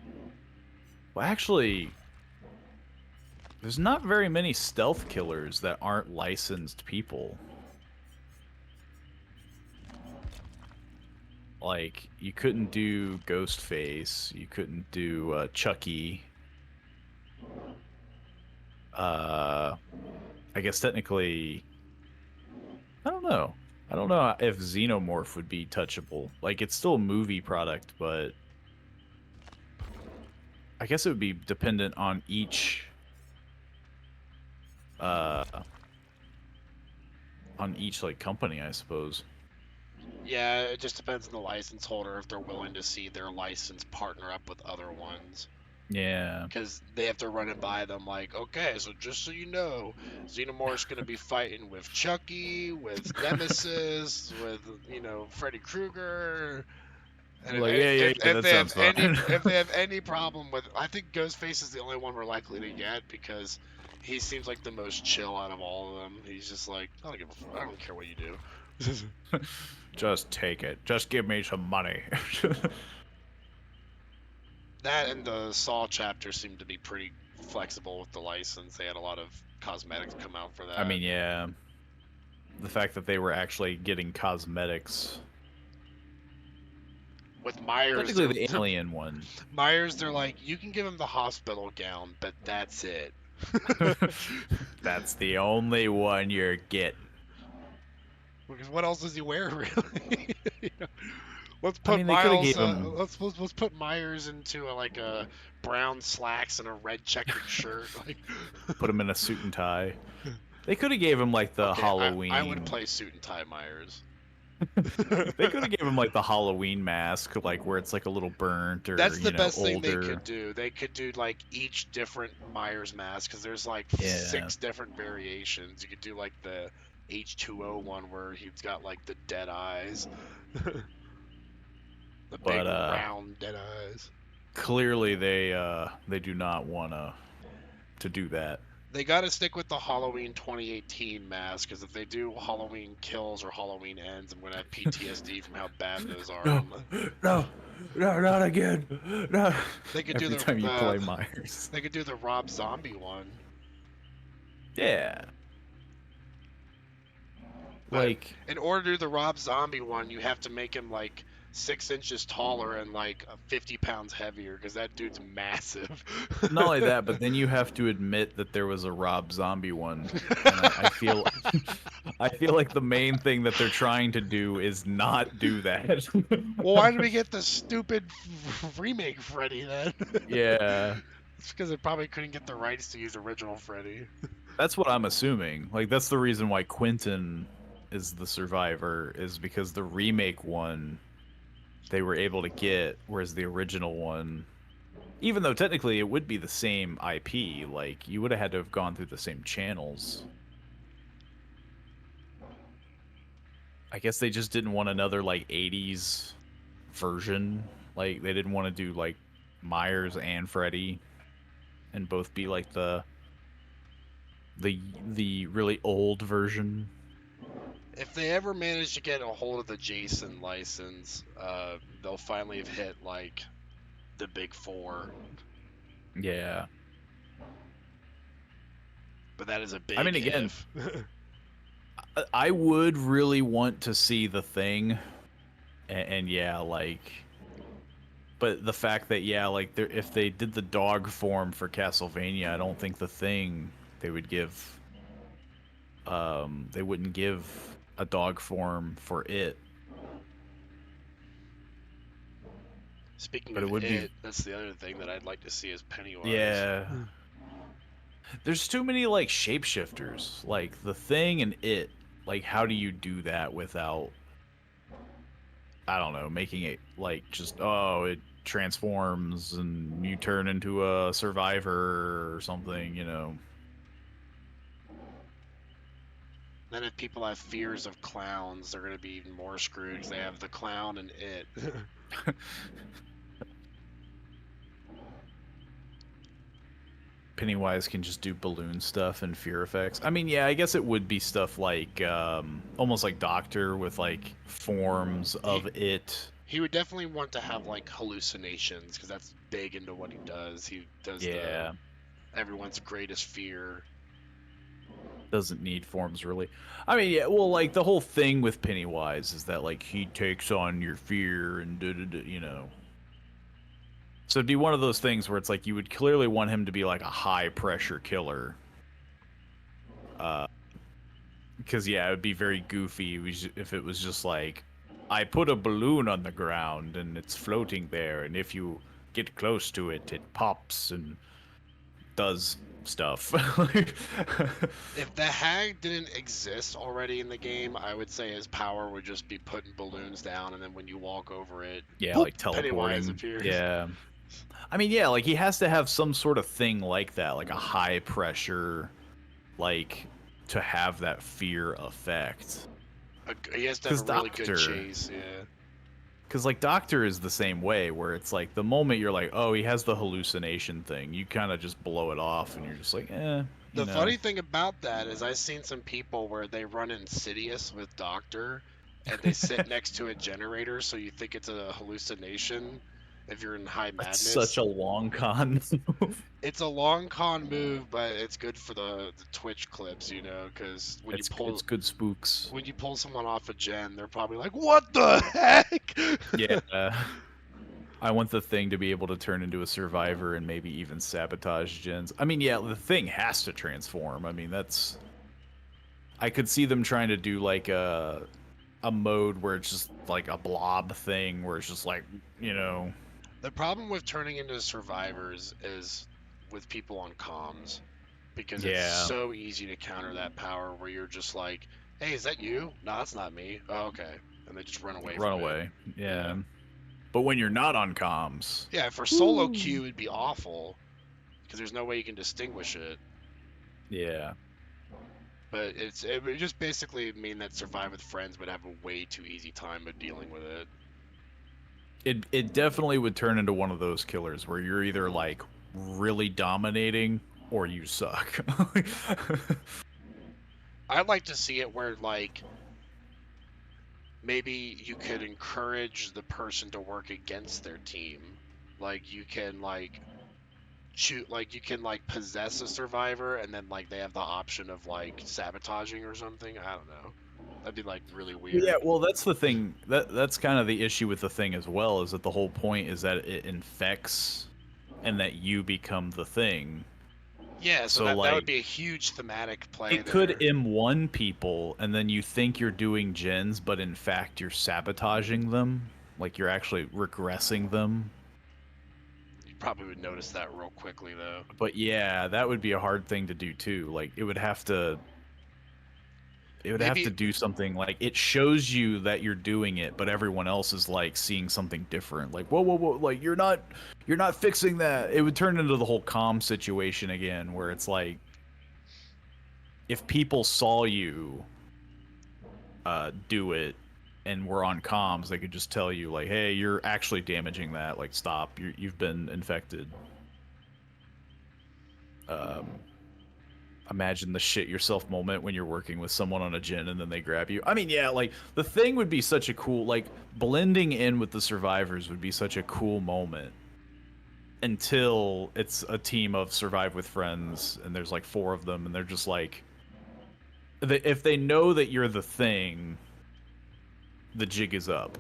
S2: actually, there's not very many stealth killers that aren't licensed people. Like, you couldn't do Ghostface, you couldn't do Chucky. I guess technically, I don't know. I don't know if Xenomorph would be touchable. Like, it's still a movie product, but I guess it would be dependent uh, on each like company, I suppose.
S1: Yeah, it just depends on the license holder if they're willing to see their license partner up with other ones.
S2: Yeah.
S1: Because they have to run it by them, like, okay, so just so you know, Xenomorph's going to be fighting with Chucky, with Nemesis, with, Freddy Krueger. And
S2: Like, yeah,
S1: if
S2: that
S1: they have
S2: sounds
S1: any
S2: fun.
S1: if they have any problem with, I think Ghostface is the only one we're likely to get because he seems like the most chill out of all of them. He's just like, I don't care what you do.
S2: Just take it. Just give me some money.
S1: That and the Saw chapter seemed to be pretty flexible with the license. They had a lot of cosmetics come out for
S2: I
S1: that.
S2: mean, yeah. The fact that they were actually getting cosmetics.
S1: With Myers,
S2: Technically, the alien one.
S1: Myers, they're like, you can give him the hospital gown, but that's it.
S2: That's the only one you're getting.
S1: Because what else does he wear, really? Let's
S2: I
S1: put
S2: mean, they could have
S1: Miles.
S2: gave him
S1: Let's put Myers into a brown slacks and a red checkered shirt. Like,
S2: put him in a suit and tie. They could have gave him like the
S1: okay, I would
S2: Halloween.
S1: play suit and tie Myers.
S2: They could have gave him like the Halloween mask, like where it's like a little burnt or
S1: That's the best thing they
S2: older.
S1: could do. They could do like each different Myers mask because there's like
S2: Yeah.
S1: 6 different variations. You could do like the H2O one where he's got like the dead eyes, the big
S2: But
S1: round dead eyes.
S2: clearly they do not want to do that.
S1: They got to stick with the Halloween 2018 mask because if they do Halloween Kills or Halloween Ends, I'm gonna have PTSD from how bad those are.
S2: No, not again. No.
S1: They could
S2: Every
S1: do
S2: time you play Myers.
S1: They could do the Rob Zombie one.
S2: Yeah. Like,
S1: in order to do the Rob Zombie one, you have to make him like 6 inches taller and like 50 pounds heavier because that dude's massive.
S2: not only that, but then you have to admit that there was a Rob Zombie one. And I feel I feel like the main thing that they're trying to do is not do that.
S1: Well, why did we get the stupid remake Freddy then?
S2: Yeah.
S1: It's because they probably couldn't get the rights to use original Freddy.
S2: That's what I'm assuming. Like, that's the reason why Quentin is the survivor, is because the remake one they were able to get, whereas the original one, even though technically it would be the same IP, like, you would have had to have gone through the same channels. I guess they just didn't want another, like, 80s version. Like, they didn't want to do, like, Myers and Freddy and both be, like, the really old version.
S1: If they ever manage to get a hold of the Jason license, they'll finally have hit like the big 4.
S2: Yeah.
S1: But that is a big.
S2: I mean, again,
S1: if.
S2: I would really want to see The Thing, and yeah, like, but the fact that, yeah, like, if they did the dog form for Castlevania, I don't think The Thing they would give. They wouldn't give a dog form for it.
S1: Speaking
S2: But
S1: of
S2: it would
S1: it,
S2: be...
S1: that's the other thing that I'd like to see is Pennywise.
S2: Yeah. There's too many, like, shapeshifters. Like, The Thing and it. Like, how do you do that without, I don't know, making it, like, just, oh, it transforms and you turn into a survivor or something, you know?
S1: Then if people have fears of clowns, they're going to be even more screwed because they have the clown and it.
S2: Pennywise can just do balloon stuff and fear effects. I mean, yeah, I guess it would be stuff like almost like Doctor with like forms
S1: He
S2: of it.
S1: he would definitely want to have like hallucinations because that's big into what he does. He does the
S2: Yeah,
S1: everyone's greatest fear.
S2: doesn't need forms really. I mean, yeah, well, like the whole thing with Pennywise is that like he takes on your fear and you know. So it'd be one of those things where it's like you would clearly want him to be like a high pressure killer. Because yeah, it would be very goofy if it was just like, I put a balloon on the ground and it's floating there, and if you get close to it, it pops and does stuff.
S1: If the hag didn't exist already in the game, I would say his power would just be putting balloons down, and then when you walk over it,
S2: Yeah,
S1: boop,
S2: like
S1: Pennywise
S2: teleporting.
S1: appears.
S2: Yeah. I mean, yeah, like he has to have some sort of thing like that, like a high pressure, like to have that fear effect.
S1: He has to have
S2: Because
S1: a really good
S2: Doctor,
S1: chase, yeah.
S2: because like Doctor is the same way, where it's like the moment you're like, oh, he has the hallucination thing, you kind of just blow it off, and you're just like, you
S1: The
S2: know.
S1: funny thing about that is I've seen some people where they run Insidious with Doctor and they sit next to a generator so you think it's a hallucination if you're in high
S2: That's such
S1: madness.
S2: a long con move.
S1: It's a long con move, but it's good for the Twitch clips, because
S2: It's good spooks.
S1: when you pull someone off a gen, they're probably like, "What the heck?"
S2: Yeah. I want the thing to be able to turn into a survivor and maybe even sabotage gens. I mean, yeah, the thing has to transform. I mean, that's. I could see them trying to do like a mode where it's just like a blob thing, where it's just like, you know.
S1: The problem with turning into survivors is with people on comms because it's
S2: Yeah,
S1: so easy to counter that power where you're just like, "Hey, is that you? No, that's not me." Oh, okay, and they just run away
S2: run
S1: from it.
S2: away.
S1: Yeah,
S2: Yeah, but when you're not on comms,
S1: yeah. For solo
S2: woo.
S1: queue, it'd be awful because there's no way you can distinguish it.
S2: Yeah,
S1: But it would just basically mean that Survive with Friends would have a way too easy time of dealing with it.
S2: it definitely would turn into one of those killers where you're either like really dominating or you suck.
S1: I'd like to see it where like maybe you could encourage the person to work against their team. Like you can like shoot like you can like possess a survivor and then like they have the option of like sabotaging or something. I don't know. That'd be like really
S2: Yeah,
S1: weird.
S2: well, that's the thing. That's kind of the issue with the thing as well, is that the whole point is that it infects and that you become the thing.
S1: Yeah, so
S2: So
S1: that would
S2: like
S1: be a huge thematic play
S2: it could
S1: there.
S2: M1 people and then you think you're doing gens, but in fact you're sabotaging them. Like you're actually regressing them.
S1: You probably would notice that real quickly though.
S2: But yeah, that would be a hard thing to do too. Like it would have to
S1: Maybe
S2: do something like it shows you that you're doing it, but everyone else is like seeing something different. Like, whoa, whoa, whoa, like you're not fixing that. It would turn into the whole calm situation again, where it's like if people saw you do it and were on comms, they could just tell you like, hey, you're actually damaging that. Like, stop. You've been infected. Um, Imagine the shit yourself moment when you're working with someone on a gen and then they grab you. I mean, yeah, like the thing would be such a cool, like blending in with the survivors would be such a cool moment until it's a team of survive with friends and there's like four of them and they're just like, if they know that you're the thing, the jig is up.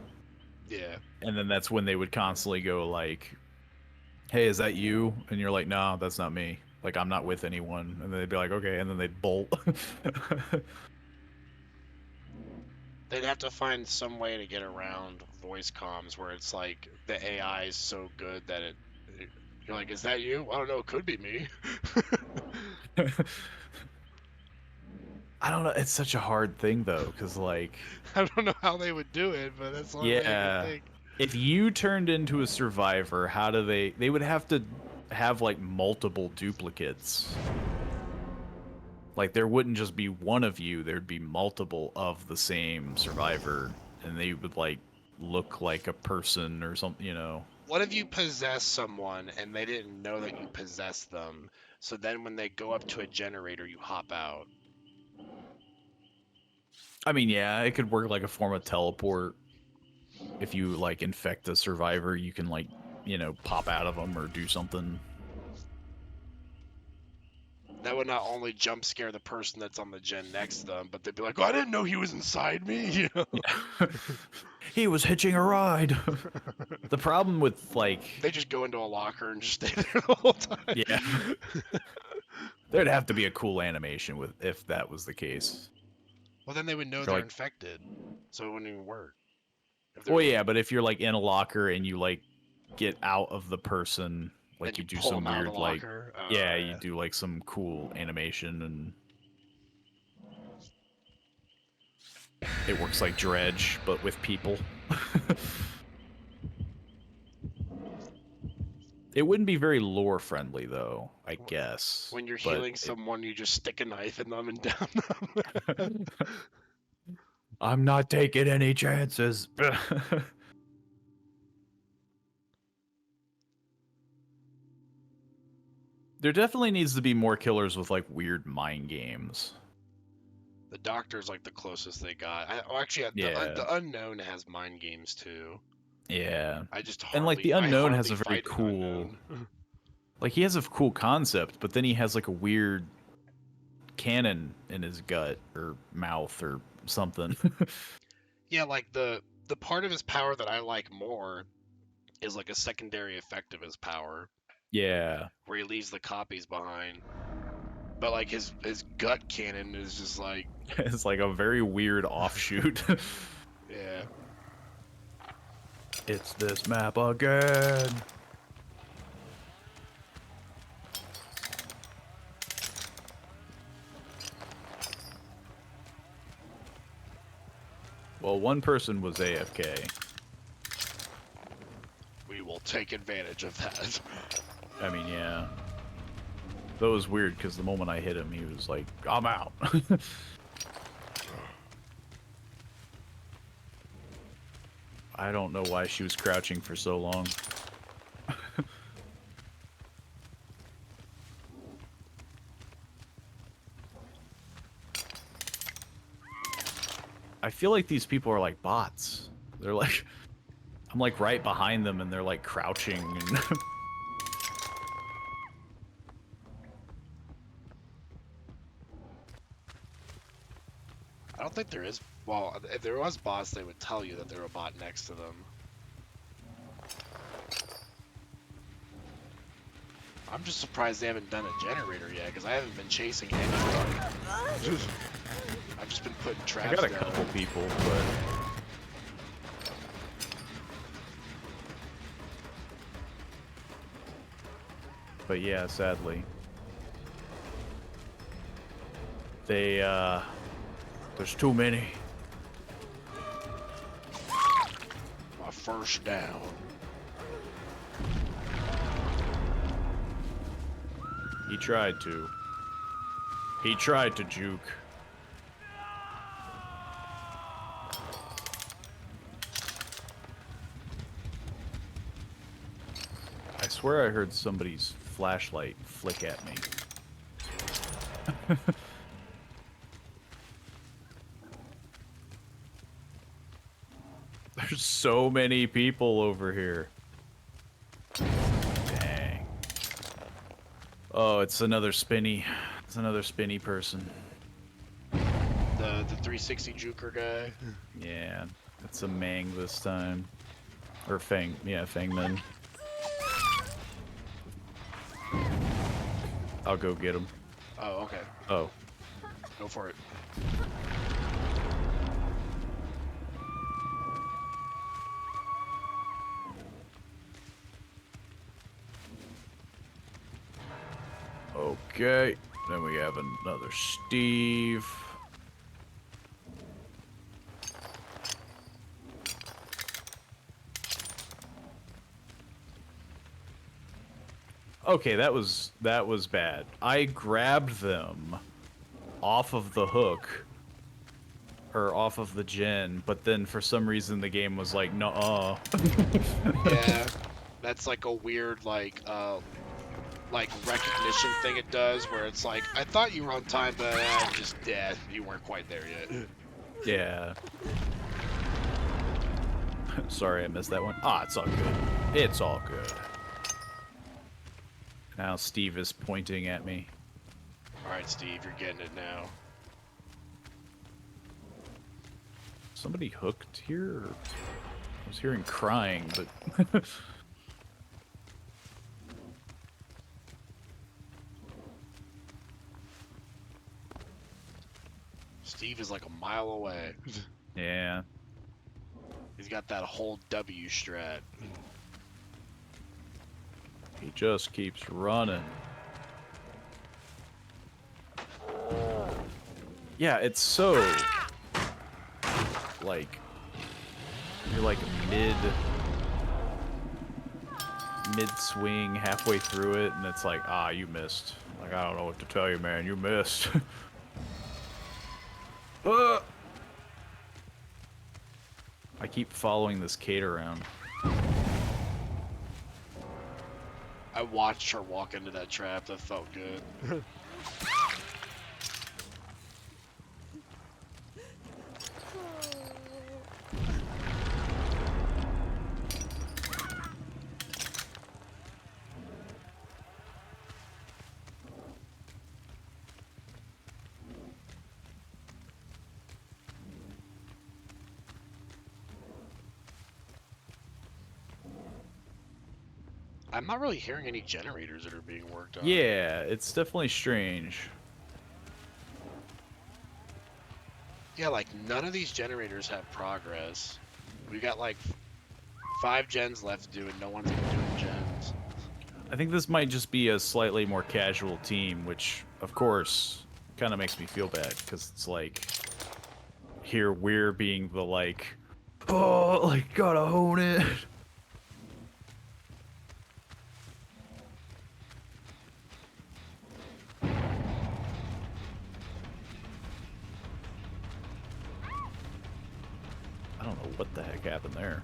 S1: yeah.
S2: And then that's when they would constantly go like, hey, is that you? And you're like, no, that's not me. Like, I'm not with anyone. And they'd be like, okay. And then they'd bolt.
S1: They'd have to find some way to get around voice comms where it's like the AI is so good that you're like, is that you? I don't know, it could be me.
S2: I don't know. It's such a hard thing, though, because, like,
S1: I don't know how they would do it, but that's the only way I can
S2: yeah.
S1: think.
S2: If you turned into a survivor, how do they... They would have to have, like, multiple duplicates. Like, there wouldn't just be one of you. There'd be multiple of the same survivor. And they would, like, look like a person or something, you know.
S1: What if you possess someone and they didn't know that you possessed them? So then when they go up to a generator, you hop out.
S2: I mean, yeah, it could work like a form of teleport. If you like infect a survivor, you can like, you know, pop out of them or do something.
S1: That would not only jump scare the person that's on the gen next to them, but they'd be like, "Oh, I didn't know he was inside me." You know?
S2: Yeah. He was hitching a ride. The problem with like,
S1: They just go into a locker and just stay there the whole time.
S2: yeah, there'd have to be a cool animation with if that was the case.
S1: Well, then they would know
S2: Or
S1: they're
S2: like,
S1: infected, so it wouldn't even work. If
S2: well,
S1: they're
S2: yeah, but if you're like in a locker and you like get out of the person,
S1: then
S2: like
S1: you
S2: you do
S1: pull
S2: some
S1: them out of
S2: weird
S1: the
S2: like,
S1: locker.
S2: yeah, you do like some cool animation and it works like Dredge, but with people. It wouldn't be very lore friendly, though, I guess.
S1: When you're
S2: But
S1: healing someone, you just stick a knife in them and down them.
S2: I'm not taking any chances. There definitely needs to be more killers with like weird mind games.
S1: The doctor's like the closest they got. Actually,
S2: Yeah.
S1: the unknown has mind games too.
S2: Yeah.
S1: I just
S2: And like the
S1: I
S2: unknown has
S1: hardly
S2: a very
S1: fight an
S2: cool,
S1: unknown.
S2: like he has a cool concept, but then he has like a weird cannon in his gut or mouth or something.
S1: Yeah, like the part of his power that I like more is like a secondary effect of his power,
S2: Yeah.
S1: where he leaves the copies behind. But like his gut cannon is just like,
S2: It's like a very weird offshoot.
S1: yeah.
S2: It's this map again. Well, one person was AFK.
S1: We will take advantage of that.
S2: I mean, yeah. That was weird because the moment I hit him, he was like, I'm out. I don't know why she was crouching for so long. I feel like these people are like bots. They're like, I'm like right behind them and they're like crouching and
S1: I don't think there is. Well, if there was bots, they would tell you that there were a bot next to them. I'm just surprised they haven't done a generator yet, because I haven't been chasing anyone. I've just been putting traps
S2: I got a
S1: down.
S2: couple people, but yeah, sadly. They, there's too many.
S1: My first down.
S2: He tried to. He tried to juke. I swear I heard somebody's flashlight flick at me. There's so many people over here. Dang. Oh, it's another spinny. It's another spinny person.
S1: The 360 juker guy.
S2: Yeah, it's a Mang this time. Or Fang. Yeah, Fangman. I'll go get him.
S1: Oh, okay.
S2: Oh.
S1: Go for it.
S2: Okay. Then we have another Steve. Okay, that was bad. I grabbed them off of the hook or off of the gen, but then for some reason the game was like, "Nuh-uh."
S1: Yeah. That's like a weird like recognition thing it does, where it's like, I thought you were on time, but I'm just dead. You weren't quite there yet.
S2: Yeah. Sorry, I missed that one. Ah, it's all good. It's all good. Now Steve is pointing at me.
S1: All right, Steve, you're getting it now.
S2: Somebody hooked here? Or... I was hearing crying, but...
S1: Steve is like a mile away.
S2: Yeah.
S1: He's got that whole W strat.
S2: He just keeps running. Yeah, it's so... like... You're like mid-swing, halfway through it, and it's like, ah, you missed. Like, I don't know what to tell you, man. You missed. I keep following this Kate around.
S1: I watched her walk into that trap. That felt good. I'm not really hearing any generators that are being worked on.
S2: Yeah, it's definitely strange.
S1: Yeah, like none of these generators have progress. We got like 5 gens left to do, and no one's been doing gens.
S2: I think this might just be a slightly more casual team, which, of course, kind of makes me feel bad, because it's like, here we're being the like, oh, like, gotta hone it. I don't know what the heck happened there.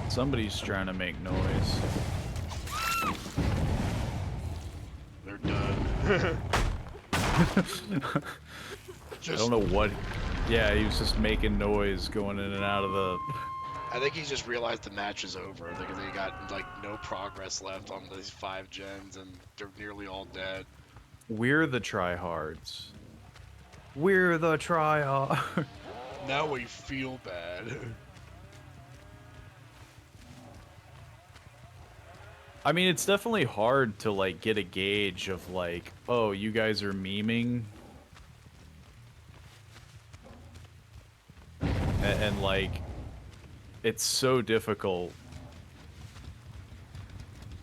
S2: Somebody's trying to make noise.
S1: They're done.
S2: I don't know what... Yeah, he was just making noise going in and out of the...
S1: I think he just realized the match is over. They got like no progress left on these 5 gens, and they're nearly all dead.
S2: We're the tryhards. We're the tryhard.
S1: Now we feel bad.
S2: I mean, it's definitely hard to like get a gauge of like, oh, you guys are memeing. And like, it's so difficult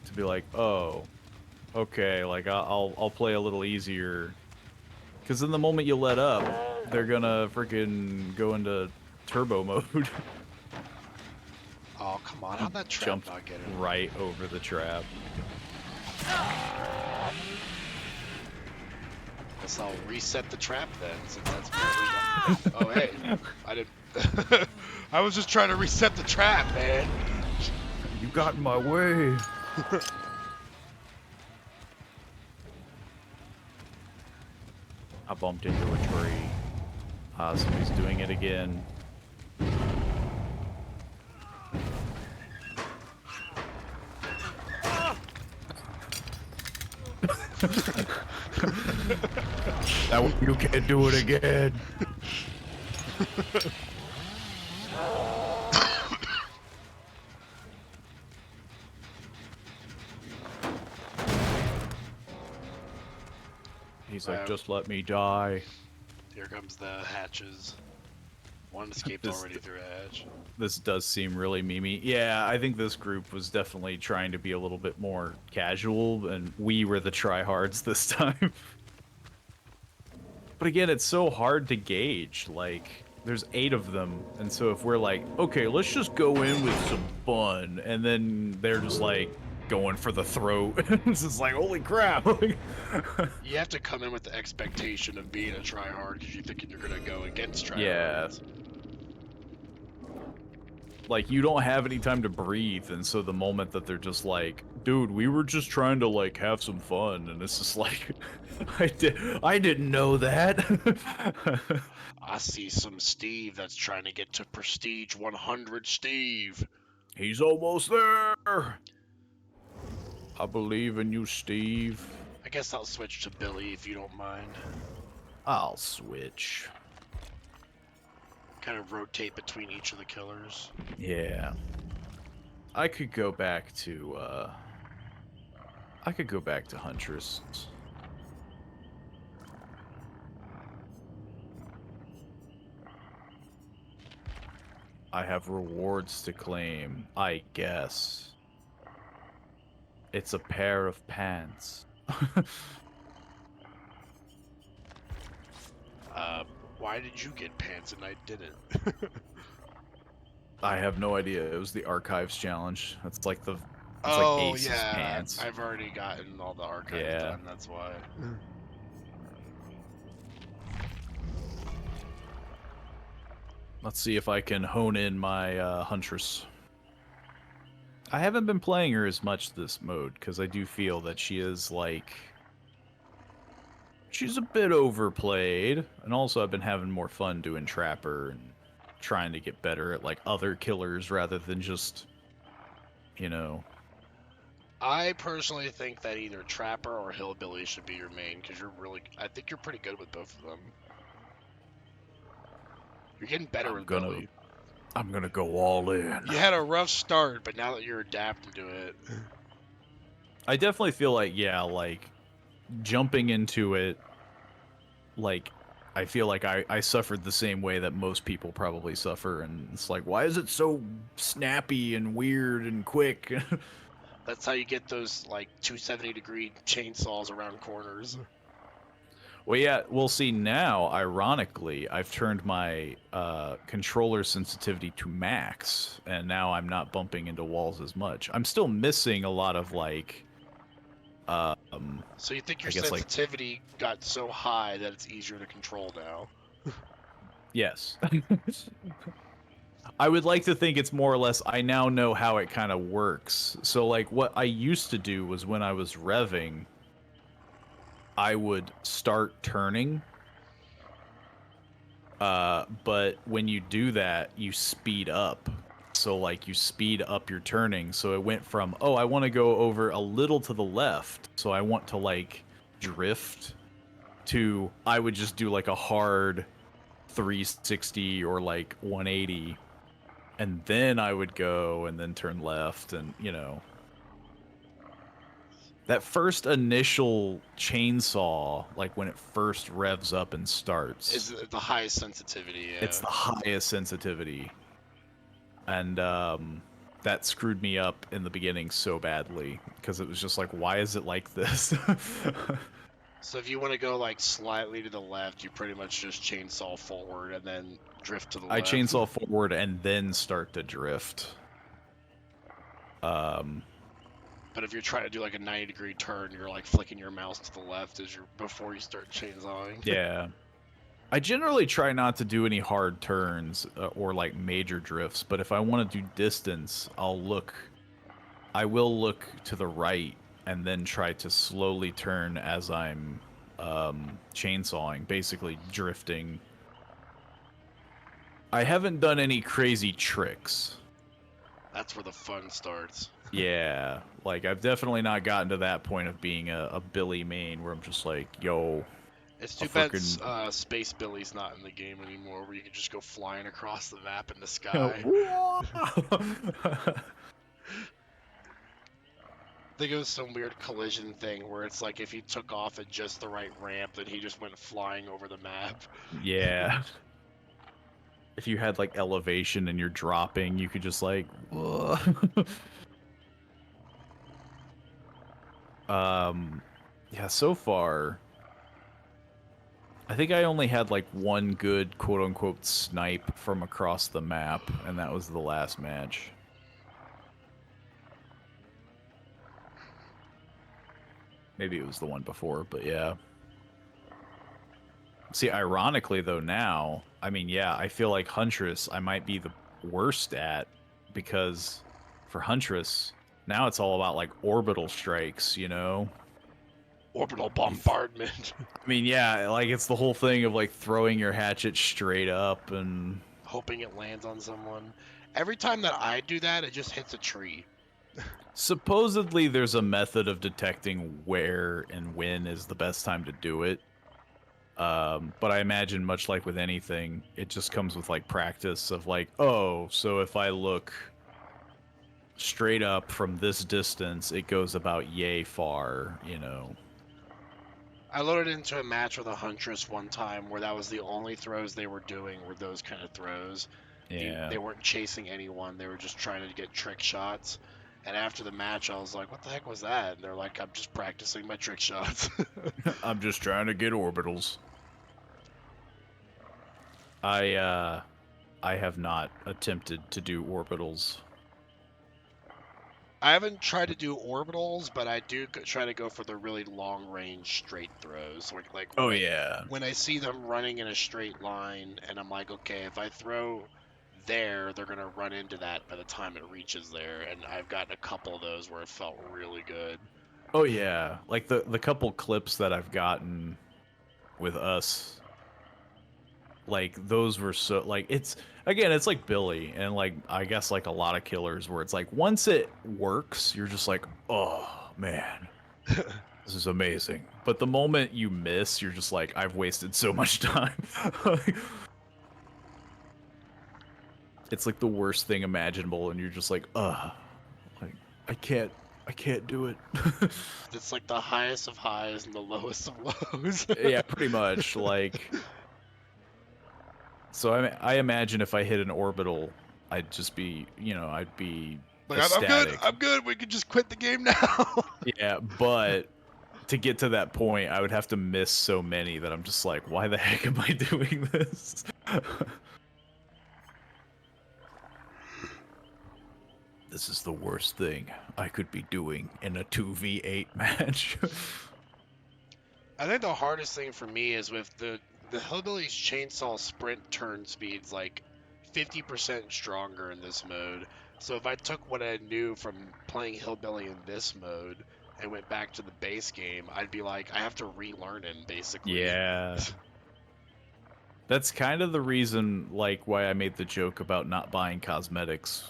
S2: to be like, oh, okay, like I'll play a little easier, because in the moment you let up, they're gonna freaking go into turbo mode.
S1: Oh, come on, how'd that trap
S2: Jumped
S1: not get him?
S2: right over the trap.
S1: Guess I'll reset the trap then, since that's apparently not... Oh, hey, I didn't... I was just trying to reset the trap, man.
S2: You got in my way. I bumped into a tree. Somebody's doing it again. Now you can't do it again. He's like, just let me die.
S1: Here comes the hatches. One escaped already through a hatch.
S2: This does seem really memey. Yeah, I think this group was definitely trying to be a little bit more casual, and we were the tryhards this time. But again, it's so hard to gauge. Like, there's 8 of them, and so if we're like, okay, let's just go in with some fun, and then they're just like, going for the throat. It's just like, holy crap.
S1: You have to come in with the expectation of being a tryhard because you're thinking you're gonna go against tryhards.
S2: Yeah. Like, you don't have any time to breathe, and so the moment that they're just like, dude, we were just trying to, like, have some fun, and it's just like, I didn't know that.
S1: I see some Steve that's trying to get to Prestige 100 Steve.
S2: He's almost there. I believe in you, Steve.
S1: I guess I'll switch to Billy if you don't mind.
S2: I'll switch.
S1: Kind of rotate between each of the killers.
S2: Yeah. I could go back to, Huntress. I have rewards to claim, I guess. It's a pair of pants.
S1: Why did you get pants and I didn't?
S2: I have no idea. It was the Archives challenge. That's like the... It's
S1: oh,
S2: like Ace's
S1: yeah.
S2: pants.
S1: I've already gotten all the archives done, that's why.
S2: Let's see if I can hone in my Huntress. I haven't been playing her as much this mode, because I do feel that she is, like... She's a bit overplayed, and also I've been having more fun doing Trapper and trying to get better at, like, other killers rather than just, you know...
S1: I personally think that either Trapper or Hillbilly should be your main, because I think you're pretty good with both of them. You're getting better with Billy.
S2: I'm gonna go all in.
S1: You had a rough start, but now that you're adapting to it...
S2: I definitely feel like, yeah, like, jumping into it, like, I feel like I suffered the same way that most people probably suffer, and it's like, why is it so snappy and weird and quick?
S1: That's how you get those, like, 270-degree chainsaws around corners.
S2: Well, yeah, we'll see now, ironically, I've turned my controller sensitivity to max, and now I'm not bumping into walls as much. I'm still missing a lot of, like...
S1: so you think your sensitivity got so high that it's easier to control now?
S2: Yes. I would like to think it's more or less, I now know how it kind of works. So, like, what I used to do was when I was revving, I would start turning. But when you do that, you speed up. So, like, you speed up your turning. So it went from, oh, I want to go over a little to the left, so I want to, like, drift, to I would just do, like, a hard 360 or, like, 180. And then I would go and then turn left and, you know. That first initial chainsaw, like when it first revs up and starts...
S1: Is the highest sensitivity, yeah.
S2: It's the highest sensitivity. And that screwed me up in the beginning so badly. Because it was just like, why is it like this?
S1: So if you want to go, like, slightly to the left, you pretty much just chainsaw forward and then drift to the left.
S2: I chainsaw forward and then start to drift.
S1: But if you're trying to do, like, a 90-degree turn, you're, like, flicking your mouse to the left before you start chainsawing.
S2: Yeah. I generally try not to do any hard turns or, like, major drifts, but if I want to do distance, I will look to the right and then try to slowly turn as I'm chainsawing, basically drifting. I haven't done any crazy tricks.
S1: That's where the fun starts.
S2: Yeah, like, I've definitely not gotten to that point of being a Billy main where I'm just like, yo...
S1: It's too bad Space Billy's not in the game anymore, where you can just go flying across the map in the sky. I think it was some weird collision thing where it's like if he took off at just the right ramp, then he just went flying over the map.
S2: Yeah. If you had, like, elevation and you're dropping, you could just, like... Yeah, so far... I think I only had, like, one good quote-unquote snipe from across the map, and that was the last match. Maybe it was the one before, but yeah. See, ironically though, now, I mean, yeah, I feel like Huntress I might be the worst at, because for Huntress, now it's all about like orbital strikes, you know?
S1: Orbital bombardment.
S2: I mean, yeah, like it's the whole thing of like throwing your hatchet straight up and
S1: Hoping it lands on someone. Every time that I do that, it just hits a tree.
S2: supposedly there's a method of detecting where and when is the best time to do it. But I imagine, much like with anything, it just comes with like practice of like, oh, so if I look straight up from this distance, it goes about yay far, you know.
S1: I loaded into a match with a Huntress one time where that was the only throws they were doing were those kind of throws.
S2: Yeah.
S1: They weren't chasing anyone. They were just trying to get trick shots. And after the match, I was like, what the heck was that? And they're like, I'm just practicing my trick shots.
S2: I'm just trying to get orbitals. I have not attempted to do orbitals.
S1: I haven't tried to do orbitals, but I do try to go for the really long range straight throws. Like
S2: Oh yeah.
S1: when I see them running in a straight line, and I'm like, okay, if I throw there, they're gonna run into that by the time it reaches there. And I've gotten a couple of those where it felt really good.
S2: Oh yeah. Like the couple clips that I've gotten with us, like those were so like, it's again, it's like Billy, and like I guess like a lot of killers where it's like once it works, you're just like, oh man, this is amazing. But the moment you miss, you're just like, I've wasted so much time. It's like the worst thing imaginable, and you're just like, like I can't do it.
S1: It's like the highest of highs and the lowest of lows.
S2: Yeah, pretty much. Like, so I imagine if I hit an orbital, I'd just be, you know, I'd be
S1: Like,
S2: ecstatic.
S1: I'm good. We could just quit the game now.
S2: Yeah, but to get to that point, I would have to miss so many that I'm just like, why the heck am I doing this? This is the worst thing I could be doing in a 2v8 match.
S1: I think the hardest thing for me is with the Hillbilly's chainsaw sprint turn speed's like 50% stronger in this mode. So if I took what I knew from playing Hillbilly in this mode and went back to the base game, I'd be like, I have to relearn him basically.
S2: Yeah. That's kind of the reason, like, why I made the joke about not buying cosmetics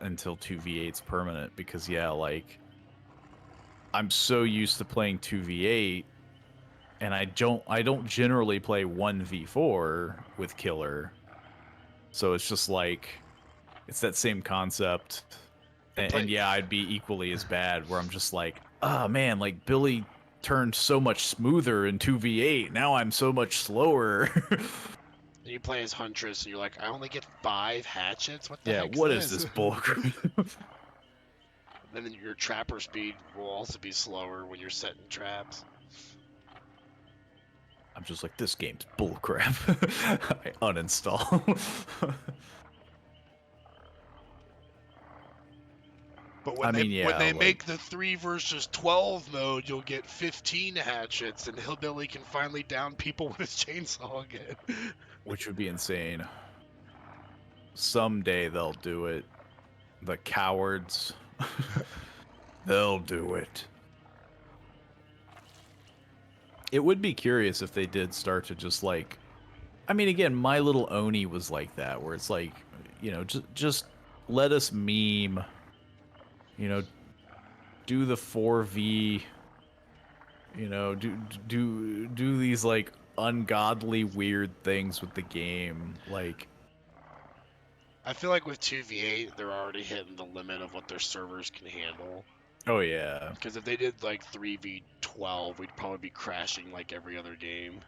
S2: until 2v8's permanent, because yeah, like, I'm so used to playing 2v8, and I don't generally play 1v4 with killer. So it's just like, it's that same concept. And yeah, I'd be equally as bad, where I'm just like, oh man, like Billy turned so much smoother in 2v8. Now I'm so much slower.
S1: And you play as Huntress, and you're like, I only get 5 hatchets? What the
S2: Yeah,
S1: heck
S2: what
S1: is
S2: is this bullcrap?
S1: Then your trapper speed will also be slower when you're setting traps.
S2: I'm just like, this game's bullcrap. I uninstall.
S1: But when they make the 3 versus 12 mode, you'll get 15 hatchets, and Hillbilly can finally down people with his chainsaw again.
S2: Which would be insane. Someday they'll do it. The cowards. They'll do it. It would be curious if they did start to just like, I mean, again, My Little Oni was like that, where it's like, you know, just let us meme, you know, do the 4v, you know, do these like ungodly weird things with the game, like.
S1: I feel like with 2v8, they're already hitting the limit of what their servers can handle.
S2: Oh yeah.
S1: Because if they did like 3v12, we'd probably be crashing like every other game,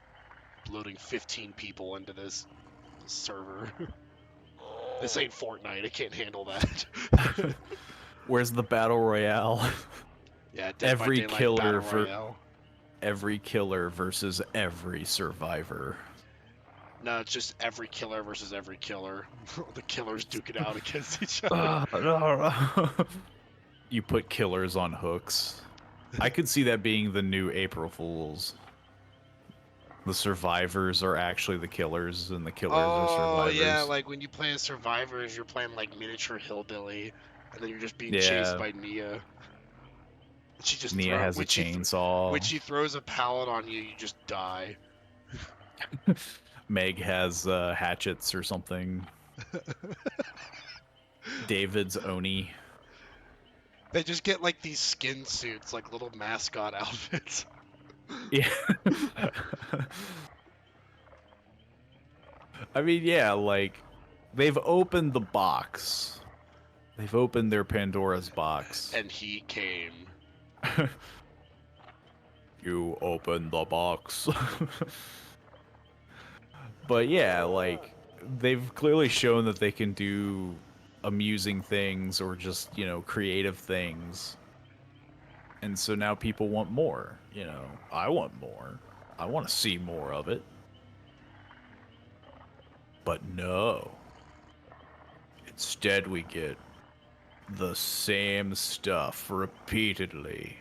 S1: loading 15 people into this server. This ain't Fortnite. It can't handle that.
S2: Where's the battle royale?
S1: Yeah, Dead by Daylight battle royale.
S2: Every killer versus every survivor.
S1: No, it's just every killer versus every killer. The killers duke it out against each other.
S2: No. You put killers on hooks. I could see that being the new April Fools. The survivors are actually the killers, and the killers are
S1: Oh yeah,
S2: survivors.
S1: like when you play as survivors, you're playing like miniature hillbilly, and then you're just being chased
S2: Yeah,
S1: by Nia. She just
S2: Nia
S1: throw
S2: has a
S1: when
S2: chainsaw.
S1: she throws a pallet on you, you just die.
S2: Meg has hatchets or something. David's Oni.
S1: They just get like these skin suits, like little mascot outfits.
S2: Yeah. I mean, yeah, like they've opened the box. They've opened their Pandora's box.
S1: And he came.
S2: You opened the box. But yeah, like they've clearly shown that they can do amusing things or just, creative things. And so now people want more, I want more. I want to see more of it. But no. Instead we get the same stuff repeatedly.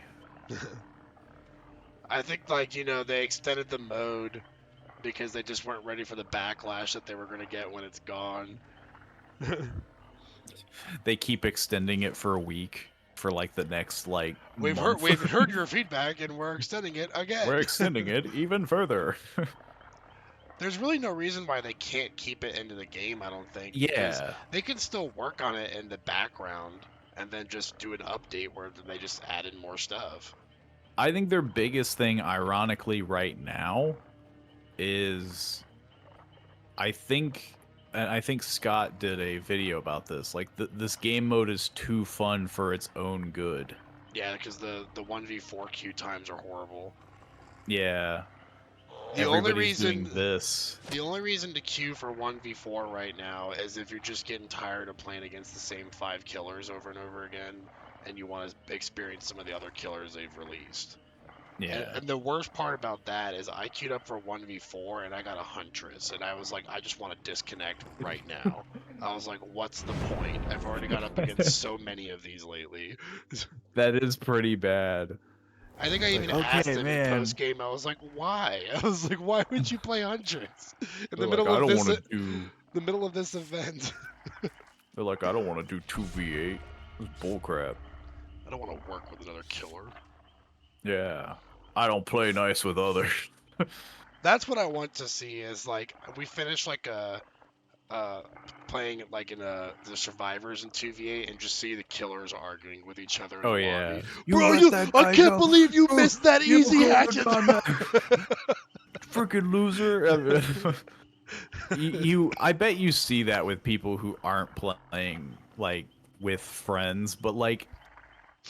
S1: I think like they extended the mode because they just weren't ready for the backlash that they were gonna get when it's gone.
S2: They keep extending it for a week for like the next month.
S1: We've heard your feedback and we're extending it again.
S2: We're extending it even further.
S1: There's really no reason why they can't keep it into the game, I don't think, because
S2: Yeah.
S1: they can still work on it in the background and then just do an update where they just add in more stuff.
S2: I think their biggest thing, ironically, right now is I think Scott did a video about this. Like this game mode is too fun for its own good.
S1: Yeah, because the 1v4 queue times are horrible.
S2: Yeah.
S1: The only
S2: Everybody's doing
S1: reason
S2: this.
S1: the only reason to queue for 1v4 right now is if you're just getting tired of playing against the same 5 killers over and over again, and you want to experience some of the other killers they've released.
S2: Yeah.
S1: And the worst part about that is I queued up for 1v4 and I got a Huntress, and I was like, I just want to disconnect right now. I was like, what's the point? I've already got up against so many of these lately.
S2: That is pretty bad.
S1: I think I even
S2: Like,
S1: asked
S2: okay,
S1: him in
S2: man.
S1: post game. I was like, "Why?" I was like, "Why would you play Huntress in the
S2: They're like,
S1: middle
S2: I
S1: of
S2: don't
S1: this
S2: want to do.
S1: the middle of this event?"
S2: They're like, I don't want to do 2v8. It's bullcrap.
S1: I don't want to work with another killer.
S2: Yeah. I don't play nice with others.
S1: That's what I want to see. Is like we finish like playing like in the survivors in 2v8 and just see the killers arguing with each other in
S2: Oh
S1: the
S2: yeah.
S1: lobby.
S2: You
S1: Bro,
S2: let that guy
S1: I can't
S2: go.
S1: believe you missed that
S2: You
S1: easy
S2: couldn't have
S1: hatchet.
S2: done that. Freaking loser. I bet you see that with people who aren't playing like with friends, but like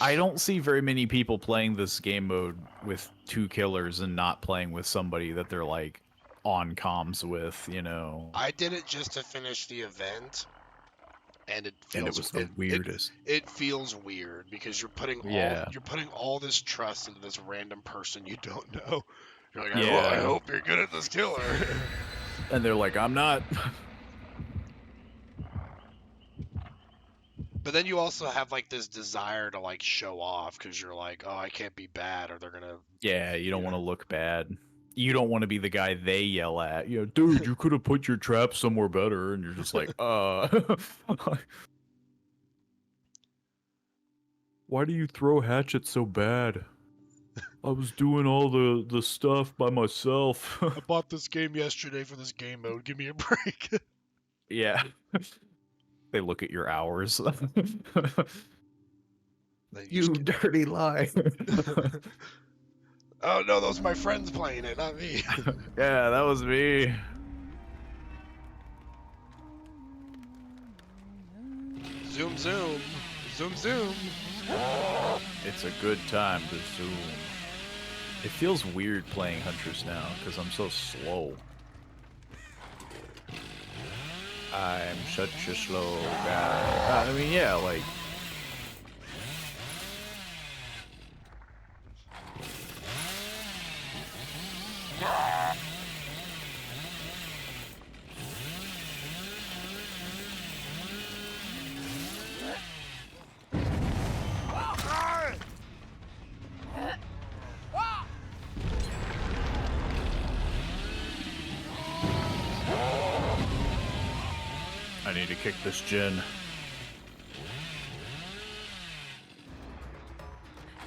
S2: I don't see very many people playing this game mode with 2 killers and not playing with somebody that they're like on comms with,
S1: I did it just to finish the event, and it feels
S2: And it was the weirdest.
S1: It feels weird because you're putting all this trust into this random person you don't know. You're like, I hope you're good at this killer.
S2: And they're like, I'm not.
S1: But then you also have like this desire to like show off because you're like, oh, I can't be bad, or they're gonna.
S2: Yeah, you don't want to look bad. You don't want to be the guy they yell at. Dude, you could have put your trap somewhere better. And you're just like, why do you throw hatchets so bad? I was doing all the stuff by myself.
S1: I bought this game yesterday for this game mode. Give me a break.
S2: Yeah. They look at your hours. You dirty lie.
S1: Oh no, those are my friends playing it, not me.
S2: Yeah, that was me.
S1: Zoom, zoom. Zoom, zoom.
S2: It's a good time to zoom. It feels weird playing Huntress now, because I'm so slow. I'm such a slow guy. I mean, yeah, like... need to kick this gin.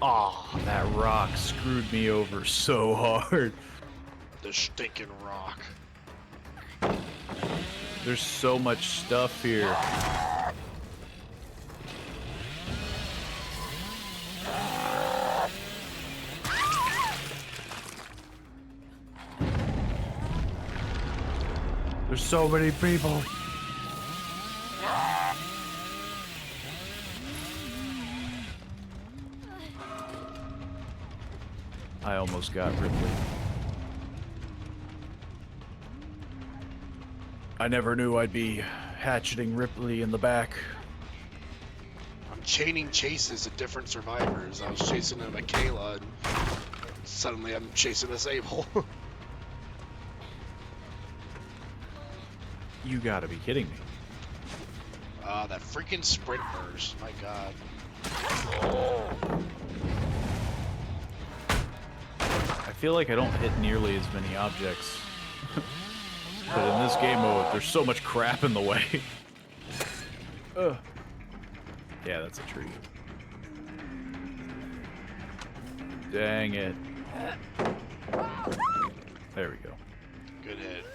S2: Aw, that rock screwed me over so hard.
S1: The stinking rock.
S2: There's so much stuff here. There's so many people. I almost got Ripley. I never knew I'd be hatcheting Ripley in the back.
S1: I'm chaining chases at different survivors. I was chasing a Michaela, and suddenly I'm chasing a Sable.
S2: You gotta be kidding me.
S1: That freaking sprint burst. My god.
S2: I feel like I don't hit nearly as many objects. But in this game mode, there's so much crap in the way. Ugh. Yeah, that's a tree. Dang it. There we go.
S1: Good hit.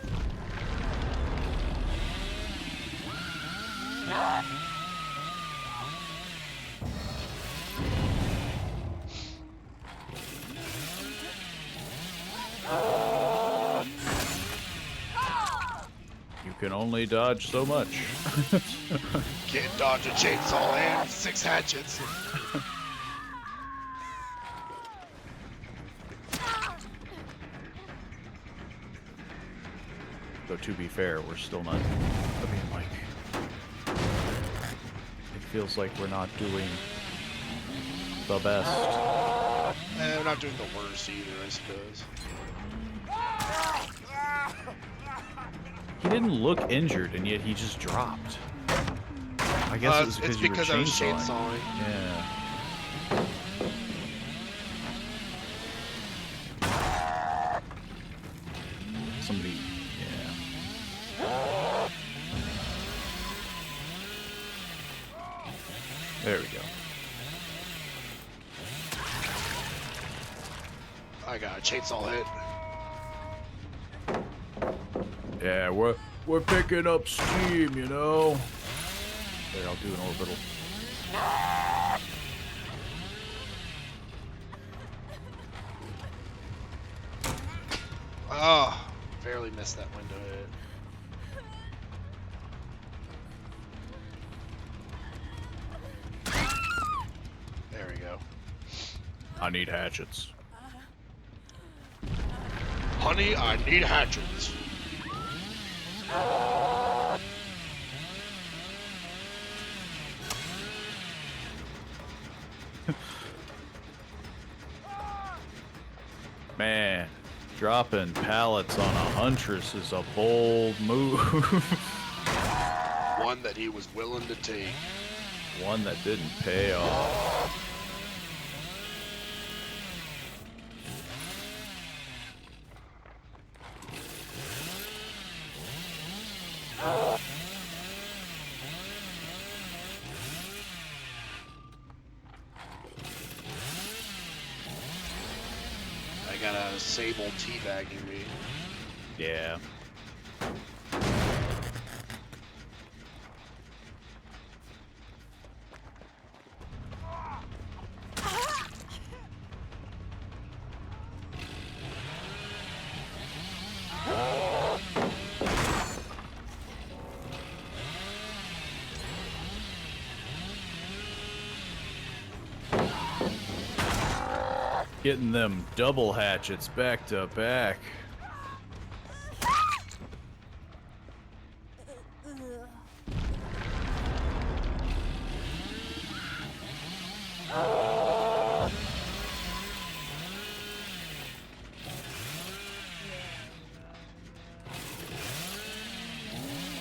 S2: You can only dodge so much.
S1: Can't dodge a chainsaw and 6 hatchets.
S2: Though to be fair, we're still not. I mean, like, it feels like we're not doing the best.
S1: We're not doing the worst either, I suppose.
S2: He didn't look injured, and yet he just dropped. I guess it was
S1: it's
S2: because
S1: because
S2: you
S1: I
S2: were
S1: was
S2: chainsawing.
S1: chainsawing.
S2: Yeah. Somebody. Yeah. There we go.
S1: I got a chainsaw hit.
S2: Yeah, we're picking up steam, you know. There, I'll do an orbital.
S1: Oh, barely missed that window hit. There we go.
S2: I need hatchets.
S1: Honey, I need hatchets.
S2: Man, dropping pallets on a Huntress is a bold move.
S1: One that he was willing to take.
S2: One that didn't pay off.
S1: I got a Sable teabagging me.
S2: Yeah. Getting them double hatchets back to back.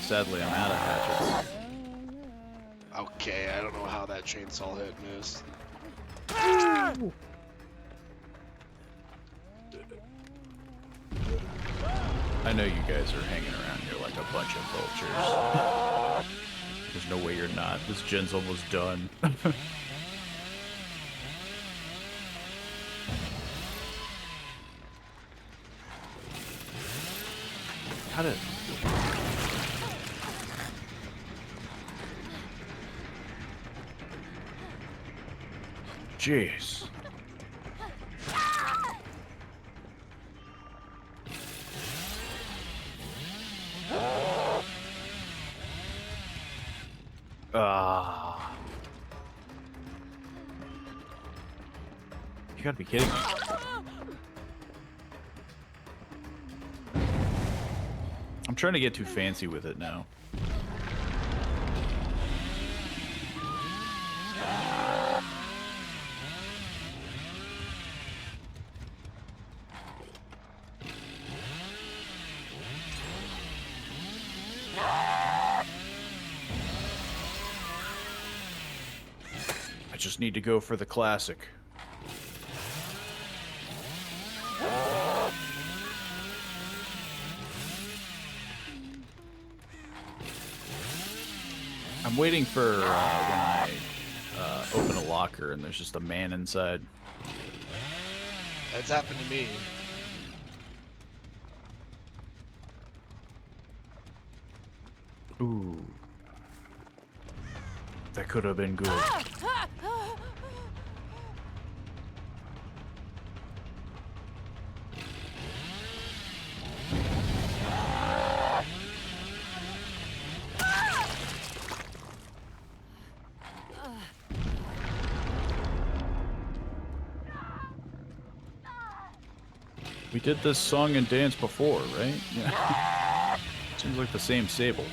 S2: Sadly, I'm out of hatchets.
S1: Okay, I don't know how that chainsaw hit missed.
S2: I know you guys are hanging around here like a bunch of vultures. There's no way you're not. This gen's almost done. Got it. Jeez. Ah. You gotta be kidding me. I'm trying to get too fancy with it now. I just need to go for the classic. I'm waiting for when I open a locker and there's just a man inside.
S1: That's happened to me.
S2: Ooh. That could have been good. We did this song and dance before, right? Yeah. Seems like the same Sable.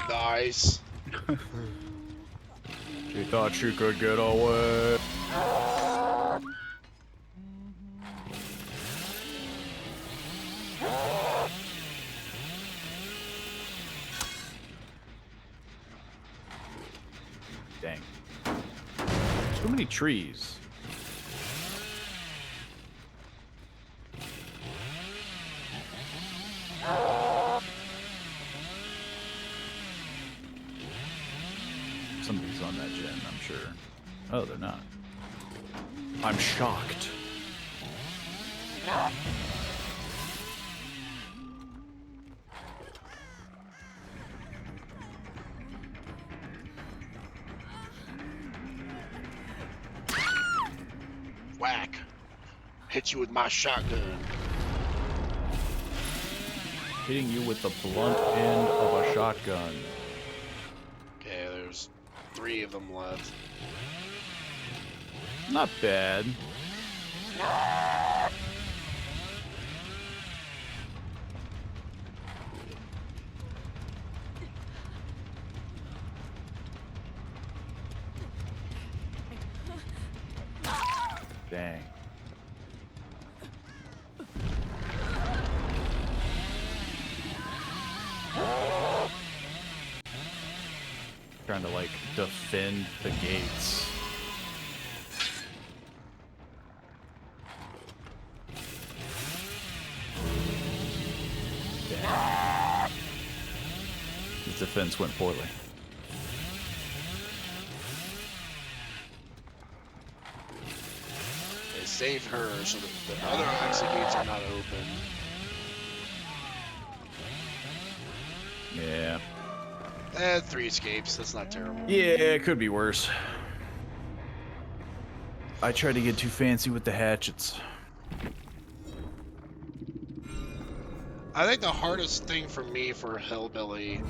S1: Nice.
S2: She thought she could get away. Dang. Too many trees. Somebody's on that gen, I'm sure. Oh, they're not. I'm shocked.
S1: Whack. Hit you with my shotgun.
S2: Hitting you with the blunt end of a shotgun.
S1: Okay, there's 3 of them left.
S2: Not bad. Dang. Trying to like defend the gates. Dang. His defense went poorly.
S1: They saved her so that the other exit gates are not open.
S2: Yeah.
S1: 3 escapes, that's not terrible.
S2: Yeah, it could be worse. I tried to get too fancy with the hatchets.
S1: I think the hardest thing for me for Hillbilly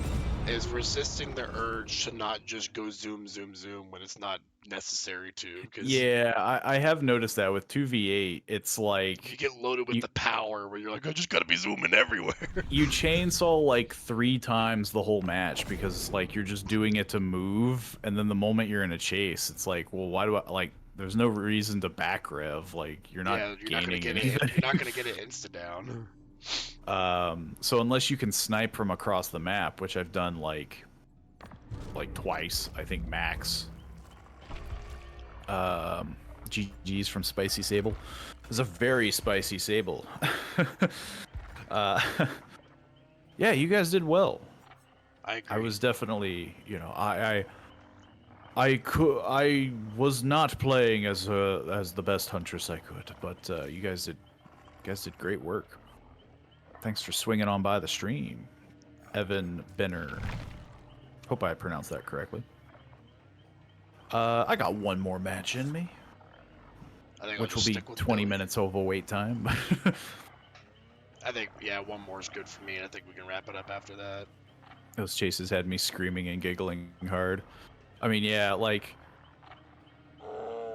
S1: is resisting the urge to not just go zoom, zoom, zoom when it's not necessary to. Cause
S2: Yeah, I have noticed that with 2v8, it's like
S1: you get loaded with the power where you're like, I just gotta be zooming everywhere.
S2: you chainsaw like 3 times the whole match because like you're just doing it to move, and then the moment you're in a chase, it's like, well, why do I like? There's no reason to back rev. Like you're not gaining anything.
S1: You're not gonna get it insta down.
S2: So unless you can snipe from across the map, which I've done like twice, I think max. GG's from Spicy Sable. It's a very spicy sable. uh, yeah, you guys did well.
S1: I agree.
S2: I was definitely, you know, I was not playing as the best huntress I could, but you guys did great work. Thanks for swinging on by the stream, Evan Benner. Hope I pronounced that correctly. I got one more match in me,
S1: I think I'll
S2: which will
S1: just
S2: be
S1: stick with
S2: 20
S1: Billy.
S2: minutes over wait time.
S1: I think, yeah, one more is good for me, and I think we can wrap it up after that.
S2: Those chases had me screaming and giggling hard. I mean, yeah, like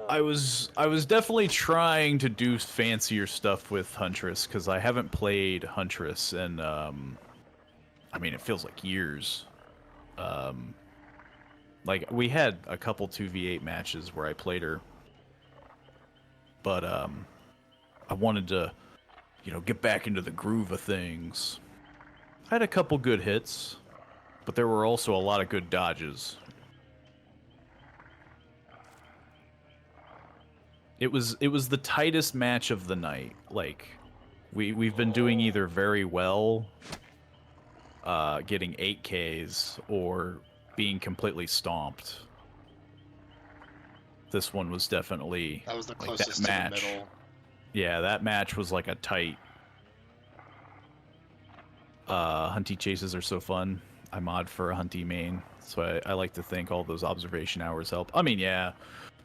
S2: I was definitely trying to do fancier stuff with Huntress because I haven't played Huntress and I mean it feels like years. Um, like we had a couple 2v8 matches where I played her, but I wanted to, you know, get back into the groove of things. I had a couple good hits, but there were also a lot of good dodges. It was the tightest match of the night. Like we've been doing either very well, getting 8Ks, or being completely stomped. This one was definitely
S1: That was the
S2: like that
S1: closest to the
S2: match.
S1: middle.
S2: Yeah, that match was like a tight. Hunty chases are so fun. I mod for a Hunty main, so I like to think all those observation hours help. I mean, yeah,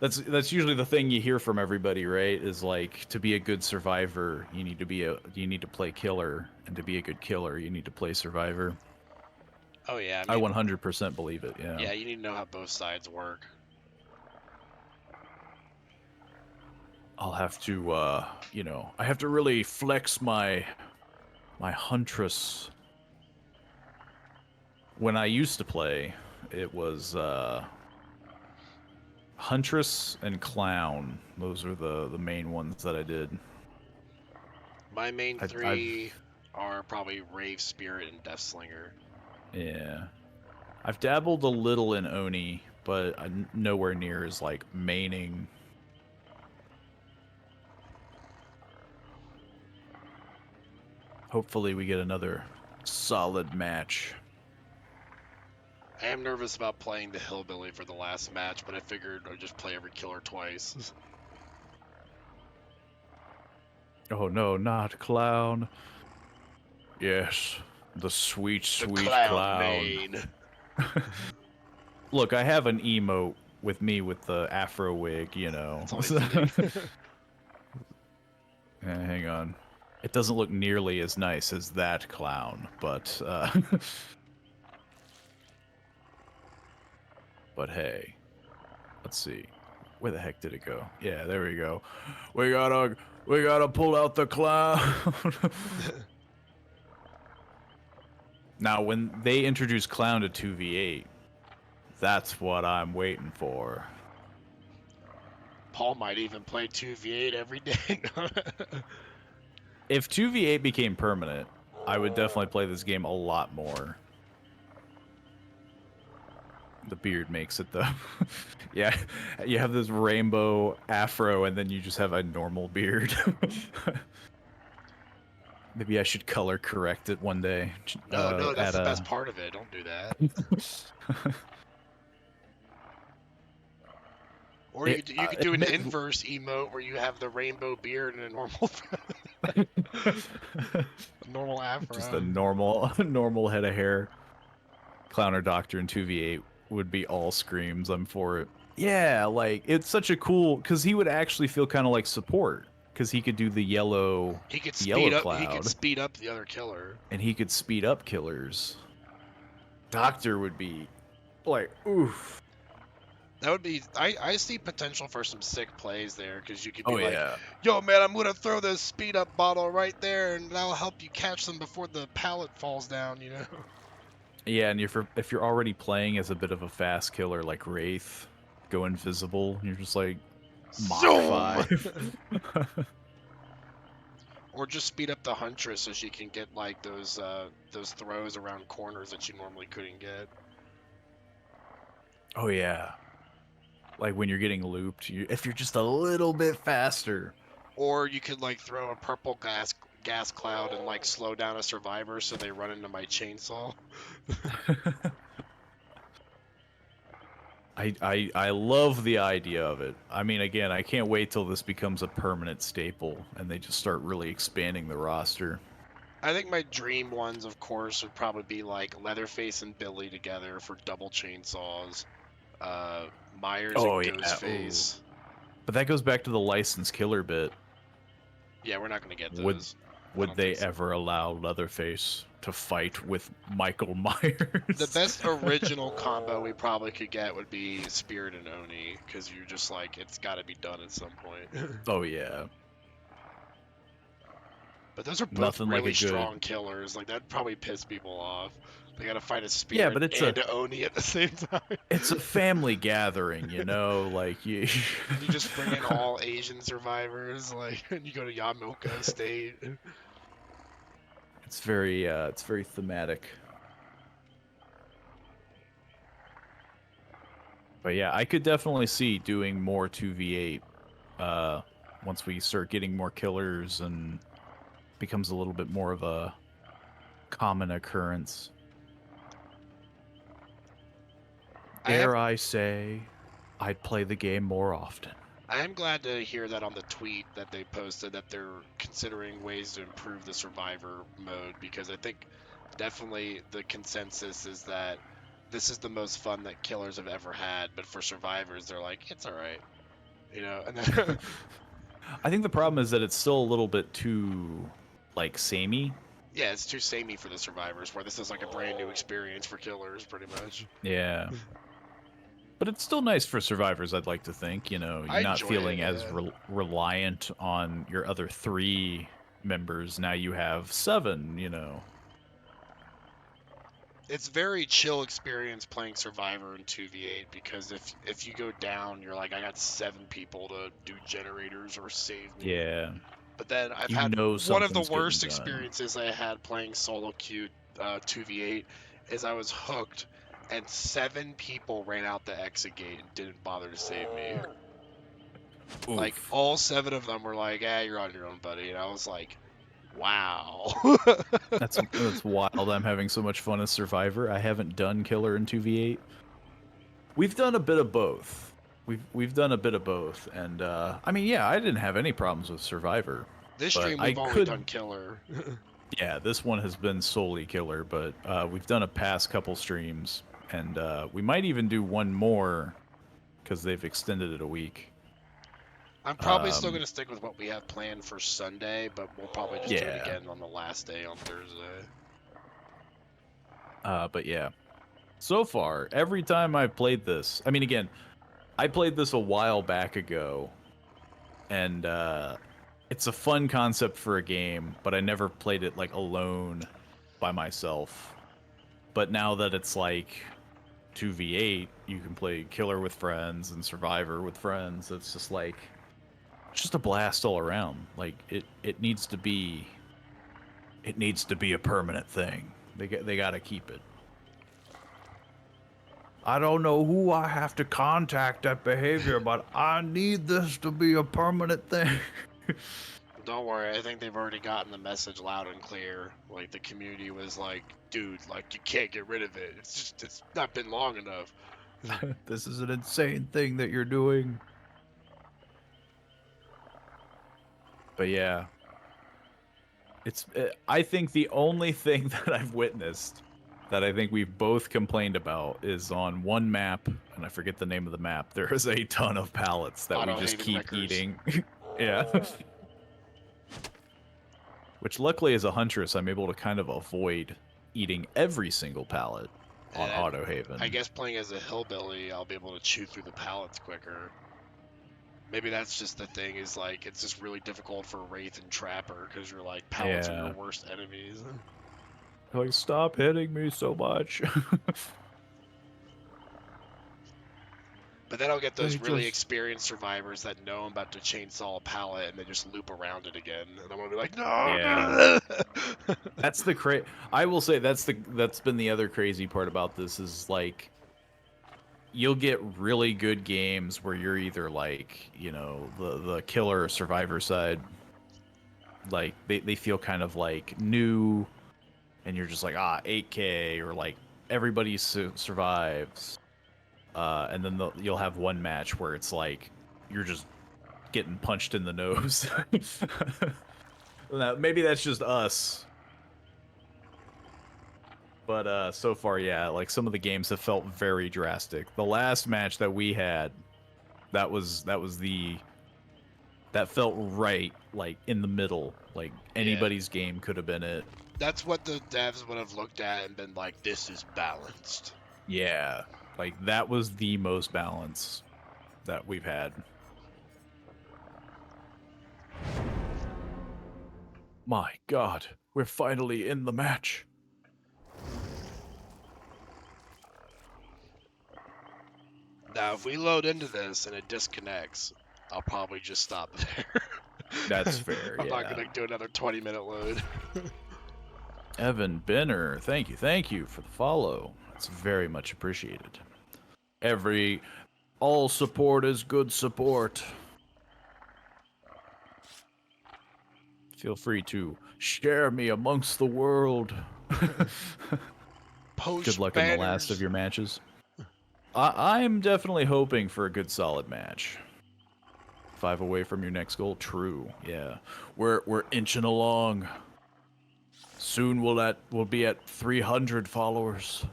S2: that's usually the thing you hear from everybody, right? Is like to be a good survivor, you need to play killer, and to be a good killer, you need to play survivor.
S1: Oh yeah,
S2: I
S1: I mean,
S2: 100% believe it. Yeah.
S1: yeah, you need to know how both sides work.
S2: I'll have to, you know, I have to really flex my huntress. When I used to play, it was huntress and clown. Those are the main ones that I did.
S1: My main
S2: I've
S1: three are probably Rave Spirit and Death Slinger.
S2: yeah, I've dabbled a little in Oni, but nowhere near as like maining. Hopefully, we get another solid match.
S1: I am nervous about playing the Hillbilly for the last match, but I figured I'd just play every killer twice.
S2: Oh no, not clown. Yes, the sweet,
S1: The
S2: sweet
S1: clown
S2: clown.
S1: main.
S2: Look, I have an emote with me with the afro wig, you know.
S1: It's only fitting.
S2: Hang on. It doesn't look nearly as nice as that clown, but but hey, let's see. Where the heck did it go? Yeah, there we go. We gotta pull out the clown. Now, when they introduce clown to 2v8, that's what I'm waiting for.
S1: Paul might even play 2v8 every day.
S2: If 2v8 became permanent, I would definitely play this game a lot more. The beard makes it, though. Yeah, you have this rainbow afro, and then you just have a normal beard. Maybe I should color correct it one day.
S1: No, that's the best part of it. Don't do that. Or you could do an inverse emote where you have the rainbow beard and a normal afro.
S2: Just a normal head of hair. Clowner Doctor in 2v8 would be all screams. I'm for it. Yeah, like it's such a cool because he would actually feel kind of like support because he could do the yellow.
S1: He could
S2: speed
S1: up.
S2: Cloud,
S1: he could speed up the other killer,
S2: and he could speed up killers. Doctor would be like, oof.
S1: That would be. I see potential for some sick plays there because you could be
S2: yeah.
S1: "Yo, man, I'm gonna throw this speed up bottle right there, and that'll help you catch them before the pallet falls down." You know.
S2: Yeah, and if you're already playing as a bit of a fast killer like Wraith, go invisible. You're just like Mach 5.
S1: Or just speed up the Huntress so she can get like those throws around corners that you normally couldn't get.
S2: Oh yeah. Like when you're getting looped, if you're just a little bit faster,
S1: Or you could like throw a purple gas cloud and like slow down a survivor so they run into my chainsaw.
S2: I love the idea of it. I mean, again, I can't wait till this becomes a permanent staple and they just start really expanding the roster.
S1: I think my dream ones, of course, would probably be like Leatherface and Billy together for double chainsaws. Uh, Myers and
S2: Oh yeah. Ooh.
S1: Ghostface.
S2: But that goes back to the licensed killer bit.
S1: Yeah, we're not gonna get
S2: Would
S1: those. I
S2: would
S1: don't
S2: they
S1: think so.
S2: ever allow Leatherface to fight with Michael Myers?
S1: The best original combo we probably could get would be Spirit and Oni, because you're just like, it's got to be done at some point.
S2: Oh yeah.
S1: But those are both
S2: Nothing like
S1: really
S2: a good.
S1: strong killers. Like, that'd probably piss people off. They gotta fight a
S2: Yeah,
S1: Spirit
S2: but it's
S1: and Oni at the same time.
S2: it's a family gathering, you know, like you
S1: You just bring in all Asian survivors, like, and you go to Yamoka State.
S2: it's very thematic. But yeah, I could definitely see doing more 2v8 once we start getting more killers and becomes a little bit more of a common occurrence. Dare I say, I'd play the game more often.
S1: I am glad to hear that on the tweet that they posted that they're considering ways to improve the survivor mode, because I think definitely the consensus is that this is the most fun that killers have ever had, but for survivors they're like, it's all right, you know. And then
S2: I think the problem is that it's still a little bit too like samey.
S1: yeah, it's too samey for the survivors, where this is like a brand new experience for killers pretty much.
S2: Yeah. But it's still nice for survivors, I'd like to think. You know,
S1: I
S2: you're not
S1: enjoy
S2: feeling
S1: it,
S2: as
S1: yeah.
S2: reliant on your other 3 members. Now you have 7, you know.
S1: It's very chill experience playing Survivor in 2v8, because if you go down, you're like, I got 7 people to do generators or save me.
S2: Yeah.
S1: But then I've
S2: You
S1: had
S2: know
S1: one of the
S2: something's
S1: worst
S2: getting done.
S1: experiences I had playing solo queue 2v8 is I was hooked and 7 people ran out the exit gate and didn't bother to save me. Like,
S2: Oof.
S1: all 7 of them were like, you're on your own, buddy. And I was like, wow.
S2: That's wild. I'm having so much fun as Survivor. I haven't done Killer in 2v8. We've done a bit of both. We've done a bit of both, and I mean, yeah, I didn't have any problems with Survivor.
S1: This
S2: But
S1: stream
S2: I
S1: we've only
S2: could.
S1: done Killer.
S2: Yeah, this one has been solely Killer, but we've done a past couple streams, and we might even do one more because they've extended it a week.
S1: I'm probably still going to stick with what we have planned for Sunday, but we'll probably just do it
S2: Yeah.
S1: again on the last day on Thursday.
S2: But yeah, so far, every time I've played this, I mean, again, I played this a while back ago, and it's a fun concept for a game, but I never played it like alone by myself. But now that it's like 2v8, you can play Killer with friends and Survivor with friends. It's just like, it's just a blast all around. Like it needs to be a permanent thing. They got to keep it. I don't know who I have to contact that behavior, but I need this to be a permanent thing.
S1: Don't worry, I think they've already gotten the message loud and clear. Like, the community was like, dude, like, you can't get rid of it. It's not been long enough.
S2: This is an insane thing that you're doing. But yeah. I think the only thing that I've witnessed that I think we've both complained about is on one map, and I forget the name of the map, there is a ton of pallets that we just
S1: Auto-haven
S2: keep
S1: wreckers.
S2: eating. Yeah. Which luckily as a huntress, I'm able to kind of avoid eating every single pallet on
S1: And
S2: Autohaven.
S1: I guess playing as a hillbilly, I'll be able to chew through the pallets quicker. Maybe that's just the thing, is like, it's just really difficult for Wraith and Trapper, because you're like, pallets are
S2: Yeah.
S1: your worst enemies.
S2: Like, stop hitting me so much.
S1: But then I'll get those
S2: They
S1: really
S2: just-
S1: experienced survivors that know I'm about to chainsaw a pallet, and they just loop around it again, and I'm gonna be like, no.
S2: Yeah. That's the I will say that's been the other crazy part about this is like you'll get really good games where you're either like, you know, the killer or survivor side. Like they feel kind of like new, and you're just like 8K, or like everybody survives. And then you'll have one match where it's like you're just getting punched in the nose. Now, maybe that's just us. But so far, yeah, like some of the games have felt very drastic. The last match that we had, that felt right, like in the middle. Like
S1: Yeah.
S2: anybody's game could have been it.
S1: That's what the devs would have looked at and been like, this is balanced.
S2: Yeah, like that was the most balance that we've had. My God, we're finally in the match.
S1: Now, if we load into this and it disconnects, I'll probably just stop there.
S2: That's fair,
S1: I'm not
S2: yeah.
S1: going to do another 20-minute load.
S2: Evan Benner, thank you for the follow. It's very much appreciated. All support is good support. Feel free to share me amongst the world.
S1: Post
S2: Good luck
S1: banners.
S2: in the last of your matches. I'm definitely hoping for a good solid match. 5 away from your next goal. True. Yeah. We're inching along. Soon we'll be at 300 followers.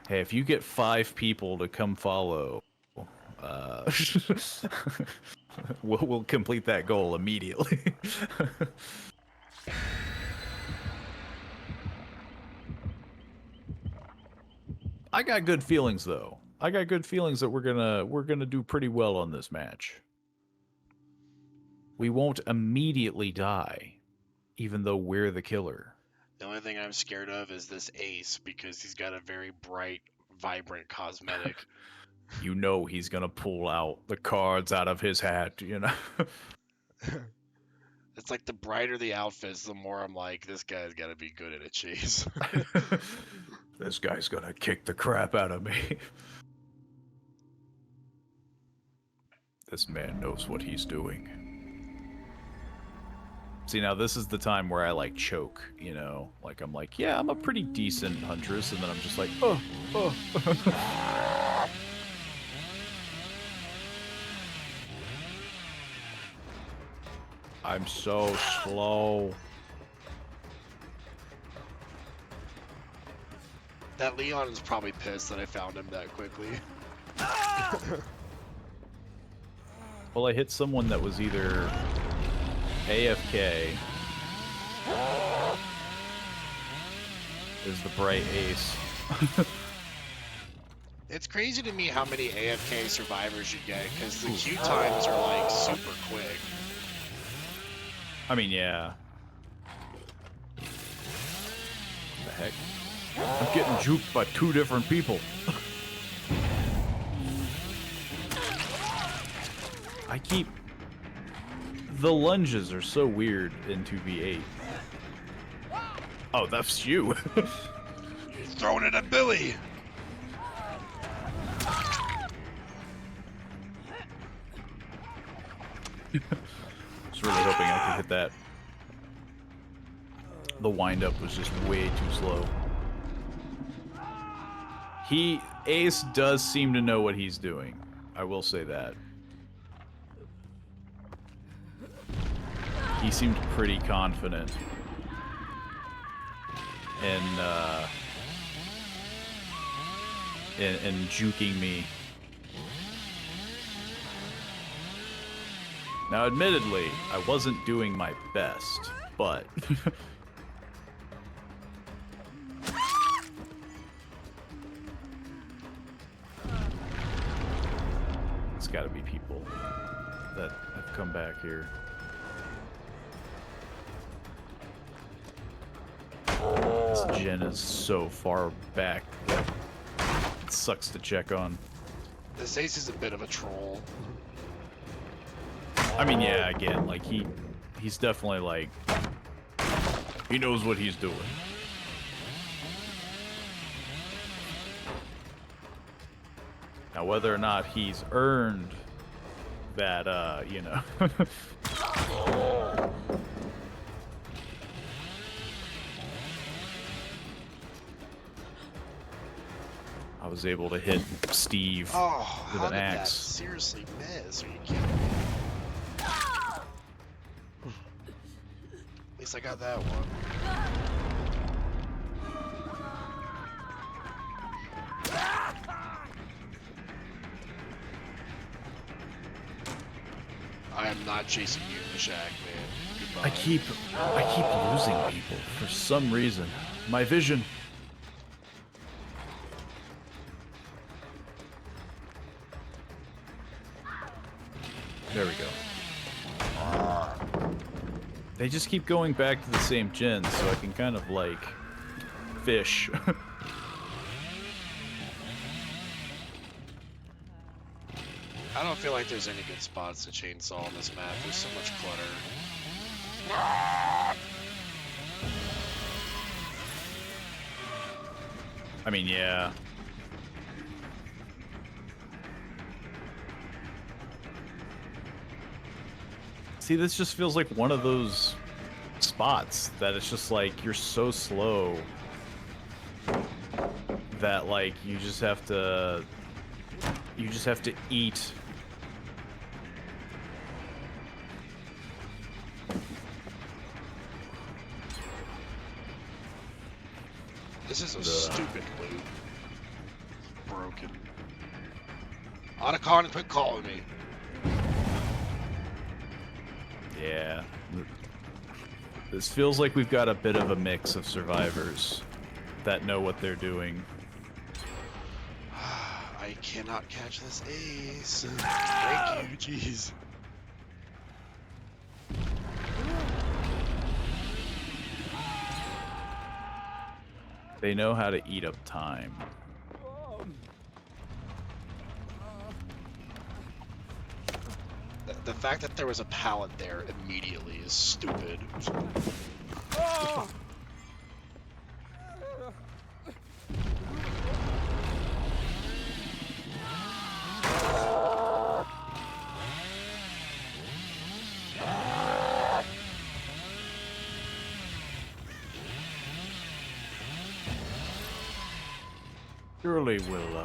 S2: Hey, if you get 5 people to come follow, we'll complete that goal immediately. I got good feelings though. I got good feelings that we're gonna do pretty well on this match. We won't immediately die, even though we're the killer.
S1: The only thing I'm scared of is this ace, because he's got a very bright, vibrant cosmetic.
S2: You know he's gonna pull out the cards out of his hat, you know?
S1: It's like the brighter the outfits, the more I'm like, this guy's got to be good at a chase.
S2: This guy's gonna kick the crap out of me. This man knows what he's doing. See, now this is the time where I like choke, you know? Like I'm like, yeah, I'm a pretty decent huntress, and then I'm just like, oh. I'm so slow.
S1: That Leon is probably pissed that I found him that quickly.
S2: Well, I hit someone that was either AFK is the bright ace.
S1: It's crazy to me how many AFK survivors you get, because the queue times are like super quick.
S2: I mean, yeah. What the heck? I'm getting juked by 2 different people. The lunges are so weird in 2v8. Oh, that's you.
S1: He's throwing it at Billy.
S2: Was really hoping I could hit that. The wind-up was just way too slow. Ace does seem to know what he's doing. I will say that. He seemed pretty confident in juking me. Now, admittedly, I wasn't doing my best, but it's got to be people that have come back here. This gen is so far back that it sucks to check on.
S1: This ace is a bit of a troll.
S2: I mean, yeah, again, like he's definitely like, he knows what he's doing. Now, whether or not he's earned that, you know. I was able to hit Steve with
S1: how
S2: an
S1: did that
S2: axe.
S1: seriously miss? Are you kidding me? At least I got that one. I am not chasing you in the shack, man. Goodbye.
S2: I keep losing people for some reason. My vision. There we go. They just keep going back to the same gens, so I can kind of like fish.
S1: I don't feel like there's any good spots to chainsaw on this map. There's so much clutter.
S2: I mean, yeah. See, this just feels like one of those spots that it's just like you're so slow that like you just have to eat.
S1: This is a stupid loop. Broken. Otacon, quit calling me.
S2: Yeah. This feels like we've got a bit of a mix of survivors that know what they're doing.
S1: I cannot catch this ace. Thank you, jeez.
S2: They know how to eat up time.
S1: The fact that there was a pallet there immediately is stupid.
S2: Surely we'll,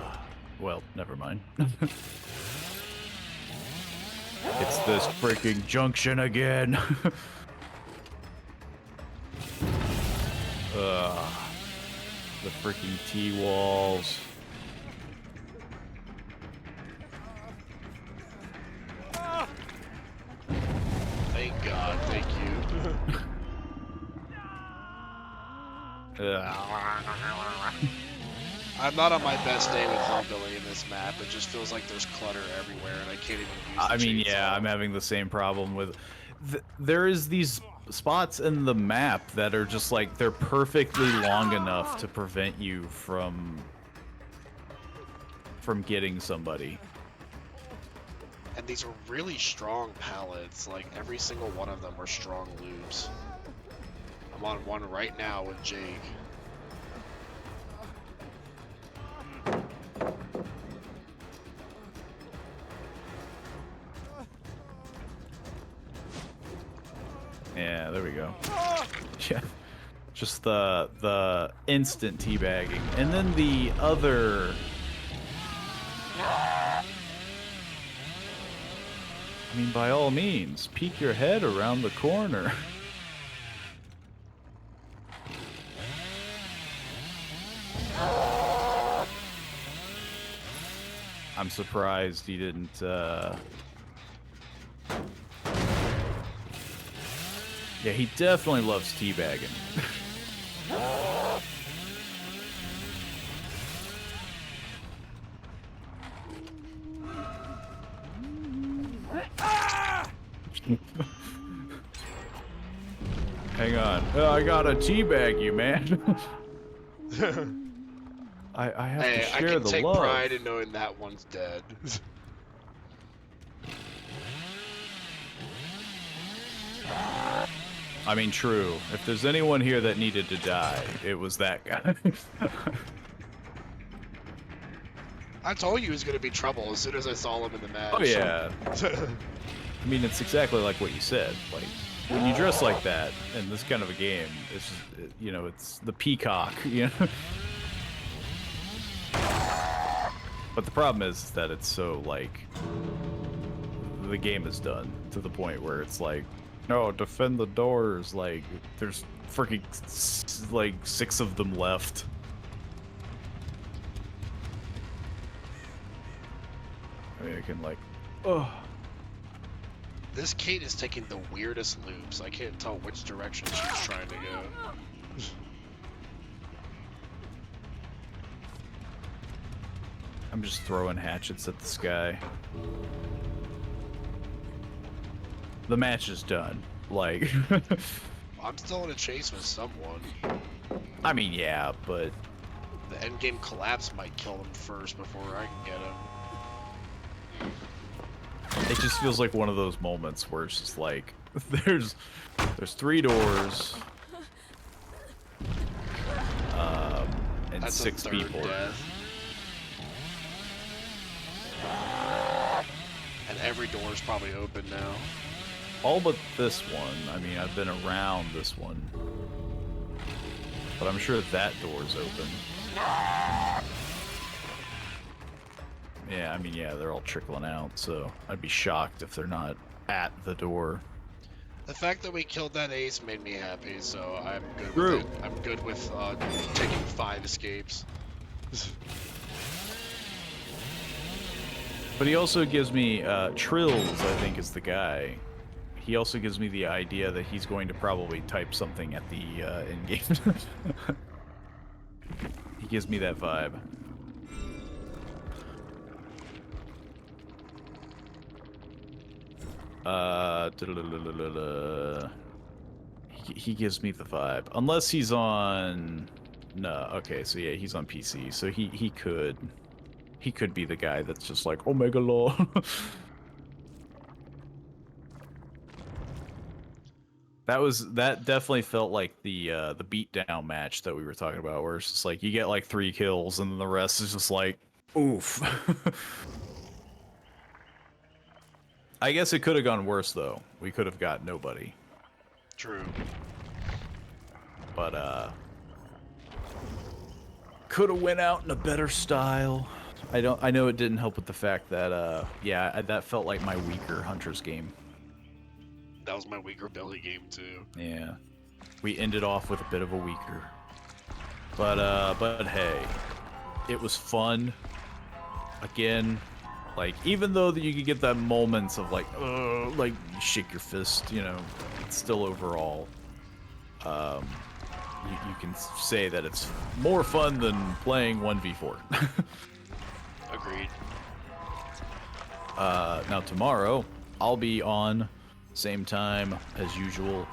S2: well, never mind. It's this freaking junction again. The freaking T-walls.
S1: Thank God, thank you. I'm not on my best day with hillbilly in this map. It just feels like there's clutter everywhere, and I can't even use the
S2: I mean,
S1: chainsaw.
S2: yeah, I'm having the same problem with... there is these spots in the map that are just like, they're perfectly long enough to prevent you from getting somebody.
S1: And these are really strong pallets. Like, every single one of them are strong loops. I'm on one right now with Jake.
S2: Yeah, there we go. Yeah, just the instant teabagging, and then the other. I mean, by all means, peek your head around the corner. I'm surprised he didn't. Yeah, he definitely loves teabagging. Hang on. I gotta teabag you, man. I have to share
S1: I can
S2: the
S1: take
S2: love.
S1: pride in knowing that one's dead.
S2: I mean, true. If there's anyone here that needed to die, it was that guy.
S1: I told you he was gonna be trouble as soon as I saw him in the match.
S2: Oh yeah. I mean, it's exactly like what you said. Like, when you dress like that in this kind of a game, it's just, you know, it's the peacock, you know? But the problem is that it's so, like, the game is done to the point where it's like, no, defend the doors. Like, there's freaking, like, 6 of them left. I mean, I can, like, oh.
S1: This Kate is taking the weirdest loops. I can't tell which direction she's trying to go.
S2: I'm just throwing hatchets at the sky. The match is done. Like,
S1: I'm still in a chase with someone.
S2: I mean, yeah, but
S1: The endgame collapse might kill him first before I can get him.
S2: it just feels like one of those moments where it's just like, there's 3 doors, and
S1: That's
S2: 6
S1: a third
S2: people.
S1: death. And every door is probably open now.
S2: All but this one. I mean, I've been around this one, but I'm sure that door's open. Yeah, I mean, yeah, they're all trickling out, so I'd be shocked if they're not at the door.
S1: The fact that we killed that ace made me happy, so I'm good
S2: True.
S1: with it. I'm good with taking 5 escapes.
S2: But he also gives me, Trills, I think, is the guy. He also gives me the idea that he's going to probably type something at the, in-game. He gives me that vibe. He gives me the vibe. Unless he's on... No, okay, so yeah, he's on PC, so he could be the guy that's just like, Omega Law. That definitely felt like the beatdown match that we were talking about, where it's just like you get like 3 kills and then the rest is just like, oof. I guess it could have gone worse though. We could have got nobody.
S1: True.
S2: But could have went out in a better style. I know it didn't help with the fact that yeah, that felt like my weaker Hunter's game.
S1: That was my weaker belly game too.
S2: Yeah. We ended off with a bit of a weaker. But hey, it was fun. Again, like, even though you could get that moments of like you shake your fist, you know, it's still overall, you can say that it's more fun than playing 1v4.
S1: Agreed.
S2: Now tomorrow, I'll be on, same time as usual,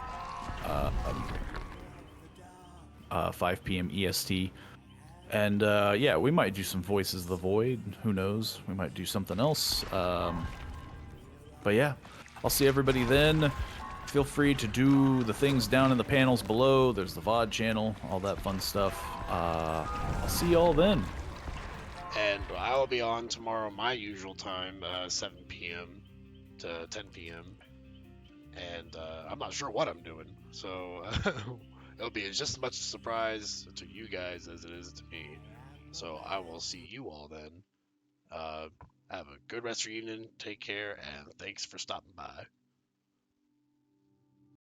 S2: 5 p.m. EST. And yeah, we might do some Voices of the Void. Who knows? We might do something else. But yeah, I'll see everybody then. Feel free to do the things down in the panels below. There's the VOD channel, all that fun stuff. I'll see y'all then.
S1: And I'll be on tomorrow my usual time, 7 p.m. to 10 p.m. And I'm not sure what I'm doing, so it'll be just as much a surprise to you guys as it is to me. So I will see you all then. Have a good rest of your evening. Take care, and thanks for stopping by.